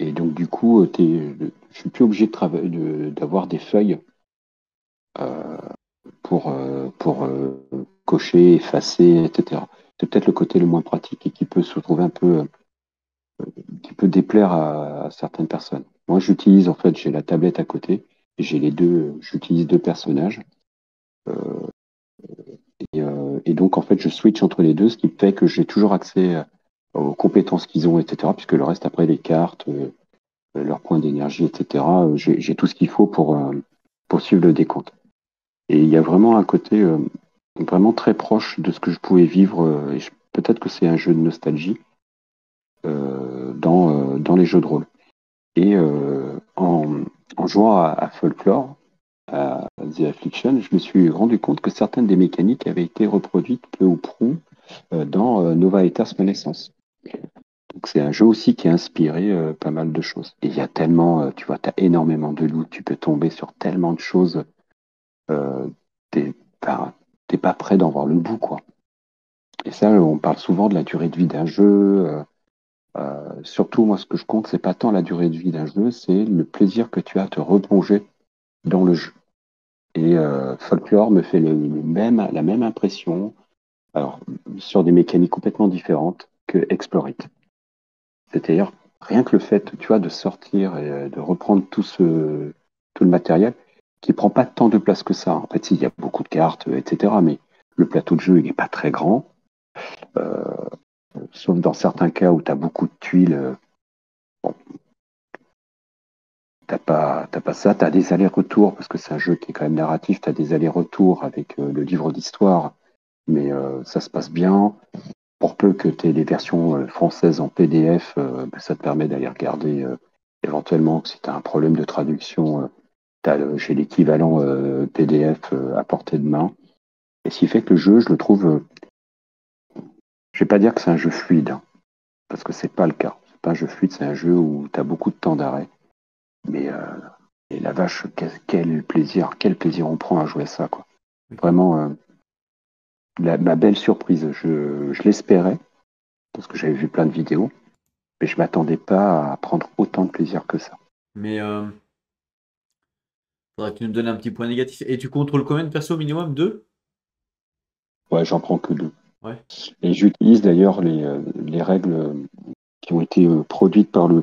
Et donc, du coup, je suis plus obligé d'avoir des feuilles euh, pour cocher, effacer, etc. C'est peut-être le côté le moins pratique et qui peut se retrouver un peu, qui peut déplaire à certaines personnes. Moi, j'utilise en fait, j'ai la tablette à côté et j'ai les deux, j'utilise deux personnages. Et donc, en fait, je switch entre les deux, ce qui fait que j'ai toujours accès aux compétences qu'ils ont, etc. Puisque le reste, après, les cartes, leurs points d'énergie, etc., j'ai tout ce qu'il faut pour suivre le décompte. Et il y a vraiment un côté vraiment très proche de ce que je pouvais vivre. Peut-être que c'est un jeu de nostalgie dans les jeux de rôle. Et en jouant à Folklore, à The Affliction, je me suis rendu compte que certaines des mécaniques avaient été reproduites peu ou prou dans Nova Eter's Renaissance. Donc c'est un jeu aussi qui a inspiré pas mal de choses. Et il y a tellement, tu vois, tu as énormément de loot, tu peux tomber sur tellement de choses, euh, t'es enfin, t'es pas prêt d'en voir le bout, quoi. Et ça, on parle souvent de la durée de vie d'un jeu. Surtout, moi, ce que je compte, c'est pas tant la durée de vie d'un jeu, c'est le plaisir que tu as à te replonger dans le jeu. Et Folklore me fait la même impression, alors sur des mécaniques complètement différentes que Explore It. C'est-à-dire, rien que le fait, tu vois, de sortir et de reprendre tout le matériel, qui prend pas tant de place que ça. En fait, si, il y a beaucoup de cartes, etc. Mais le plateau de jeu, il n'est pas très grand. Euh, Sauf dans certains cas où tu as beaucoup de tuiles. Bon, t'as pas ça, t'as des allers-retours, parce que c'est un jeu qui est quand même narratif, t'as des allers-retours avec le livre d'histoire, mais ça se passe bien. Pour peu que tu aies les versions françaises en PDF, ça te permet d'aller regarder éventuellement si tu as un problème de traduction, j'ai l'équivalent PDF à portée de main. Et ce qui fait que le jeu, je le trouve, je vais pas dire que c'est un jeu fluide, hein, parce que c'est pas le cas. C'est pas un jeu fluide, c'est un jeu où tu as beaucoup de temps d'arrêt. Mais et la vache, quel plaisir on prend à jouer à ça, quoi. Vraiment, ma belle surprise. Je l'espérais, parce que j'avais vu plein de vidéos, mais je m'attendais pas à prendre autant de plaisir que ça. Mais faudra que tu nous donnes un petit point négatif. Et tu contrôles combien de persos au minimum? Deux? Ouais, j'en prends que deux. Ouais. Et j'utilise d'ailleurs les règles qui ont été produites par le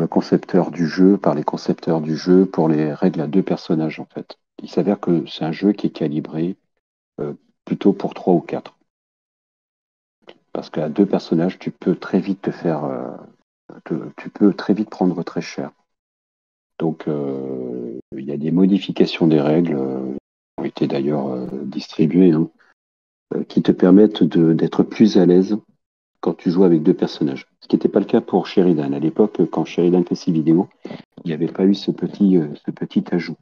concepteur du jeu, par les concepteurs du jeu pour les règles à deux personnages en fait. Il s'avère que c'est un jeu qui est calibré euh, plutôt pour trois ou quatre. Parce qu'à deux personnages, tu peux très vite tu peux très vite prendre très cher. Donc il y a des modifications des règles qui ont été d'ailleurs distribuées, hein, qui te permettent d'être plus à l'aise quand tu joues avec deux personnages. Ce qui n'était pas le cas pour Sheridan. À l'époque, quand Sheridan fait ses vidéos, il n'y avait pas eu ce petit ajout.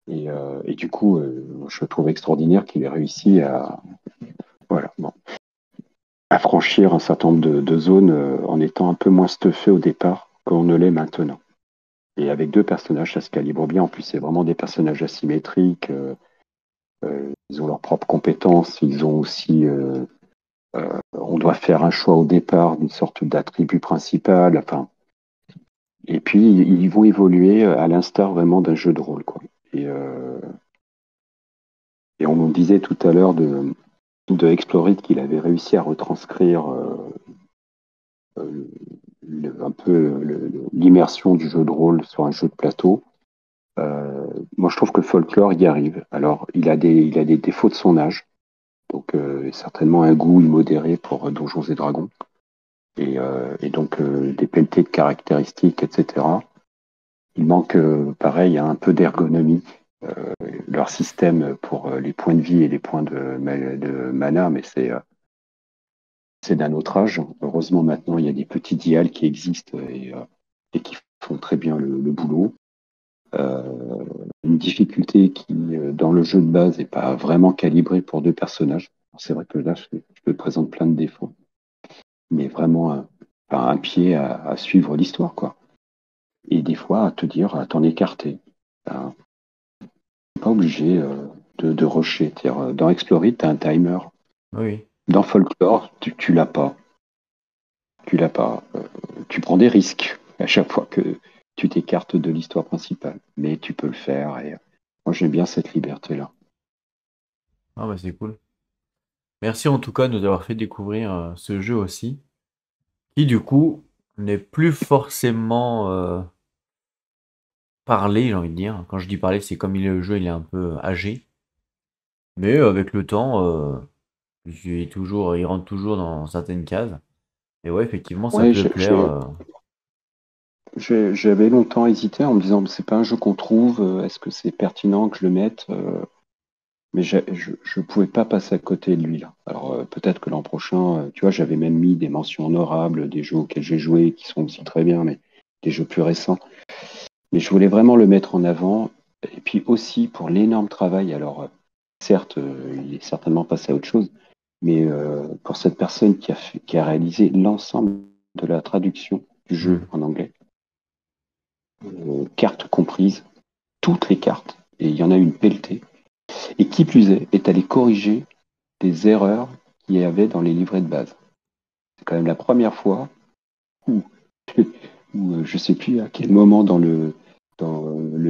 Et du coup, je trouve extraordinaire qu'il ait réussi voilà, bon, à franchir un certain nombre de zones en étant un peu moins stuffé au départ qu'on ne l'est maintenant. Et avec deux personnages, ça se calibre bien. En plus, c'est vraiment des personnages asymétriques. Ils ont leurs propres compétences. Ils ont aussi on doit faire un choix au départ d'une sorte d'attribut principal. Enfin, et puis, ils vont évoluer à l'instar vraiment d'un jeu de rôle, quoi. Et on nous disait tout à l'heure de Explorit qu'il avait réussi à retranscrire un peu l'immersion du jeu de rôle sur un jeu de plateau. Moi, je trouve que Folklore y arrive. Alors, il a des défauts de son âge, donc certainement un goût immodéré pour Donjons et Dragons, et donc des pelletés de caractéristiques, etc. Il manque, pareil, un peu d'ergonomie. Leur système pour les points de vie et les points de mana, mais c'est d'un autre âge. Heureusement, maintenant, il y a des petits dials qui existent et qui font très bien le boulot. Une difficulté qui, dans le jeu de base, n'est pas vraiment calibrée pour deux personnages. C'est vrai que là, je me présente plein de défauts, mais vraiment un pied à suivre l'histoire, quoi. Et des fois, à te dire, à t'en écarter. Ben, pas obligé de rusher. Dans Explorit, tu as un timer. Oui. Dans Folklore, tu l'as pas. Tu l'as pas. Tu prends des risques à chaque fois que tu t'écartes de l'histoire principale. Mais tu peux le faire. Et moi, j'aime bien cette liberté-là. Ah bah c'est cool. Merci en tout cas de nous avoir fait découvrir ce jeu aussi, qui du coup n'est plus forcément parlé, j'ai envie de dire. Quand je dis parler, c'est comme le jeu il est un peu âgé, mais avec le temps, il rentre toujours dans certaines cases. Et ouais, effectivement, ça Ouais, peut plaire. j'avais longtemps hésité en me disant, c'est pas un jeu qu'on trouve. Est-ce que c'est pertinent que je le mette? Mais je pouvais pas passer à côté de lui là. Alors peut-être que l'an prochain, tu vois, j'avais même mis des mentions honorables, des jeux auxquels j'ai joué qui sont aussi très bien, mais des jeux plus récents. Mais je voulais vraiment le mettre en avant. Et puis aussi pour l'énorme travail. Alors certes, il est certainement passé à autre chose, mais pour cette personne qui a réalisé l'ensemble de la traduction du jeu en anglais, cartes comprises, toutes les cartes, et il y en a une pelletée, et qui plus est allé corriger des erreurs qu'il y avait dans les livrets de base. C'est quand même la première fois où, je ne sais plus à quel moment dans le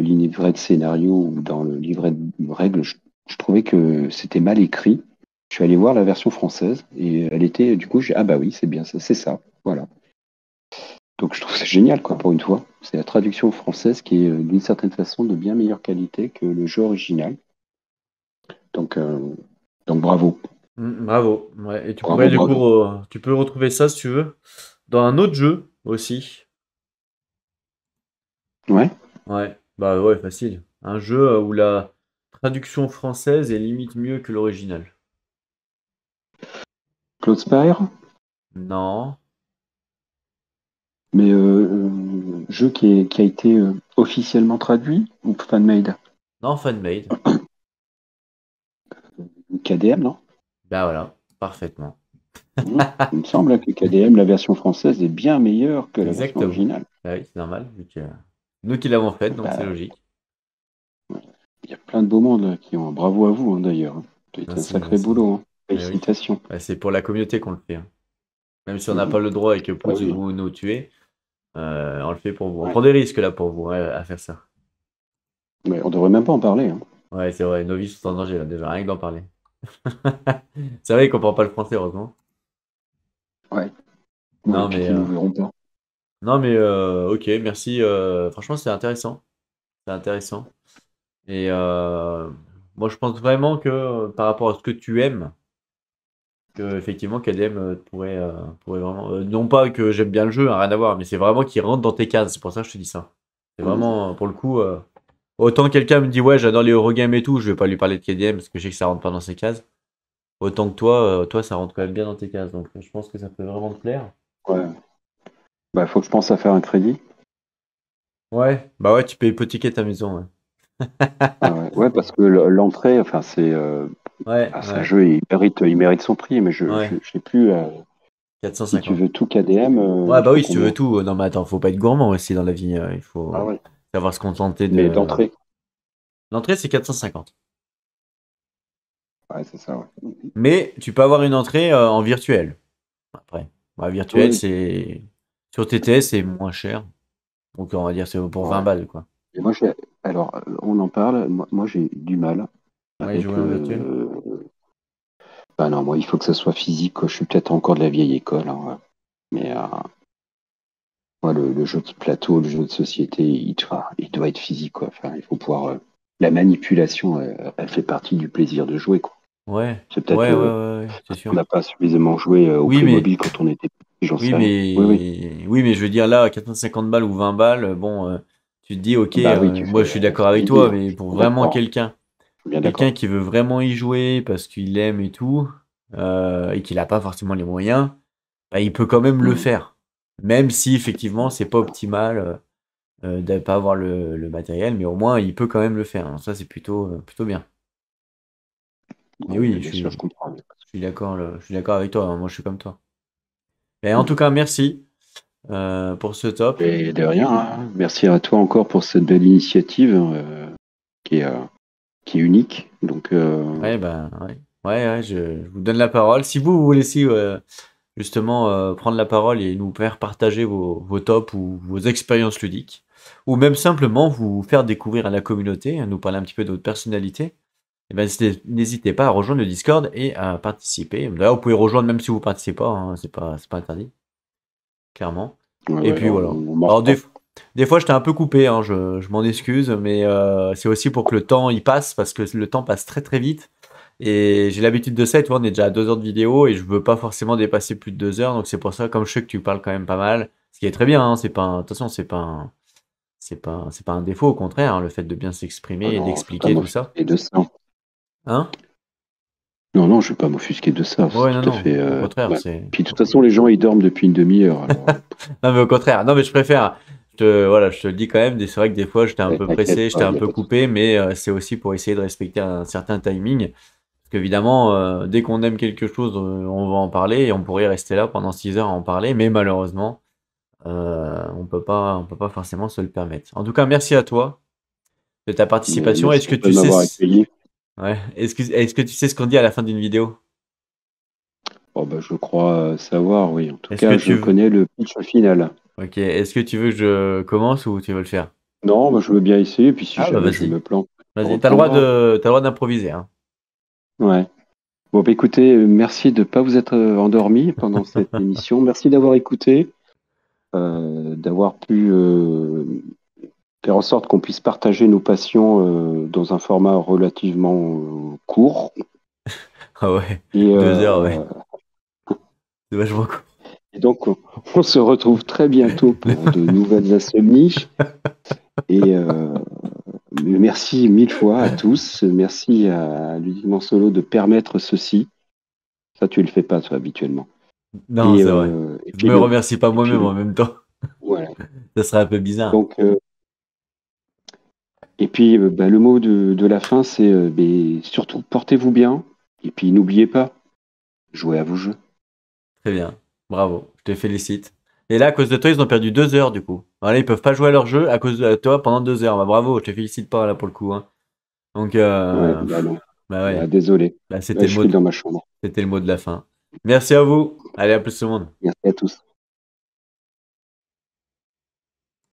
livret de scénario ou dans le livret de règles, je trouvais que c'était mal écrit. Je suis allé voir la version française et elle était, du coup, ah bah oui, c'est bien ça, c'est ça, voilà. Donc je trouve que c'est génial, quoi, pour une fois. C'est la traduction française qui est d'une certaine façon de bien meilleure qualité que le jeu original. Donc, euh, donc bravo, Bravo. Ouais. Et tu pourrais bravo, du coup, bravo. tu peux retrouver ça si tu veux dans un autre jeu aussi. Ouais. Ouais, bah ouais, facile. Un jeu où la traduction française est limite mieux que l'original. Claude Spire, Non, mais jeu qui a été officiellement traduit ou fan-made? non, fan-made. KDM, non? Bah voilà, parfaitement. Il me semble que KDM, la version française, est bien meilleure que la version Exactement. originale. Bah oui, c'est normal, vu que nous qui l'avons faite, donc c'est Bah, logique. il y a plein de beaux mondes là, qui ont. Bravo à vous, hein, d'ailleurs. C'est un Merci, sacré merci. boulot, hein. Bah oui. Félicitations. Bah, c'est pour la communauté qu'on le fait, hein. Même si on n'a Mhm. pas le droit et que Ah Poutz oui, vous nous tuer, on le fait pour vous. On ouais. prend des risques là pour vous, ouais, à faire ça. Mais on devrait même pas en parler, hein. Ouais, c'est vrai, nos vies sont en danger là, déjà, rien que d'en parler. C'est vrai qu'on comprend pas le français, heureusement. Ouais. Ouais, et Non, puis mais, qu'ils nous verront pas. non, mais ok, merci. Franchement, c'est intéressant. C'est intéressant. Et moi, je pense vraiment que par rapport à ce que tu aimes, que effectivement, KDM pourrait vraiment. Non pas que j'aime bien le jeu, hein, rien à voir, mais c'est vraiment qu'il rentre dans tes cases. C'est pour ça que je te dis ça. C'est Mhm. vraiment, pour le coup, autant quelqu'un me dit, ouais, j'adore les Eurogames et tout, je vais pas lui parler de KDM parce que je sais que ça rentre pas dans ses cases. Autant que toi, ça rentre quand même bien dans tes cases. Donc, je pense que ça peut vraiment te plaire. Ouais. Bah, faut que je pense à faire un crédit. Ouais, bah ouais, tu peux hypothéquer ta maison. Ouais, Ah ouais. Ouais, parce que l'entrée, enfin, ouais, c'est un ouais. jeu, il mérite son prix, mais je Ouais, sais plus. Si tu 450. veux tout KDM, Ouais, il bah faut oui, si tu veux combien? tout. Non, mais attends, faut pas être gourmand aussi dans la vie. Il Ah faut ouais. savoir se contenter Mais de. d'entrée. L'entrée, c'est 450. Ouais, c'est ça, ouais. Mais tu peux avoir une entrée en virtuel. Après, ouais, virtuel, Oui, c'est. Sur TTS, c'est moins cher. Donc, on va dire c'est pour 20 ouais. balles, quoi. Et moi, alors, on en parle. Moi, j'ai du mal Ouais, avec. jouer en virtuel. Bah non, moi, il faut que ça soit physique, quoi. Je suis peut-être encore de la vieille école, hein, ouais. Mais moi, le jeu de plateau, le jeu de société, il doit être physique, quoi. Enfin, il faut pouvoir. La manipulation, elle fait partie du plaisir de jouer, quoi. Ouais, C'est peut-être ouais, ouais, ouais, ouais, c'est on sûr. n'a pas suffisamment joué au Oui, mais. Playmobil quand on était petit, j'en Oui, sais rien. Oui, oui. mais je veux dire là, 450 balles ou 20 balles, bon, tu te dis, ok, Bah oui, moi je suis d'accord c'est avec l'idée, toi, hein. mais Je pour suis vraiment d'accord. quelqu'un, Je suis bien quelqu'un d'accord. qui veut vraiment y jouer parce qu'il aime et tout, et qu'il n'a pas forcément les moyens, bah, il peut quand même le Mhm. faire. Même si effectivement c'est pas optimal de ne pas avoir le matériel, mais au moins il peut quand même le faire. Donc ça c'est plutôt bien. Mais Ouais, oui, bien sûr, je comprends. je suis d'accord avec toi, hein, moi je suis comme toi. Mais en tout Mhm. cas, merci pour ce top. Et de rien, hein. Merci à toi encore pour cette belle initiative qui est, euh, qui est unique. Donc, Ouais, bah, ouais. Ouais, ouais, je vous donne la parole. Si vous voulez aussi, justement, prendre la parole et nous faire partager vos tops ou vos expériences ludiques, ou même simplement vous faire découvrir à la communauté, nous parler un petit peu de votre personnalité, eh ben, n'hésitez pas à rejoindre le Discord et à participer. D'ailleurs, vous pouvez rejoindre même si vous participez pas, hein, c'est pas interdit, clairement. ouais, Et ouais, puis voilà. on m'en Alors reprend. des fois, j'étais un peu coupé, hein, je m'en excuse, mais c'est aussi pour que le temps y passe, parce que le temps passe très très vite. Et j'ai l'habitude de ça, et tu vois, on est déjà à 2 heures de vidéo, et je veux pas forcément dépasser plus de 2 heures, donc c'est pour ça, comme je sais que tu parles quand même pas mal, ce qui est très bien, hein, c'est pas attention, c'est pas un défaut, au contraire, hein, le fait de bien Ah s'exprimer et non, je ne vais pas d'expliquer tout ça. m'offusquer de ça. Hein? Non, non, je ne vais pas m'offusquer de ça. C'est Ouais, non, tout à non, fait. au contraire, Bah. Puis de toute façon, les gens, ils dorment depuis une demi-heure. Alors, Non, mais au contraire, non, mais je préfère, voilà, je te le dis quand même, c'est vrai que des fois, j'étais un peu t'inquiète pressé, j'étais pas, il un n'y a peu pas de souci. coupé, mais c'est aussi pour essayer de respecter un certain timing. Parce qu'évidemment, dès qu'on aime quelque chose, on va en parler et on pourrait rester là pendant 6 heures à en parler, mais malheureusement, on peut pas forcément se le permettre. En tout cas, merci à toi de ta Mais participation. merci Est-ce que à toi tu de sais, m'avoir accueilli. ouais, est-ce que tu sais ce qu'on dit à la fin d'une vidéo? Oh, bah, je crois savoir, oui. En tout Est-ce que cas, je tu, connais le pitch final. ok, est-ce que tu veux que je commence ou tu veux le faire? Non, bah, je veux bien essayer. Puis si Ah bah jamais je vas-y, me plante, on vas-y, reprendra. t'as le droit d'improviser, hein. Ouais. Bon, bah, écoutez, merci de ne pas vous être endormi pendant cette émission. Merci d'avoir écouté, d'avoir pu faire en sorte qu'on puisse partager nos passions dans un format relativement court. Ah ouais, Et, 2 heures, ouais, c'est vachement cool. et donc, On se retrouve très bientôt pour de nouvelles insomnies. Et merci mille fois à tous. Merci à Ludiquement Solo de permettre ceci. Ça, tu le fais pas, toi, habituellement. Non, Et, c'est vrai. et Je puis me le, remercie pas et puis moi-même le, en même temps. voilà. Ça serait un peu bizarre. Donc, et puis le mot de la fin, c'est surtout portez-vous bien. Et puis n'oubliez pas, jouez à vos jeux. Très bien. Bravo. Je te félicite. Et là, à cause de toi, ils ont perdu 2 heures du coup. Voilà, ils peuvent pas jouer à leur jeu à cause de toi pendant 2 heures. Bah, bravo, je te félicite pas là pour le coup, hein. Donc, Ouais, bah non. bah Bah, ouais. désolé. Là, Là, je file dans ma chambre. c'était le mot de la fin. Merci à vous. Allez, à plus tout le monde. Merci à tous.